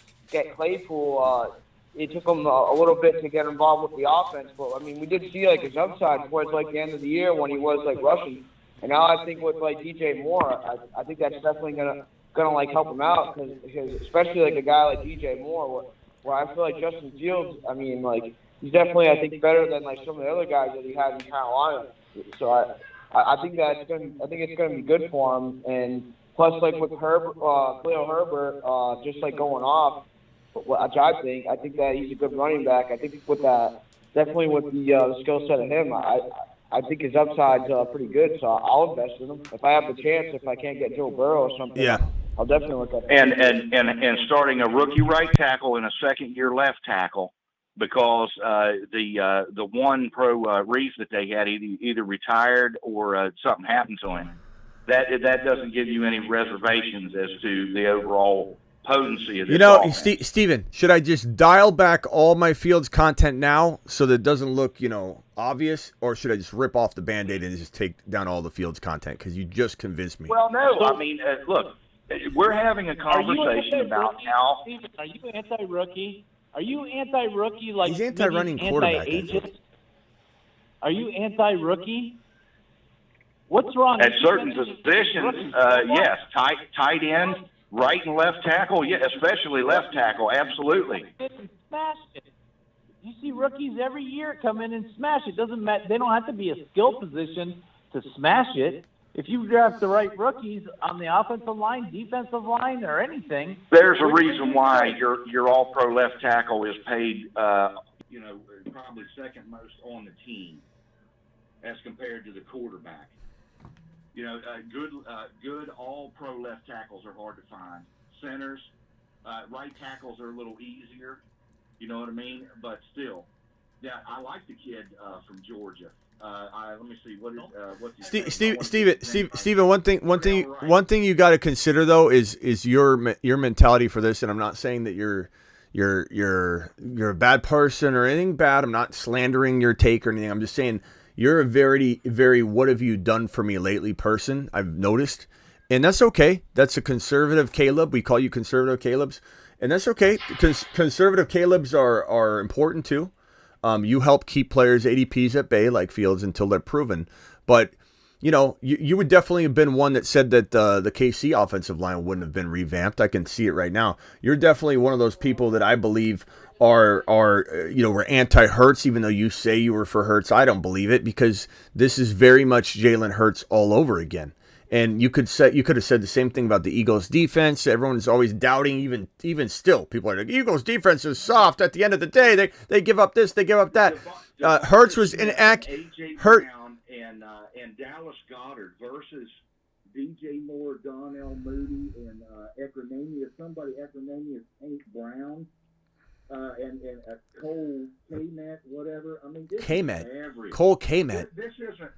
it took him a little bit to get involved with the offense. But I mean, we did see like his upside towards like the end of the year when he was like rushing. And now I think with like DJ Moore, I think that's definitely gonna like help him out because especially like a guy like DJ Moore, where I feel like Justin Fields, I mean like he's definitely I think better than like some of the other guys that he had in Carolina. So I think it's gonna be good for him. And plus like with Khalil Herbert, just like going off, which I think that he's a good running back. I think with that definitely with the skill set of him, I think his upside's pretty good, so I'll invest in him. If I have the chance, if I can't get Joe Burrow or something, I'll definitely look at it.
And starting a rookie right tackle and a second-year left tackle because the one pro Reeves that they had either retired or something happened to him. That doesn't give you any reservations as to the overall potency of this offense.
Steven, should I just dial back all my Fields content now so that it doesn't look, obvious, or should I just rip off the Band-Aid and just take down all the Fields content? Because you just convinced me.
Well, no. I mean, look, we're having a conversation about how...
Steven, are you anti-rookie? Are you anti-rookie like
he's anti-running quarterback?
Are you anti-rookie? What's wrong?
At certain positions, yes. Tight end, right and left tackle, yeah, especially left tackle, absolutely.
Smash it. You see rookies every year come in and smash it. Doesn't matter. They don't have to be a skill position to smash it. If you draft the right rookies on the offensive line, defensive line, or anything,
there's a reason why your All-Pro left tackle is paid, probably second most on the team as compared to the quarterback. Good All-Pro left tackles are hard to find. Centers, Right tackles are a little easier. You know what I mean? But still, yeah, I like the kid from Georgia. Let me see what's his name?
Steven, one thing you got to consider though is your mentality for this, and I'm not saying that you're a bad person or anything bad. I'm not slandering your take or anything. I'm just saying you're a very, very what have you done for me lately person. I've noticed, and that's okay. That's a conservative Caleb. We call you conservative Calebs, and that's okay. Conservative Calebs are important too. You help keep players' ADPs at bay like Fields until they're proven. But, you would definitely have been one that said that the KC offensive line wouldn't have been revamped. I can see it right now. You're definitely one of those people that I believe were anti-Hurts, even though you say you were for Hurts. I don't believe it because this is very much Jalen Hurts all over again. And you could have said the same thing about the Eagles defense. Everyone's always doubting, even still. People are like, Eagles defense is soft. At the end of the day, they give up this, they give up that. Hurts was inaccurate.
Brown and Dallas Goedert versus DJ Moore, Donnell Moody, and Equinemius Hank Brown, and Cole Kmet, whatever. I mean, this is
Cole Kmet.
This isn't.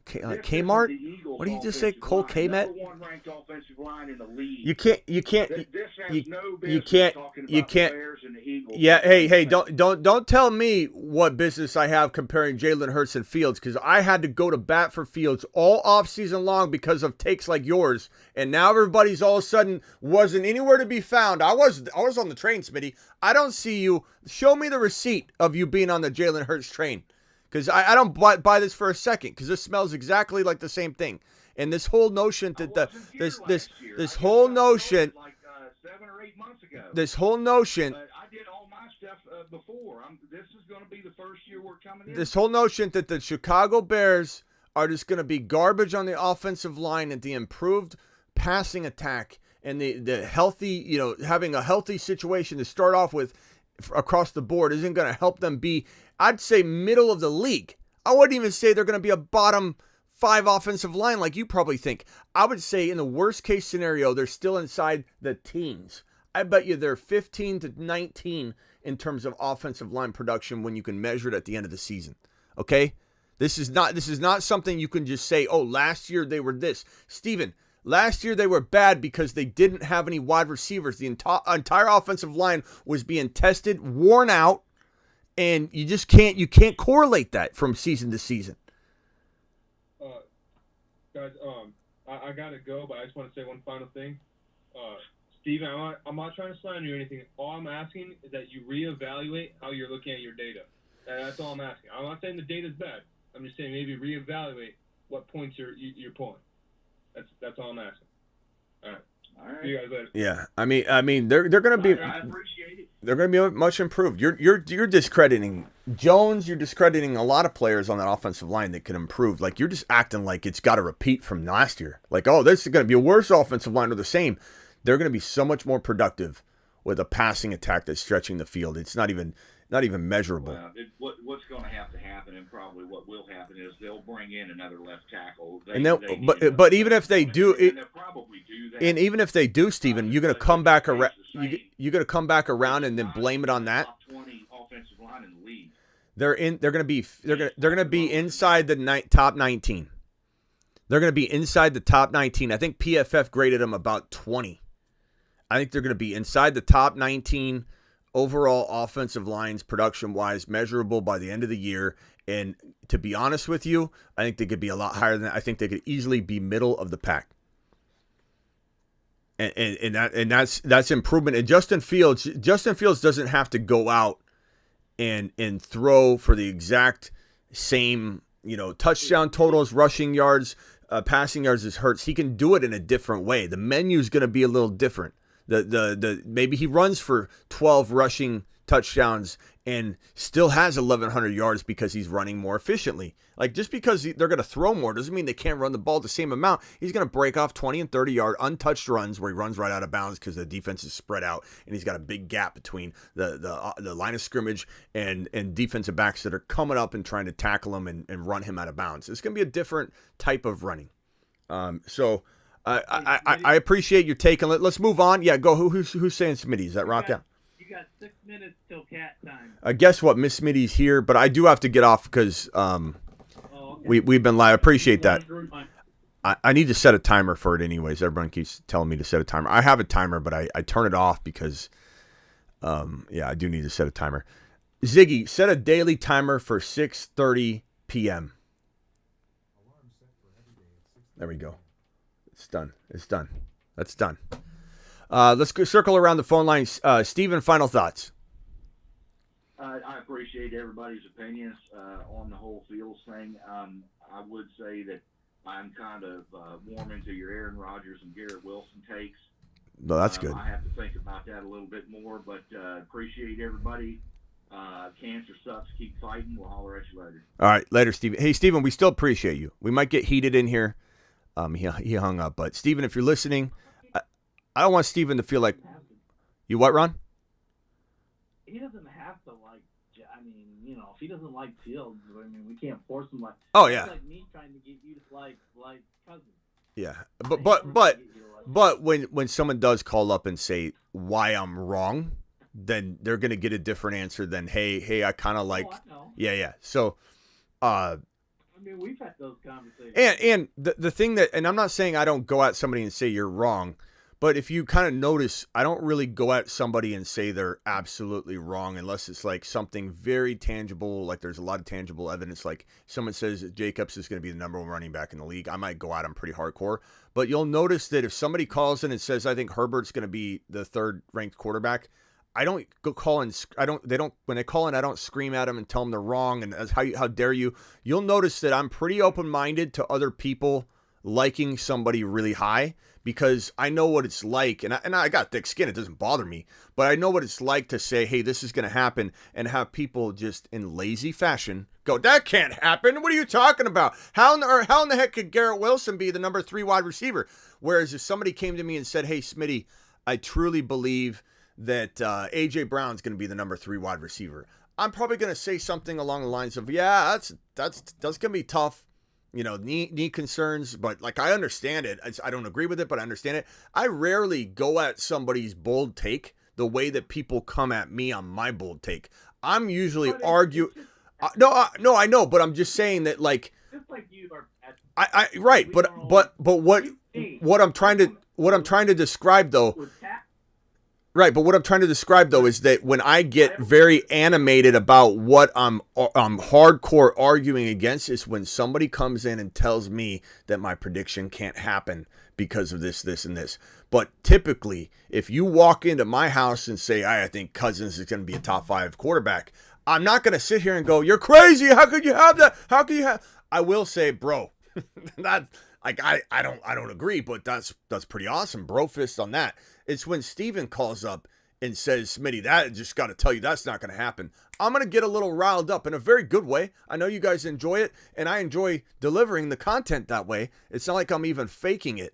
Kmart? What did you just say? Cole Kmet?
Number one ranked offensive line in the league.
You can't.
This has no business talking about the Bears and the Eagles.
Yeah. Hey. Don't tell me what business I have comparing Jalen Hurts and Fields because I had to go to bat for Fields all offseason long because of takes like yours, and now everybody's all of a sudden wasn't anywhere to be found. I was on the train, Smitty. I don't see you. Show me the receipt of you being on the Jalen Hurts train. Because I don't buy this for a second because this smells exactly like the same thing. And this whole notion that this whole notion
like 7 or 8 months ago.
This whole notion.
But I did all my stuff before. This is going to be the first year we're coming in.
This whole notion that the Chicago Bears are just going to be garbage on the offensive line and the improved passing attack and the healthy, having a healthy situation to start off with across the board isn't going to help them be, I'd say, middle of the league. I wouldn't even say they're going to be a bottom 5 offensive line like you probably think. I would say in the worst case scenario, they're still inside the teens. I bet you they're 15 to 19 in terms of offensive line production when you can measure it at the end of the season. Okay? This is not something you can just say, oh, last year they were this. Steven, last year they were bad because they didn't have any wide receivers. The entire offensive line was being tested, worn out, and you just can't correlate that from season to season.
Guys, I gotta go, but I just want to say one final thing. Steven, I'm not trying to slander you or anything. All I'm asking is that you reevaluate how you're looking at your data. That's all I'm asking. I'm not saying the data's bad. I'm just saying maybe reevaluate what points you're pulling. That's all I'm asking. All right. See you guys later.
Yeah, I mean, they're going to be.
I appreciate it.
They're going to be much improved. You're discrediting Jones. You're discrediting a lot of players on that offensive line that can improve. Like you're just acting like it's got to repeat from last year. Like, oh, this is going to be a worse offensive line or the same. They're going to be so much more productive with a passing attack that's stretching the field. It's not even measurable.
What's going to happen, and probably what will happen is they'll bring in another left tackle.
But even if they do,
they'll probably do that.
And even if they do, Steven, you're going to come back around. You're going to come back around and then blame it on that.
Top 20 offensive line in the league.
They're going to be inside the top 19. They're going to be inside the top 19. I think PFF graded them about 20. I think they're going to be inside the top 19 overall offensive lines production-wise, measurable by the end of the year. And to be honest with you, I think they could be a lot higher than that. I think they could easily be middle of the pack. And that's improvement. And Justin Fields doesn't have to go out and throw for the exact same, touchdown totals, rushing yards, passing yards as Hurts. He can do it in a different way. The menu is going to be a little different. Maybe he runs for 12 rushing touchdowns and still has 1,100 yards because he's running more efficiently. Like, just because they're going to throw more doesn't mean they can't run the ball the same amount. He's going to break off 20 and 30-yard untouched runs where he runs right out of bounds because the defense is spread out and he's got a big gap between the line of scrimmage and defensive backs that are coming up and trying to tackle him and run him out of bounds. It's going to be a different type of running. So I appreciate your take. And let's move on. Yeah, go. Who's saying Smitty? Is that Rock Down?
You got 6 minutes till cat time.
Guess what? Miss Smitty's here, but I do have to get off because we've been live. I appreciate that. I need to set a timer for it anyways. Everyone keeps telling me to set a timer. I have a timer, but I turn it off because, I do need to set a timer. Ziggy, set a daily timer for 6:30 p.m. There we go. It's done. That's done. Let's go circle around the phone lines. Steven, final thoughts.
I appreciate everybody's opinions on the whole Fields thing. I would say that I'm kind of warming to your Aaron Rodgers and Garrett Wilson takes.
No, that's good.
I have to think about that a little bit more, but appreciate everybody. Cancer sucks. Keep fighting. We'll holler at you later.
All right, later, Steven. Hey, Steven, we still appreciate you. We might get heated in here. He hung up, but Steven, if you're listening, I don't want Steven to feel like you. What, Ron?
He doesn't have to like. I mean, if he doesn't like Fields, I mean, we can't force him. Like,
oh yeah.
It's like me trying to get you to like Cousins.
Yeah, but when someone does call up and say why I'm wrong, then they're gonna get a different answer than hey, I kind of like.
I know.
Yeah. So,
I mean, we've had those conversations.
And the thing that, and I'm not saying I don't go at somebody and say you're wrong, but if you kind of notice, I don't really go at somebody and say they're absolutely wrong unless it's like something very tangible, like there's a lot of tangible evidence. Like someone says that Jacobs is going to be the number one running back in the league, I might go at him pretty hardcore. But you'll notice that if somebody calls in and says, I think Herbert's going to be the third ranked quarterback, I don't go call in. When they call in, I don't scream at them and tell them they're wrong. And how dare you? You'll notice that I'm pretty open-minded to other people liking somebody really high because I know what it's like. And I got thick skin. It doesn't bother me, but I know what it's like to say, hey, this is going to happen, and have people just in lazy fashion go, that can't happen. What are you talking about? How in the heck could Garrett Wilson be the number 3 wide receiver? Whereas if somebody came to me and said, hey, Smitty, I truly believe that A.J. Brown's going to be the number 3 wide receiver, I'm probably going to say something along the lines of, yeah, that's going to be tough, knee concerns, but like I understand it. I don't agree with it, but I understand it. I rarely go at somebody's bold take the way that people come at me on my bold take. I'm usually No, I know, but I'm just saying that like
just like you are.
Right, but what I'm trying to describe though. Right, but what I'm trying to describe though is that when I get very animated about what I'm hardcore arguing against is when somebody comes in and tells me that my prediction can't happen because of this, and this. But typically, if you walk into my house and say, I think Cousins is going to be a top 5 quarterback, I'm not going to sit here and go, you're crazy. How could you have that? How could you have? I will say, bro, that like I don't agree, but that's pretty awesome, bro fist on that. It's when Steven calls up and says, Smitty, that just got to tell you that's not going to happen. I'm going to get a little riled up in a very good way. I know you guys enjoy it, and I enjoy delivering the content that way. It's not like I'm even faking it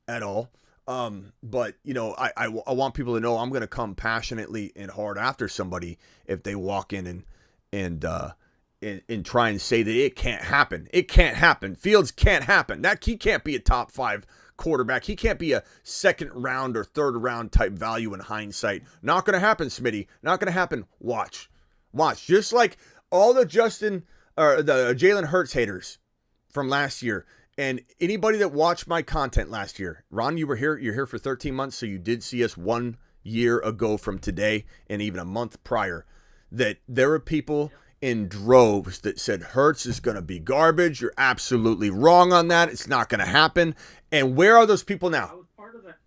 at all. But, I want people to know I'm going to come passionately and hard after somebody if they walk in and try and say that it can't happen. It can't happen. Fields can't happen. He can't be a top 5 quarterback. He can't be a 2nd round or 3rd round type value in hindsight. Not going to happen, Smitty. Not going to happen. Watch. Just like all the the Jalen Hurts haters from last year and anybody that watched my content last year. Ron, you were here. You're here for 13 months, so you did see us 1 year ago from today and even a month prior that there were people in droves that said Hurts is going to be garbage. You're absolutely wrong on that. It's not going to happen. And where are those people now?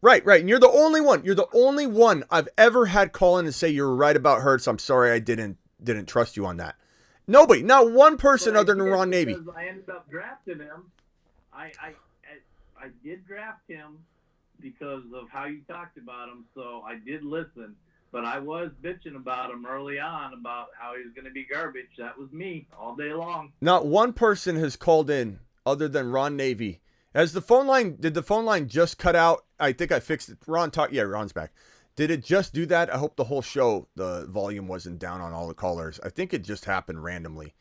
Right. And you're the only one. You're the only one I've ever had call in and say you're right about Hurts. I'm sorry I didn't trust you on that. Nobody, not one person other than Ron Navy.
I ended up drafting him. I did draft him because of how you talked about him, so I did listen. But I was bitching about him early on about how he was going to be garbage. That was me all day long.
Not one person has called in other than Ron Navy. Did the phone line just cut out? I think I fixed it. Ron's back. Did it just do that? I hope the whole show, the volume wasn't down on all the callers. I think it just happened randomly.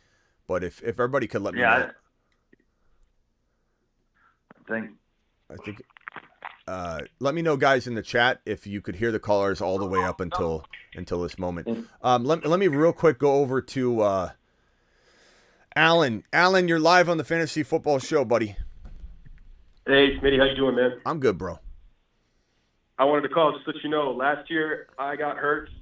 But if everybody could let me know.
I think
Let me know, guys, in the chat if you could hear the callers all the way up until this moment. Let me real quick go over to Alan. Alan, you're live on the Fantasy Football Show, buddy.
Hey, Smitty, how you doing, man?
I'm good, bro.
I wanted to call just to let you know, last year I got Hurts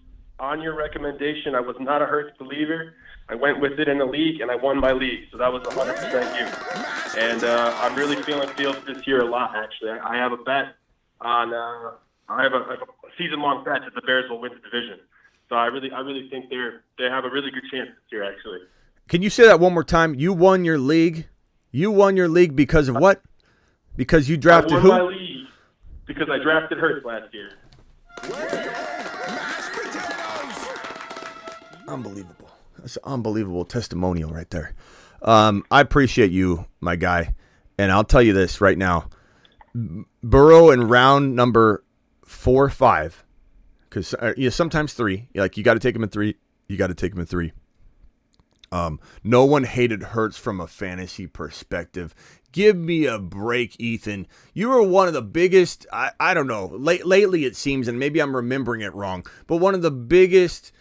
on your recommendation. I was not a Hurts believer. I went with it in the league, and I won my league, so that was 100% you. And I'm really feeling Fields this year a lot, actually. I have a bet on I have a season-long bet that the Bears will win the division. So I really think they have a really good chance this year, actually.
Can you say that one more time? You won your league? You won your league because of what? Because you drafted who?
I won my league because I drafted Hurts last year.
Unbelievable. That's an unbelievable testimonial right there. I appreciate you, my guy. And I'll tell you this right now. Burrow in round number 4 or 5, because sometimes 3. Like, you got to take him in 3. You got to take him in 3. No one hated Hurts from a fantasy perspective. Give me a break, Ethan. You were one of the biggest, I don't know, lately it seems, and maybe I'm remembering it wrong, but one of the biggest,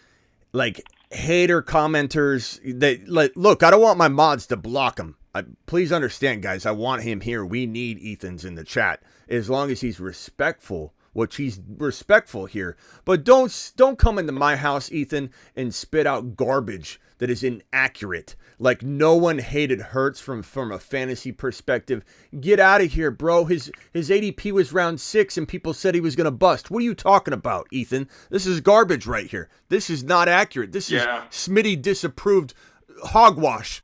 like, hater commenters that, like, look, I don't want my mods to block him. Please understand, guys, I want him here. We need Ethan's in the chat, as long as he's respectful, which he's respectful here. But don't come into my house, Ethan, and spit out garbage that is inaccurate. Like, no one hated Hurts from a fantasy perspective. Get out of here, bro. His ADP was round 6 and people said he was going to bust. What are you talking about, Ethan? This is garbage right here. This is not accurate. This is Smitty disapproved hogwash.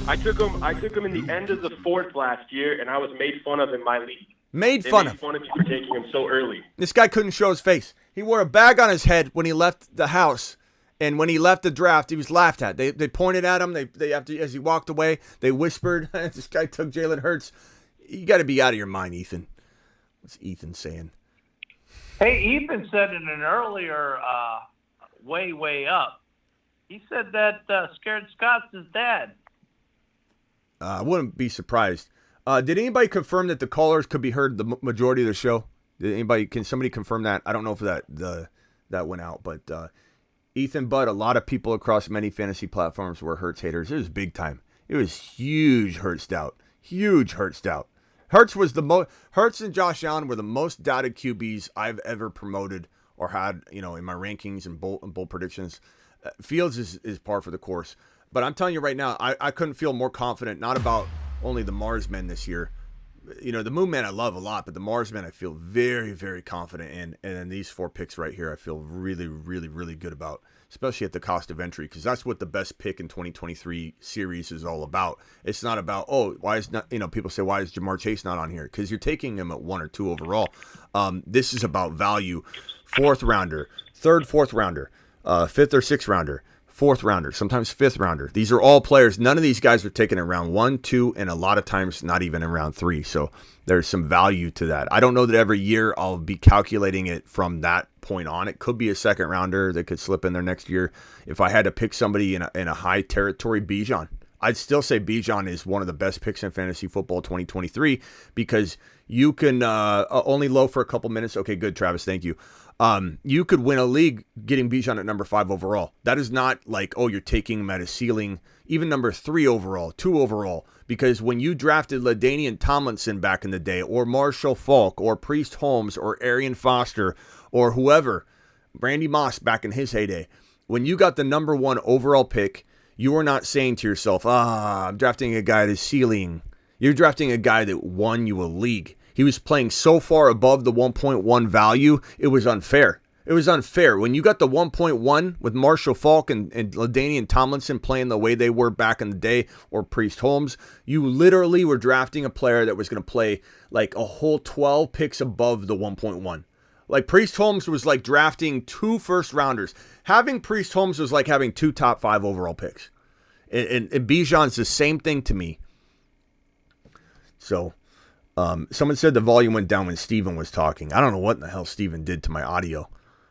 I took him in the end of the 4th last year, and I was made fun of in my league.
Made fun of
you for taking him so early.
This guy couldn't show his face. He wore a bag on his head when he left the house. And when he left the draft, he was laughed at. They pointed at him. They after as he walked away, they whispered, "This guy took Jalen Hurts." You got to be out of your mind, Ethan. What's Ethan saying?
Hey, Ethan said in an earlier way up, he said that Scared Scott's his dad.
I wouldn't be surprised. Did anybody confirm that the callers could be heard the majority of the show? Can somebody confirm that? I don't know if that went out, but Ethan Budd, a lot of people across many fantasy platforms were Hurts haters. It was big time. It was huge Hurts doubt. Huge Hurts doubt. Hurts and Josh Allen were the most doubted QBs I've ever promoted or had, in my rankings and bold predictions. Fields is par for the course. But I'm telling you right now, I couldn't feel more confident, not about only the Marsmen this year. The Moon Man I love a lot, but the Marsmen I feel very, very confident in. And then these 4 picks right here I feel really, really, really good about, especially at the cost of entry, because that's what the best pick in 2023 series is all about. It's not about, why is not, people say, why is Jamar Chase not on here? Because you're taking him at 1 or 2 overall. This is about value. 4th rounder, 3rd, 4th rounder, 5th or 6th rounder, 4th rounder, sometimes 5th rounder. These are all players. None of these guys are taken in round 1, 2, and a lot of times not even in round 3. So there's some value to that. I don't know that every year I'll be calculating it from that point on. It could be a 2nd rounder that could slip in there next year. If I had to pick somebody in a high territory, Bijan. I'd still say Bijan is one of the best picks in fantasy football 2023 because you can only low for a couple minutes. Okay, good, Travis. Thank you. You could win a league getting Bijan at number 5 overall. That is not like, you're taking him at a ceiling, even number 3 overall, 2 overall, because when you drafted LaDainian Tomlinson back in the day, or Marshall Faulk, or Priest Holmes, or Arian Foster, or whoever, Randy Moss back in his heyday, when you got the number 1 overall pick, you were not saying to yourself, I'm drafting a guy at his ceiling. You're drafting a guy that won you a league. He was playing so far above the 1.1 value, it was unfair. It was unfair. When you got the 1.1 with Marshall Faulk and LaDainian Tomlinson playing the way they were back in the day, or Priest Holmes, you literally were drafting a player that was going to play like a whole 12 picks above the 1.1. Like, Priest Holmes was like drafting 2 first-rounders. Having Priest Holmes was like having 2 top 5 overall picks. And Bijan's the same thing to me. So... someone said the volume went down when Steven was talking. I don't know what in the hell Steven did to my audio,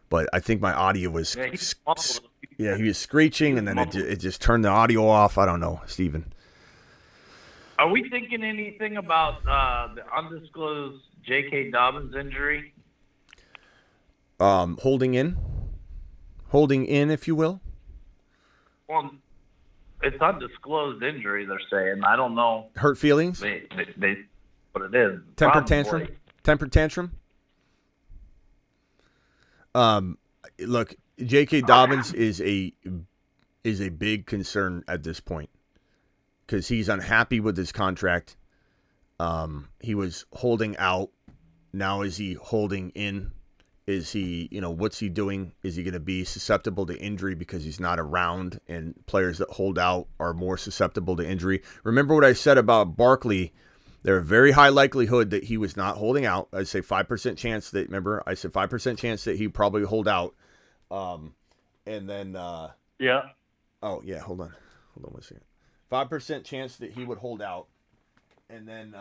but I think my audio was, he was screeching, and then it just turned the audio off. I don't know, Steven.
Are we thinking anything about the undisclosed J.K. Dobbins injury?
Holding in, if you will.
Well, it's undisclosed injury, they're saying. I don't know.
Hurt feelings.
They what it is.
Temper
Probably.
tantrum. Temper tantrum. Look, J.K. Dobbins is a big concern at this point because he's unhappy with his contract. He was holding out. Now is he holding in? Is he, what's he doing? Is he going to be susceptible to injury because he's not around? And players that hold out are more susceptible to injury. Remember what I said about Barkley? There's a very high likelihood that he was not holding out. I'd say 5% chance that, remember, I said 5% chance that he probably hold out. And then,
yeah.
Oh, yeah, hold on 1 second. 5% chance that he would hold out. And then,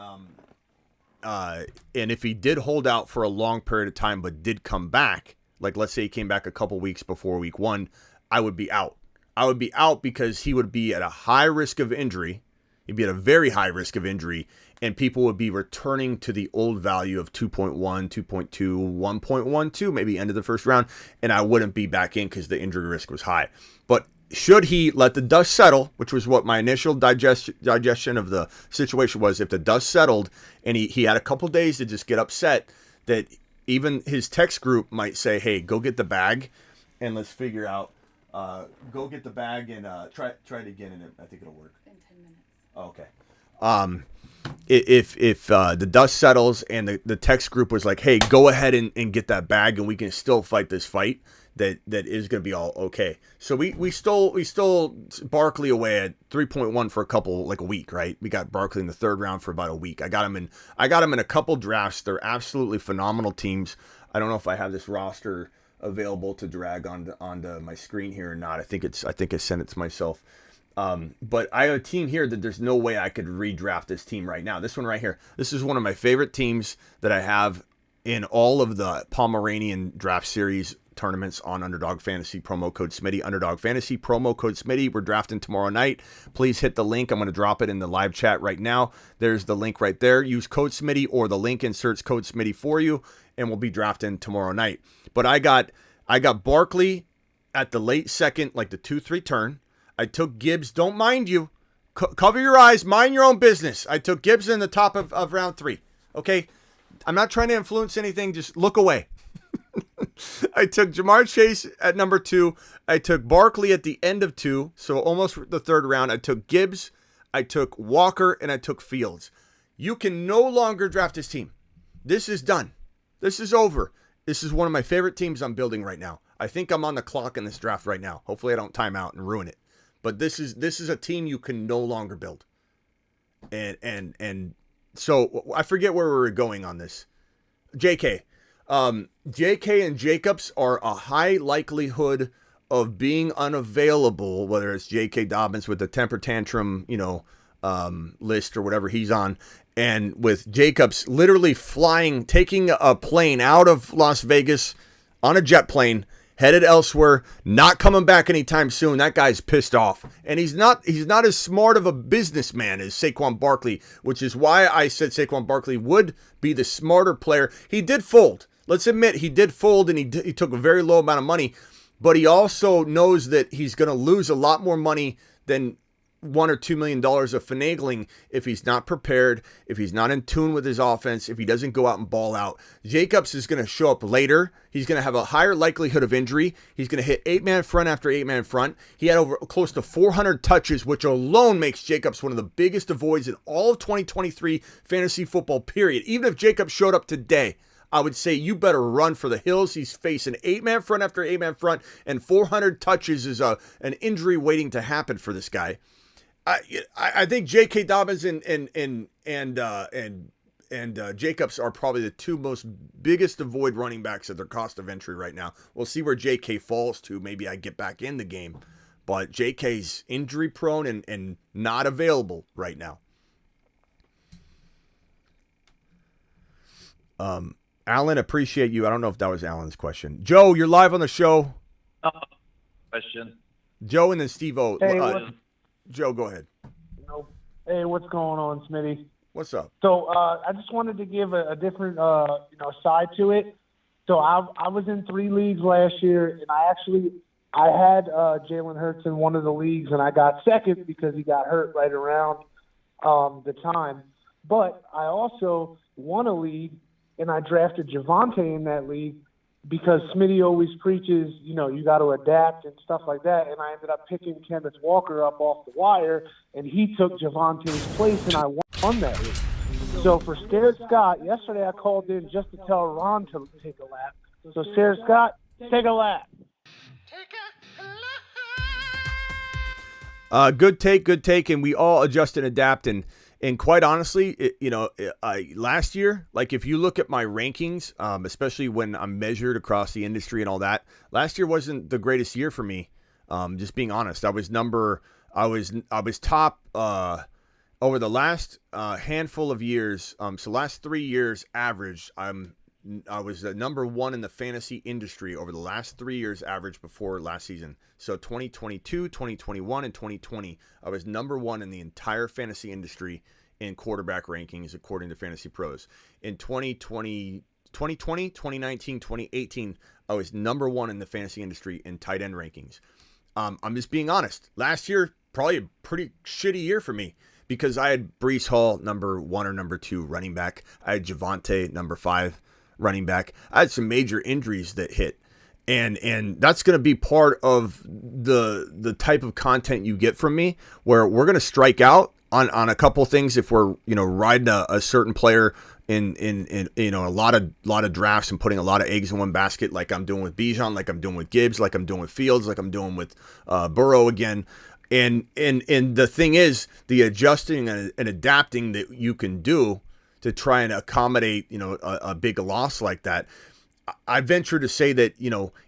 and if he did hold out for a long period of time but did come back, like let's say he came back a couple weeks before week 1, I would be out. I would be out because he would be at a high risk of injury. He'd be at a very high risk of injury, and people would be returning to the old value of 2.1, 2.2, 1.12, maybe end of the first round, and I wouldn't be back in because the injury risk was high. But should he let the dust settle, which was what my initial digestion of the situation was, if the dust settled and he had a couple days to just get upset, that even his text group might say, hey, go get the bag and let's figure out, go get the bag and try it again, and I think it'll work. In 10 minutes. Okay. If the dust settles and the text group was like, hey, go ahead and get that bag and we can still fight this fight, that is going to be all okay. So we stole Barkley away at 3.1 for a week, right? We got Barkley in the third round for about a week. I got him in a couple drafts. They're absolutely phenomenal teams. I don't know if I have this roster available to drag onto my screen here or not. I think I sent it to myself. But I have a team here that there's no way I could redraft this team right now. This one right here. This is one of my favorite teams that I have in all of the Pomeranian draft series tournaments on Underdog Fantasy. Promo code Smitty, Underdog Fantasy, promo code Smitty. We're drafting tomorrow night. Please hit the link. I'm going to drop it in the live chat right now. There's the link right there. Use code Smitty, or the link inserts code Smitty for you, and we'll be drafting tomorrow night. But I got Barkley at the late second, like the 2-3 turn. I took Gibbs. Don't mind you. Cover your eyes. Mind your own business. I took Gibbs in the top of round 3. Okay? I'm not trying to influence anything. Just look away. I took Jamar Chase at number 2. I took Barkley at the end of 2, so almost the third round. I took Gibbs. I took Walker, and I took Fields. You can no longer draft this team. This is done. This is over. This is one of my favorite teams I'm building right now. I think I'm on the clock in this draft right now. Hopefully I don't time out and ruin it. But this is a team you can no longer build. And so I forget where we were going on this. JK. JK and Jacobs are a high likelihood of being unavailable, whether it's JK Dobbins with the temper tantrum, list or whatever he's on. And with Jacobs literally taking a plane out of Las Vegas on a jet plane, headed elsewhere, not coming back anytime soon. That guy's pissed off. And he's not as smart of a businessman as Saquon Barkley, which is why I said Saquon Barkley would be the smarter player. He did fold. Let's admit he did fold, and he took a very low amount of money, but he also knows that he's going to lose a lot more money than $1 or $2 million of finagling if he's not prepared, if he's not in tune with his offense, if he doesn't go out and ball out. Jacobs is going to show up later. He's going to have a higher likelihood of injury. He's going to hit 8-man front after 8-man front. He had over close to 400 touches, which alone makes Jacobs one of the biggest avoids in all of 2023 fantasy football, period. Even if Jacobs showed up today, I would say you better run for the hills. He's facing 8-man front after 8-man front, and 400 touches is an injury waiting to happen for this guy. I think J.K. Dobbins and Jacobs are probably the two most biggest avoid running backs at their cost of entry right now. We'll see where J.K. falls to. Maybe I get back in the game, but J.K.'s injury prone and not available right now. Alan, appreciate you. I don't know if that was Alan's question. Joe, you're live on the show.
Question.
Joe and then Steve-O.
Hey,
Joe, go ahead.
Hey, what's going on, Smitty?
What's up?
So I just wanted to give a different side to it. So I was in 3 leagues last year, and I had Jalen Hurts in one of the leagues, and I got second because he got hurt right around the time. But I also won a league, and I drafted Javonte in that league because Smitty always preaches, you got to adapt and stuff like that. And I ended up picking Kenneth Walker up off the wire, and he took Javonte's place, and I won that league. So for Scared Scott, yesterday I called in just to tell Ron to take a lap. So Scared Scott, take a lap.
Good take, and we all adjust and adapt. And quite honestly, last year, like if you look at my rankings, especially when I'm measured across the industry and all that, last year wasn't the greatest year for me. Just being honest, I was top over the last handful of years. So last 3 years average, I was the number 1 in the fantasy industry over the last 3 years average before last season. So 2022, 2021, and 2020, I was number 1 in the entire fantasy industry in quarterback rankings according to Fantasy Pros. In 2019, 2018, I was number 1 in the fantasy industry in tight end rankings. I'm just being honest. Last year, probably a pretty shitty year for me because I had Breece Hall, number 1 or number 2 running back. I had Javonte, number 5 running back. I had some major injuries that hit. And that's going to be part of the type of content you get from me, where we're going to strike out on a couple things if we're riding a certain player in a lot of drafts and putting a lot of eggs in one basket, like I'm doing with Bijan, like I'm doing with Gibbs, like I'm doing with Fields, like I'm doing with Burrow again. And the thing is, the adjusting and adapting that you can do to try and accommodate a big loss like that. I venture to say that,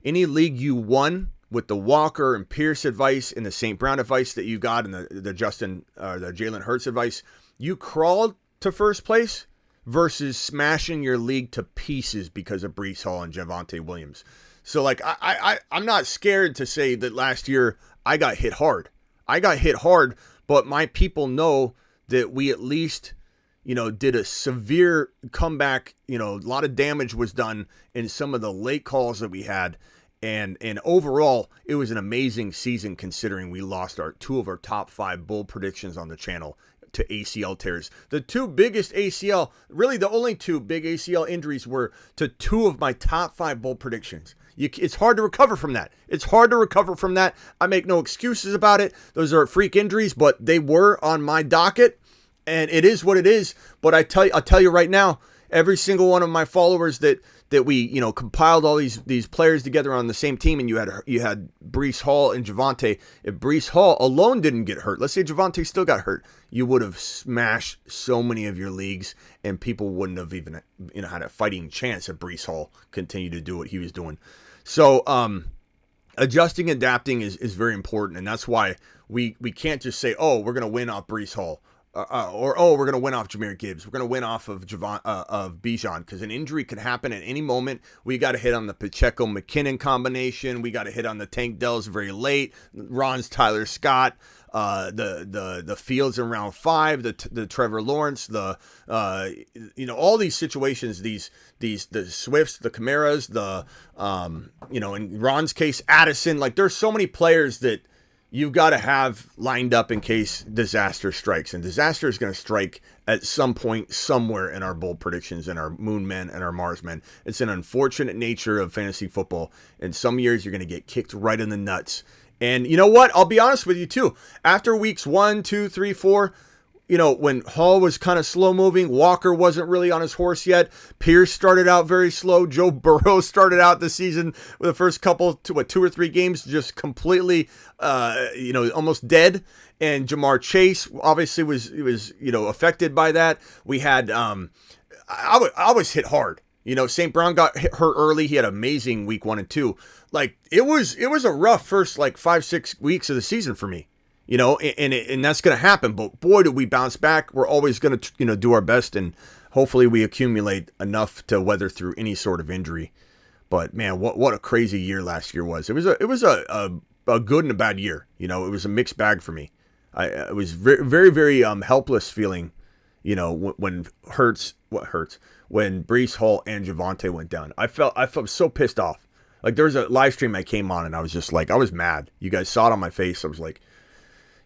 any league you won with the Walker and Pierce advice and the St. Brown advice that you got and the Jalen Hurts advice, you crawled to first place versus smashing your league to pieces because of Breece Hall and Javonte Williams. So I'm not scared to say that last year I got hit hard. But my people know that we at least did a severe comeback. A lot of damage was done in some of the late calls that we had. And overall, it was an amazing season considering we lost 2 of our top 5 bull predictions on the channel to ACL tears. The 2 biggest ACL, really the only 2 big ACL injuries were to 2 of my top 5 bull predictions. It's hard to recover from that. I make no excuses about it. Those are freak injuries, but they were on my docket. And it is what it is. But I'll tell you right now, every single one of my followers that we compiled all these players together on the same team, and you had Breece Hall and Javonte. If Breece Hall alone didn't get hurt, let's say Javonte still got hurt, you would have smashed so many of your leagues, and people wouldn't have even had a fighting chance if Breece Hall continued to do what he was doing. So adjusting, adapting is very important, and that's why we can't just say, oh, we're going to win off Breece Hall. We're going to win off Jahmyr Gibbs. We're going to win off of Bijan, because an injury could happen at any moment. We got to hit on the Pacheco-McKinnon combination. We got to hit on the Tank Dells very late. Ron's Tyler Scott, the Fields in round 5, the Trevor Lawrence, all these situations, the Swifts, the Camaras, in Ron's case, Addison. Like, there's so many players that you've got to have lined up in case disaster strikes. And disaster is going to strike at some point somewhere in our bold predictions and our moon men and our Mars men. It's an unfortunate nature of fantasy football. And some years you're going to get kicked right in the nuts. And you know what? I'll be honest with you too. After weeks 1, 2, 3, 4, when Hall was kind of slow moving, Walker wasn't really on his horse yet. Pierce started out very slow. Joe Burrow started out the season with the first 2 or 3 games just completely, almost dead. And Jamar Chase obviously was affected by that. We had, I was hit hard. St. Brown got hurt early. He had an amazing week 1 and 2. Like, it was a rough first 5-6 weeks of the season for me. And that's going to happen. But boy, did we bounce back. We're always going to, do our best, and hopefully we accumulate enough to weather through any sort of injury. But man, what a crazy year last year was. It was a good and a bad year. It was a mixed bag for me. I was very, very, very helpless feeling, when when Breece Hall and Javonte went down. I felt so pissed off. Like, there was a live stream I came on and I was just like, I was mad. You guys saw it on my face. I was like,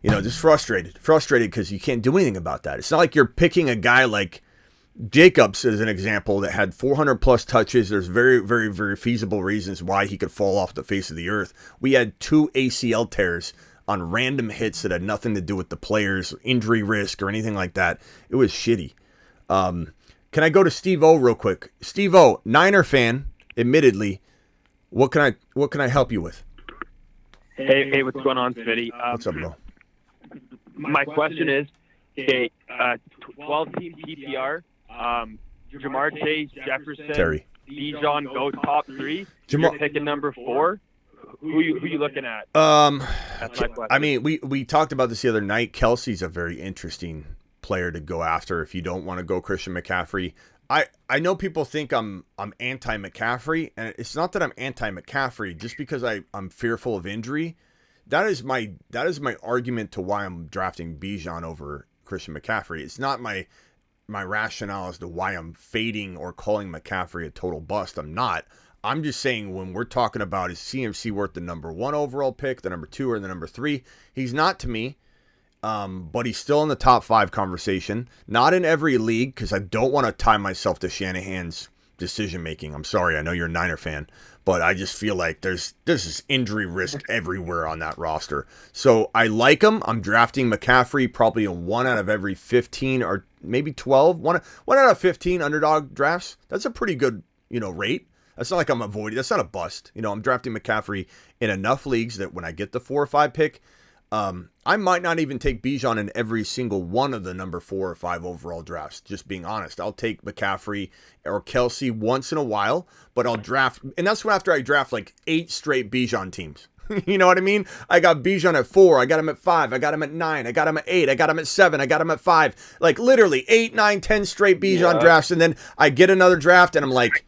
just frustrated because you can't do anything about that. It's not like you're picking a guy like Jacobs as an example that had 400 plus touches. There's very, very, very feasible reasons why he could fall off the face of the earth. We had 2 ACL tears on random hits that had nothing to do with the players, injury risk, or anything like that. It was shitty. Can I go to Steve O real quick? Steve O, Niner fan, admittedly. What can I help you with?
Hey, what's going on, Smitty?
What's up, bro?
My question is, 12-team PPR, Jamar Chase, Jefferson,
Terry.
Bijan go top 3.
Jamar-
You're picking number 4. Who you looking at? That's my question.
I mean, we talked about this the other night. Kelsey's a very interesting player to go after if you don't want to go Christian McCaffrey. I know people think I'm anti-McCaffrey, and it's not that I'm anti-McCaffrey just because I'm fearful of injury. That is my argument to why I'm drafting Bijan over Christian McCaffrey. It's not my rationale as to why I'm fading or calling McCaffrey a total bust. I'm not. I'm just saying when we're talking about is CMC worth the number 1 overall pick, the number 2, or the number 3? He's not to me, but he's still in the top 5 conversation. Not in every league because I don't want to tie myself to Shanahan's decision making. I'm sorry, I know you're a Niner fan, but I just feel like there's this injury risk everywhere on that roster. So I like him. I'm drafting McCaffrey probably in 1 out of every 15 or maybe 12. One out of 15 underdog drafts. That's a pretty good rate. That's not like I'm avoiding. That's not a bust. I'm drafting McCaffrey in enough leagues that when I get the 4 or 5 pick, I might not even take Bijan in every single one of the number 4 or 5 overall drafts. Just being honest, I'll take McCaffrey or Kelsey once in a while, but I'll draft, and that's after I draft like 8 straight Bijan teams. You know what I mean? I got Bijan at 4, I got him at 5, I got him at 9, I got him at 8, I got him at 7, I got him at 5. Like literally 8, 9, 10 straight Bijan drafts, and then I get another draft, and I'm like,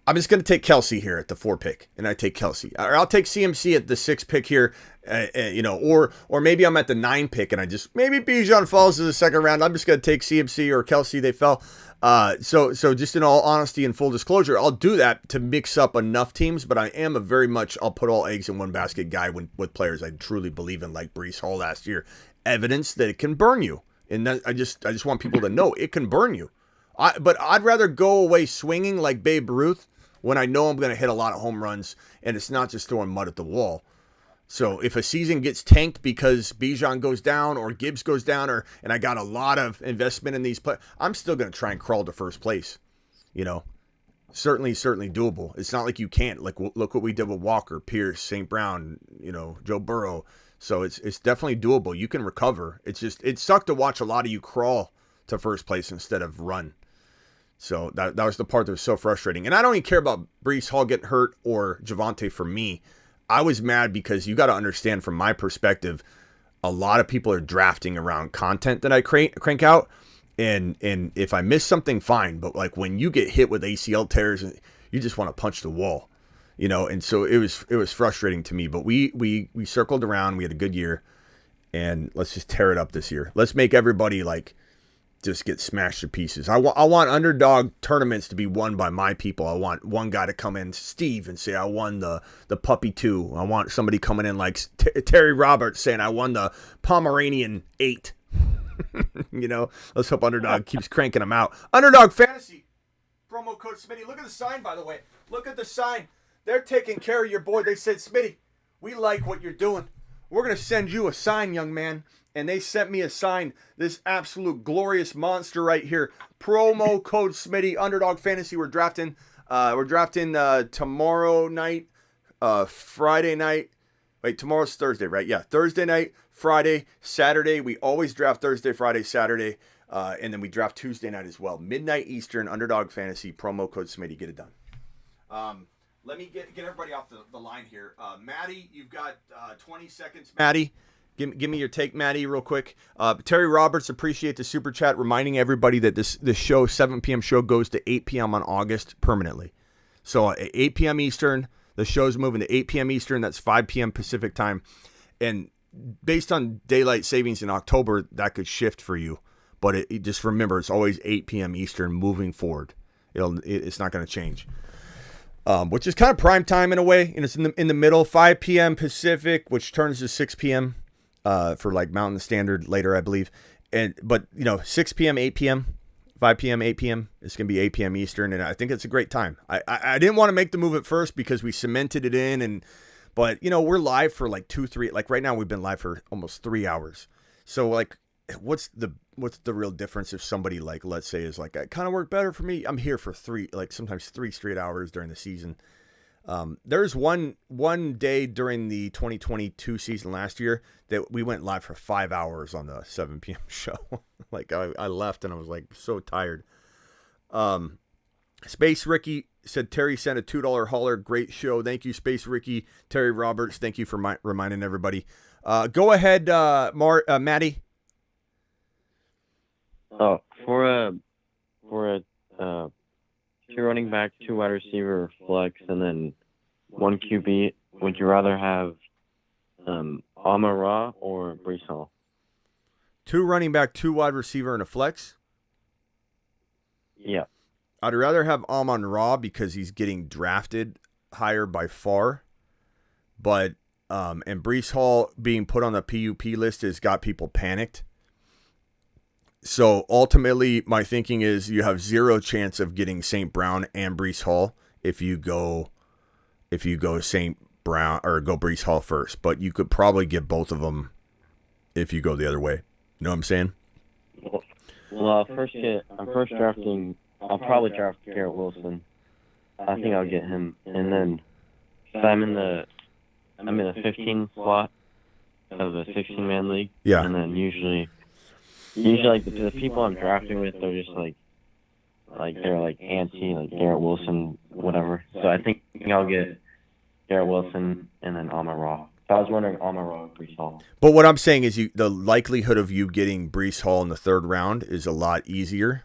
I'm just going to take Kelsey here at the 4 pick, and I take Kelsey. Or I'll take CMC at the 6 pick here, or maybe I'm at the 9 pick, and maybe Bijan falls to the 2nd round. I'm just going to take CMC or Kelsey. They fell. So just in all honesty and full disclosure, I'll do that to mix up enough teams, but I am a very much I'll put all eggs in one basket guy with players I truly believe in, like Breece Hall last year. Evidence that it can burn you, and that, I just want people to know it can burn you. But I'd rather go away swinging like Babe Ruth when I know I'm going to hit a lot of home runs, and it's not just throwing mud at the wall. So if a season gets tanked because Bijan goes down or Gibbs goes down, and I got a lot of investment in these players, I'm still going to try and crawl to first place. Certainly doable. It's not like you can't. Like, look what we did with Walker, Pierce, St. Brown, Joe Burrow. So it's definitely doable. You can recover. It's just, it sucked to watch a lot of you crawl to first place instead of run. So that was the part that was so frustrating. And I don't even care about Breece Hall getting hurt or Javonte for me. I was mad because you got to understand from my perspective, a lot of people are drafting around content that I crank out. And if I miss something, fine. But like when you get hit with ACL tears, you just want to punch the wall, and so it was frustrating to me. But we circled around. We had a good year. And let's just tear it up this year. Let's make everybody just get smashed to pieces. I want underdog tournaments to be won by my people. I want one guy to come in, Steve, and say, I won the Puppy 2. I want somebody coming in like Terry Roberts saying, I won the Pomeranian 8. Let's hope underdog keeps cranking them out. Underdog Fantasy, promo code Smitty. Look at the sign, by the way. Look at the sign. They're taking care of your boy. They said, Smitty, we like what you're doing. We're going to send you a sign, young man. And they sent me a sign, this absolute glorious monster right here. Promo code Smitty, Underdog Fantasy. We're drafting tomorrow night, Friday night. Wait, tomorrow's Thursday, right? Yeah, Thursday night, Friday, Saturday. We always draft Thursday, Friday, Saturday. And then we draft Tuesday night as well. Midnight Eastern, Underdog Fantasy, promo code Smitty. Get it done. Let me get everybody off the line here. Maddie, you've got 20 seconds. Maddie. Give me your take, Maddie, real quick. Terry Roberts, appreciate the super chat, reminding everybody that this show, 7 p.m. show, goes to 8 p.m. on August permanently. So at 8 p.m. Eastern, the show's moving to 8 p.m. Eastern. That's 5 p.m. Pacific time. And based on daylight savings in October, that could shift for you. But it just remember, it's always 8 p.m. Eastern moving forward. It's not going to change. Which is kind of prime time in a way, and it's in the middle. 5 p.m. Pacific, which turns to 6 p.m. For like Mountain Standard later, I believe. But 6 p.m., 8 p.m., 5 p.m., 8 p.m. It's going to be 8 p.m. Eastern, and I think it's a great time. I didn't want to make the move at first because we cemented it in, but we're live for like 2-3. Like right now, we've been live for almost 3 hours. So like, what's the real difference if somebody like, let's say, is like, it kind of worked better for me. I'm here for sometimes 3 straight hours during the season. There's one day during the 2022 season last year that we went live for 5 hours on the 7 p.m. show. Like I left and I was like so tired. Space Ricky said Terry sent a $2 hauler. Great show. Thank you, Space Ricky. Terry Roberts, thank you for reminding everybody. Go ahead, Maddie.
Oh, for a 2 running back, 2 wide receiver flex, and then 1 QB, would you rather have Amon-Ra or Breece Hall?
2 running back, 2 wide receiver, and a flex?
Yeah.
I'd rather have Amon-Ra because he's getting drafted higher by far. But and Breece Hall being put on the PUP list has got people panicked. So ultimately, my thinking is you have 0 chance of getting St. Brown and Breece Hall if you go St. Brown or go Breece Hall first. But you could probably get both of them if you go the other way. You know what I'm saying?
Well, I'm first drafting. I'll probably draft Garrett Wilson. I think I'll get him, and then so I'm in the 15 slot of a 16-man league.
Yeah.
And then usually like the people I'm drafting with, they're just like they're like anti, like Garrett Wilson, whatever. So I think I'll get Garrett Wilson and then Amon-Ra. I was wondering Amon-Ra and Breece Hall.
But what I'm saying is the likelihood of you getting Breece Hall in the 3rd round is a lot easier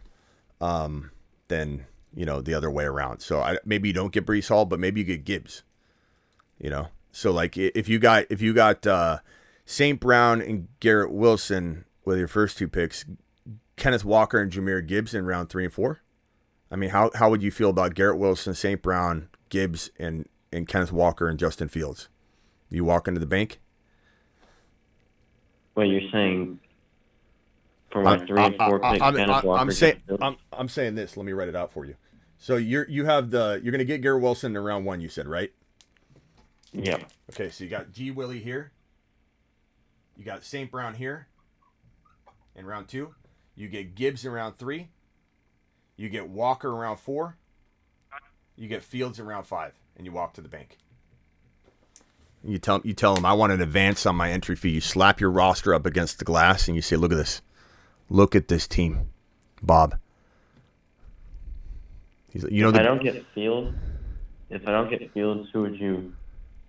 than the other way around. So maybe you don't get Breece Hall, but maybe you get Gibbs. So like if you got St. Brown and Garrett Wilson with your first 2 picks, Kenneth Walker and Jahmyr Gibbs in round 3 and 4. I mean, how would you feel about Garrett Wilson, St. Brown, Gibbs, and Kenneth Walker and Justin Fields? You walk into the bank?
Wait, you're saying for my 3 and 4 picks, Kenneth Walker?
I'm saying this. Let me write it out for you. So you're going to get Garrett Wilson in round 1. You said, right?
Yeah.
Okay, so you got G. Willie here. You got St. Brown here in round 2. You get Gibbs in round 3. You get Walker in round 4. You get Fields in round 5, and you walk to the bank. You tell them I want an advance on my entry fee. You slap your roster up against the glass, and you say, "Look at this. Look at this team, Bob."
If I don't get Fields,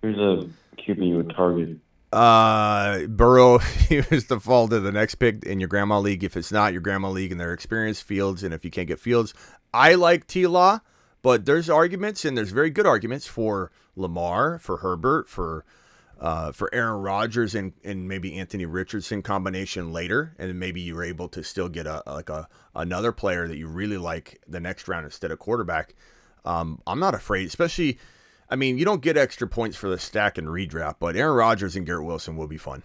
who's a QB you would target?
Burrow is the fall to the next pick in your grandma league. If it's not your grandma league and they're experienced, Fields. And if you can't get Fields, I like T-Law, but there's arguments, and there's very good arguments for Lamar, for Herbert, for Aaron Rodgers, and maybe Anthony Richardson combination later, and maybe you're able to still get another player that you really like the next round instead of quarterback. I'm not afraid, especially. I mean, you don't get extra points for the stack and redraft, but Aaron Rodgers and Garrett Wilson will be fun.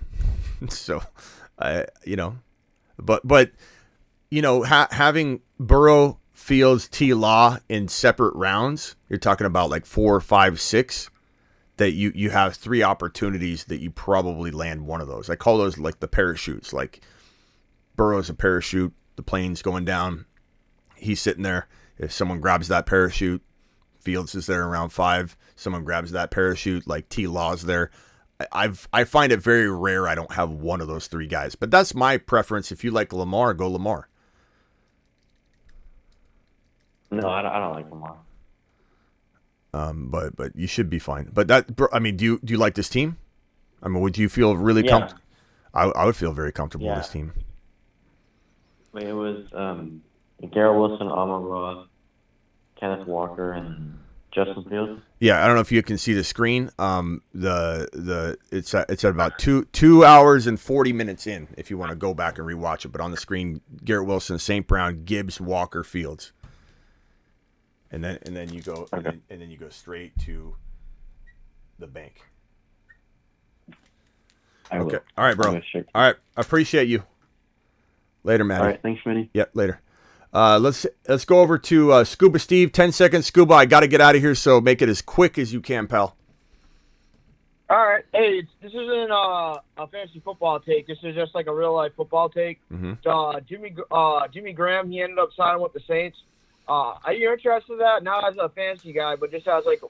So, having Burrow, Fields, T-Law in separate rounds, you're talking about like 4, 5, 6, that you have 3 opportunities that you probably land one of those. I call those like the parachutes. Like Burrow's a parachute, the plane's going down, he's sitting there. If someone grabs that parachute, Fields is there in round 5. Someone grabs that parachute, like T-Law's there. I find it very rare I don't have one of those 3 guys. But that's my preference. If you like Lamar, go Lamar.
No, I don't like Lamar.
But you should be fine. But do you like this team? I mean, would you feel really comfortable? I would feel very comfortable with this team.
Wait, it was Garrett Wilson, Amon-Ra, Kenneth Walker, and Justin Fields.
Yeah, I don't know if you can see the screen. It's at about 2 hours and 40 minutes in. If you want to go back and rewatch it, but on the screen, Garrett Wilson, St. Brown, Gibbs, Walker, Fields, and then you go and then you go straight to the bank. Okay. All right, bro. All right. I appreciate you. Later, Matty.
All right. Thanks, Matty.
Yep. Later. Let's go over to Scuba Steve. 10 seconds, Scuba. I got to get out of here, so make it as quick as you can, pal.
All right. Hey, this isn't a fantasy football take. This is just like a real life football take.
Mm-hmm.
Jimmy Graham, he ended up signing with the Saints. Are you interested in that? Not as a fantasy guy, but just as like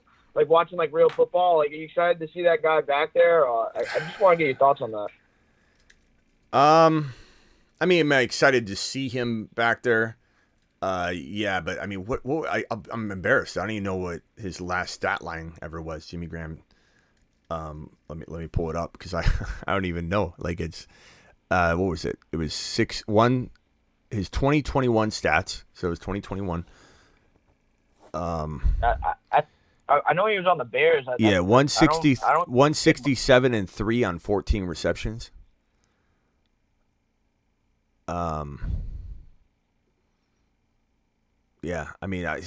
watching like real football. Like, are you excited to see that guy back there? I just want to get your thoughts on that.
I mean, am I excited to see him back there? Yeah, but I mean, I'm embarrassed. I don't even know what his last stat line ever was. Jimmy Graham. Let me pull it up because I don't even know. Like, it's what was it? It was 6-1. His 2021 stats. So it was 2021.
I know he was on the Bears.
167 and 3 on 14 receptions. Yeah, I mean, I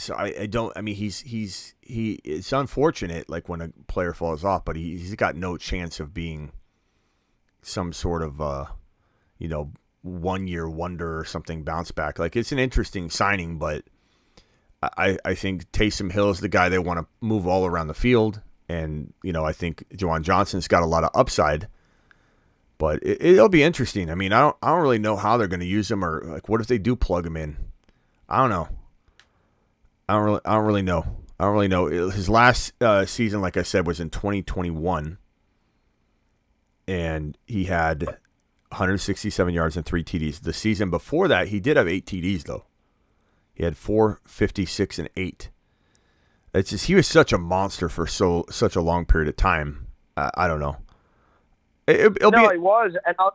don't. I mean, it's unfortunate, like when a player falls off, but he's got no chance of being some sort of 1 year wonder or something, bounce back. Like, it's an interesting signing, but I think Taysom Hill is the guy they want to move all around the field, and I think Juwan Johnson's got a lot of upside. But it'll be interesting. I mean, I don't really know how they're going to use him, or like, what if they do plug him in? I don't know. I don't really know. His last season, like I said, was in 2021, and he had 167 yards and 3 TDs. The season before that, he did have 8 TDs though. He had 456 and 8. It's just, he was such a monster for such a long period of time. I don't know.
He was, and I'm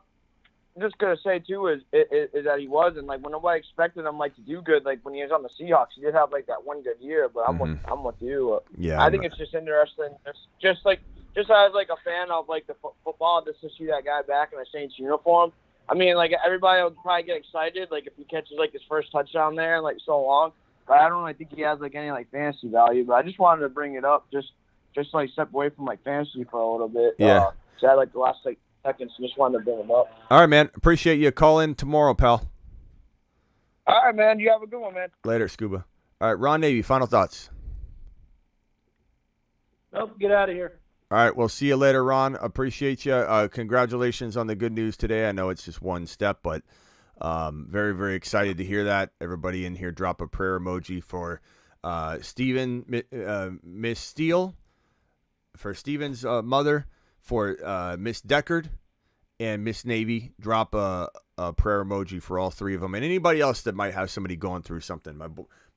just gonna say too is that he was, and like when nobody expected him like to do good, like when he was on the Seahawks, he did have like that one good year. But I'm with you.
Yeah,
I think it's just interesting, just as like a fan of like the football, just to see that guy back in a Saints uniform. I mean, like everybody would probably get excited, like if he catches like his first touchdown there in like so long. But I don't really think he has like any like fantasy value. But I just wanted to bring it up, just like step away from like fantasy for a little bit.
Yeah.
So I had like the last like seconds, so just wanted to bring him up.
All right, man. Appreciate you. Call in tomorrow, pal.
All right, man. You have a good one, man.
Later, Scuba. All right, Ron Navy, final thoughts.
Nope, get out of here.
All right, we'll see you later, Ron. Appreciate you. Congratulations on the good news today. I know it's just one step, but very, very excited to hear that. Everybody in here, drop a prayer emoji for Steven, Miss Steele, for Steven's mother, for Miss Deckard, and Miss Navy. Drop a prayer emoji for all three of them, and anybody else that might have somebody going through something. My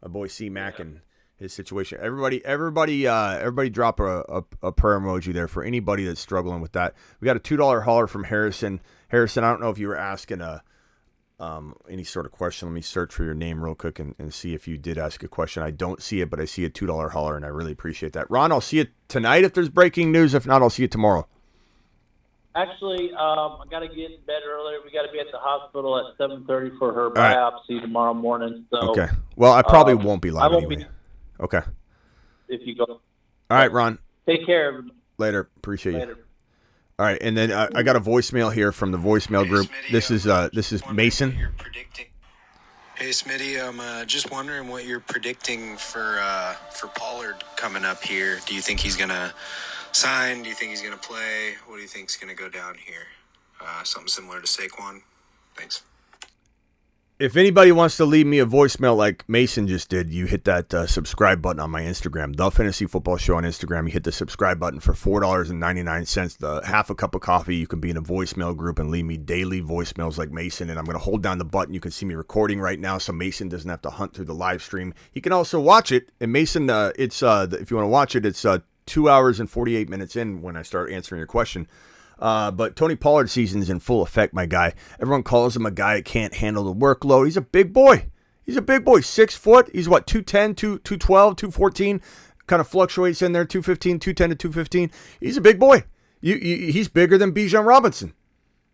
boy C-Mac and his situation. Everybody drop a prayer emoji there for anybody that's struggling with that. We got a $2 hauler from Harrison. Harrison, I don't know if you were asking any sort of question. Let me search for your name real quick and see if you did ask a question. I don't see it, but I see a $2 hauler, and I really appreciate that. Ron, I'll see you tonight if there's breaking news. If not, I'll see you tomorrow.
Actually, I got to get in bed earlier. We got to be at the hospital at 7:30 for her biopsy tomorrow morning. So,
okay. Well, I probably won't be live anyway. Okay.
If you go.
All right, Ron.
Take care, everybody.
Later. Appreciate you. All right, and then I got a voicemail here from the voicemail group. This is Mason.
Hey, Smitty, I'm just wondering what you're predicting for Pollard coming up here. Do you think he's gonna sign? Do you think he's gonna play? What do you think's gonna go down here? Something similar to Saquon? Thanks.
If anybody wants to leave me a voicemail like Mason just did, you hit that subscribe button on my Instagram, The Fantasy Football Show on Instagram. You hit the subscribe button for $4.99. The half a cup of coffee. You can be in a voicemail group and leave me daily voicemails like Mason. And I'm going to hold down the button. You can see me recording right now, so Mason doesn't have to hunt through the live stream. You can also watch it. And Mason, if you want to watch it, it's 2 hours and 48 minutes in when I start answering your question. But Tony Pollard season's in full effect, my guy. Everyone calls him a guy that can't handle the workload. He's a big boy. 6 foot. He's what, 210, 212, 214. kind of fluctuates in there, 215, 210 to 215. He's a big boy. He's bigger than Bijan Robinson.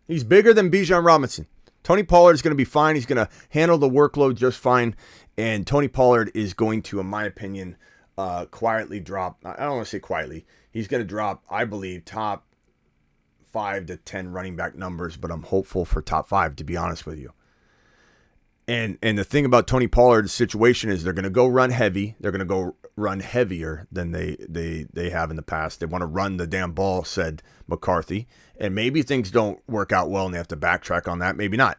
He's bigger than Bijan Robinson. Tony Pollard is going to be fine. He's going to handle the workload just fine. And Tony Pollard is going to, in my opinion, quietly drop. I don't want to say quietly. He's going to drop, I believe, top 5 to 10 running back numbers, but I'm hopeful for top 5, to be honest with you. And the thing about Tony Pollard's situation is they're going to go run heavy. They're going to go run heavier than they have in the past. They want to run the damn ball, said McCarthy. And maybe things don't work out well and they have to backtrack on that. Maybe not.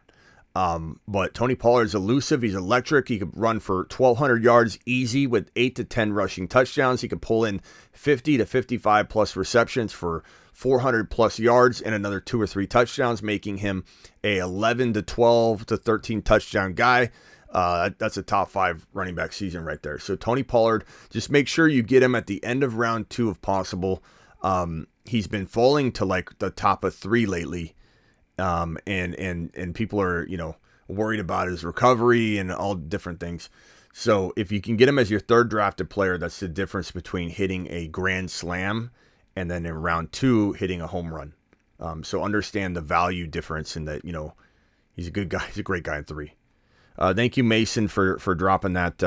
But Tony Pollard's elusive. He's electric. He could run for 1,200 yards easy with 8 to 10 rushing touchdowns. He could pull in 50 to 55 plus receptions for 400 plus yards and another 2 or 3 touchdowns, making him a 11 to 12 to 13 touchdown guy. That's a top 5 running back season right there. So Tony Pollard, just make sure you get him at the end of round 2 if possible. He's been falling to like the top of 3 lately. And people are, worried about his recovery and all different things. So if you can get him as your 3rd drafted player, that's the difference between hitting a grand slam and then in round 2 hitting a home run. So understand the value difference in that, he's a good guy. He's a great guy in 3. Thank you, Mason, for dropping that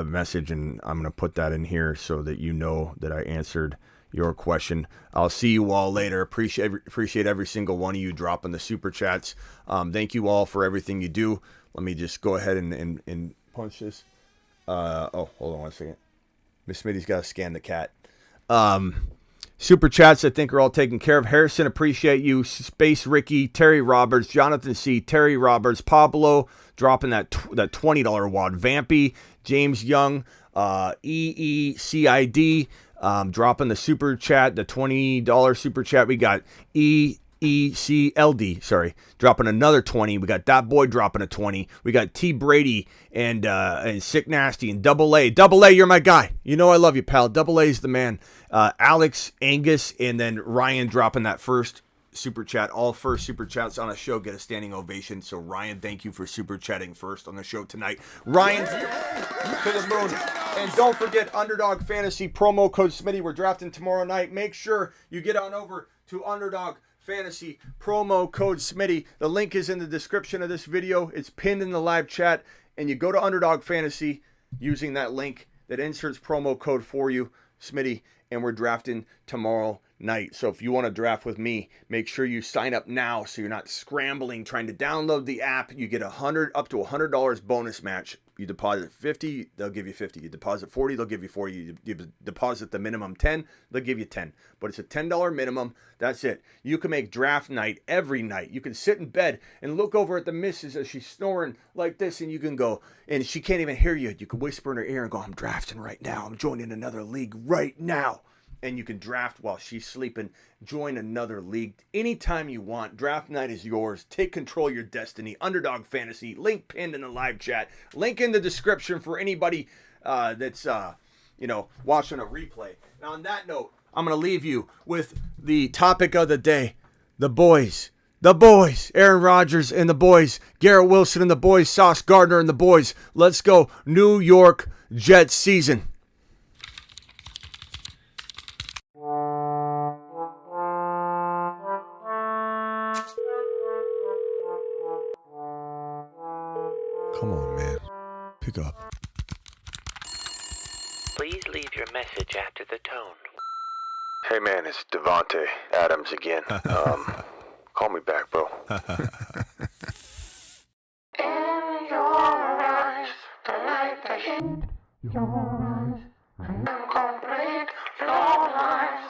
message, and I'm going to put that in here so that you know that I answered your question. I'll see you all later. Appreciate every single one of you dropping the super chats. Thank you all for everything you do. Let me just go ahead and punch this. Hold on one second. Miss Smitty's got to scan the cat. Super chats, I think, are all taken care of. Harrison, appreciate you. Space Ricky, Terry Roberts, Jonathan C., Terry Roberts, Pablo dropping that $20 wad. Vampy, James Young, EECID, dropping the super chat, the $20 super chat. We got EECLD, dropping another 20. We got that boy dropping a 20. We got T Brady and Sick Nasty and Double A. Double A, you're my guy. You know I love you, pal. Double A's the man. Alex, Angus, and then Ryan dropping that first super chat. All first super chats on a show get a standing ovation. So Ryan, thank you for super chatting first on the show tonight. Ryan, to the moon. And don't forget Underdog Fantasy promo code Smitty. We're drafting tomorrow night. Make sure you get on over to Underdog Fantasy promo code Smitty. The link is in the description of this video. It's pinned in the live chat. And you go to Underdog Fantasy using that link that inserts promo code for you, Smitty. And we're drafting tomorrow night. So if you want to draft with me, make sure you sign up now so you're not scrambling trying to download the app. You get up to $100 bonus match. You deposit 50, they'll give you 50. You deposit 40, they'll give you 40. You deposit the minimum 10, they'll give you 10. But it's a $10 minimum. That's it. You can make draft night every night. You can sit in bed and look over at the missus as she's snoring like this, and you can go, and she can't even hear you. You can whisper in her ear and go, I'm drafting right now. I'm joining another league right now. And you can draft while she's sleeping. Join another league anytime you want. Draft night is yours. Take control of your destiny. Underdog Fantasy. Link pinned in the live chat. Link in the description for anybody that's watching a replay. Now on that note, I'm going to leave you with the topic of the day. The boys. The boys. Aaron Rodgers and the boys. Garrett Wilson and the boys. Sauce Gardner and the boys. Let's go. New York Jets season. Come on, man. Pick up.
Please leave your message after the tone.
Hey, man, it's Devontae Adams again. Call me back, bro.
In your eyes, the light that hit your eyes, complete your lies.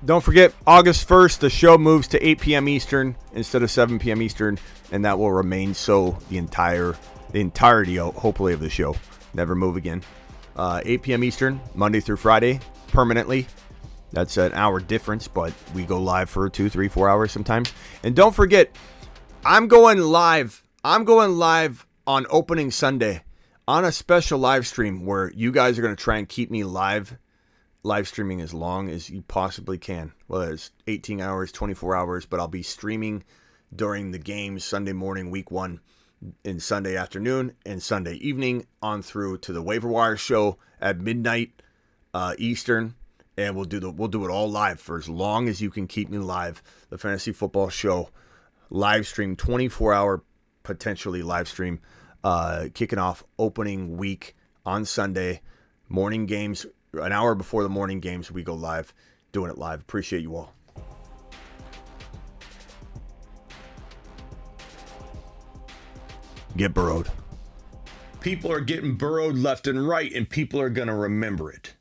Don't forget, August 1st, the show moves to 8 p.m. Eastern instead of 7 p.m. Eastern, and that will remain so the entirety, hopefully, of the show. Never move again. 8 p.m. Eastern, Monday through Friday, permanently. That's an hour difference, but we go live for 2, 3, 4 hours sometimes. And don't forget, I'm going live. I'm going live on opening Sunday on a special live stream where you guys are going to try and keep me live streaming as long as you possibly can. Well, it's 18 hours, 24 hours, but I'll be streaming during the games Sunday morning, week 1. in Sunday afternoon and Sunday evening on through to the waiver wire show at midnight Eastern, and we'll do it all live for as long as you can keep me live. The Fantasy Football Show live stream, 24-hour potentially live stream, kicking off opening week on Sunday. Morning games, an hour before the morning games, we go live, doing it live. Appreciate you all. Get burrowed.
People are getting burrowed left and right, and people are going to remember it.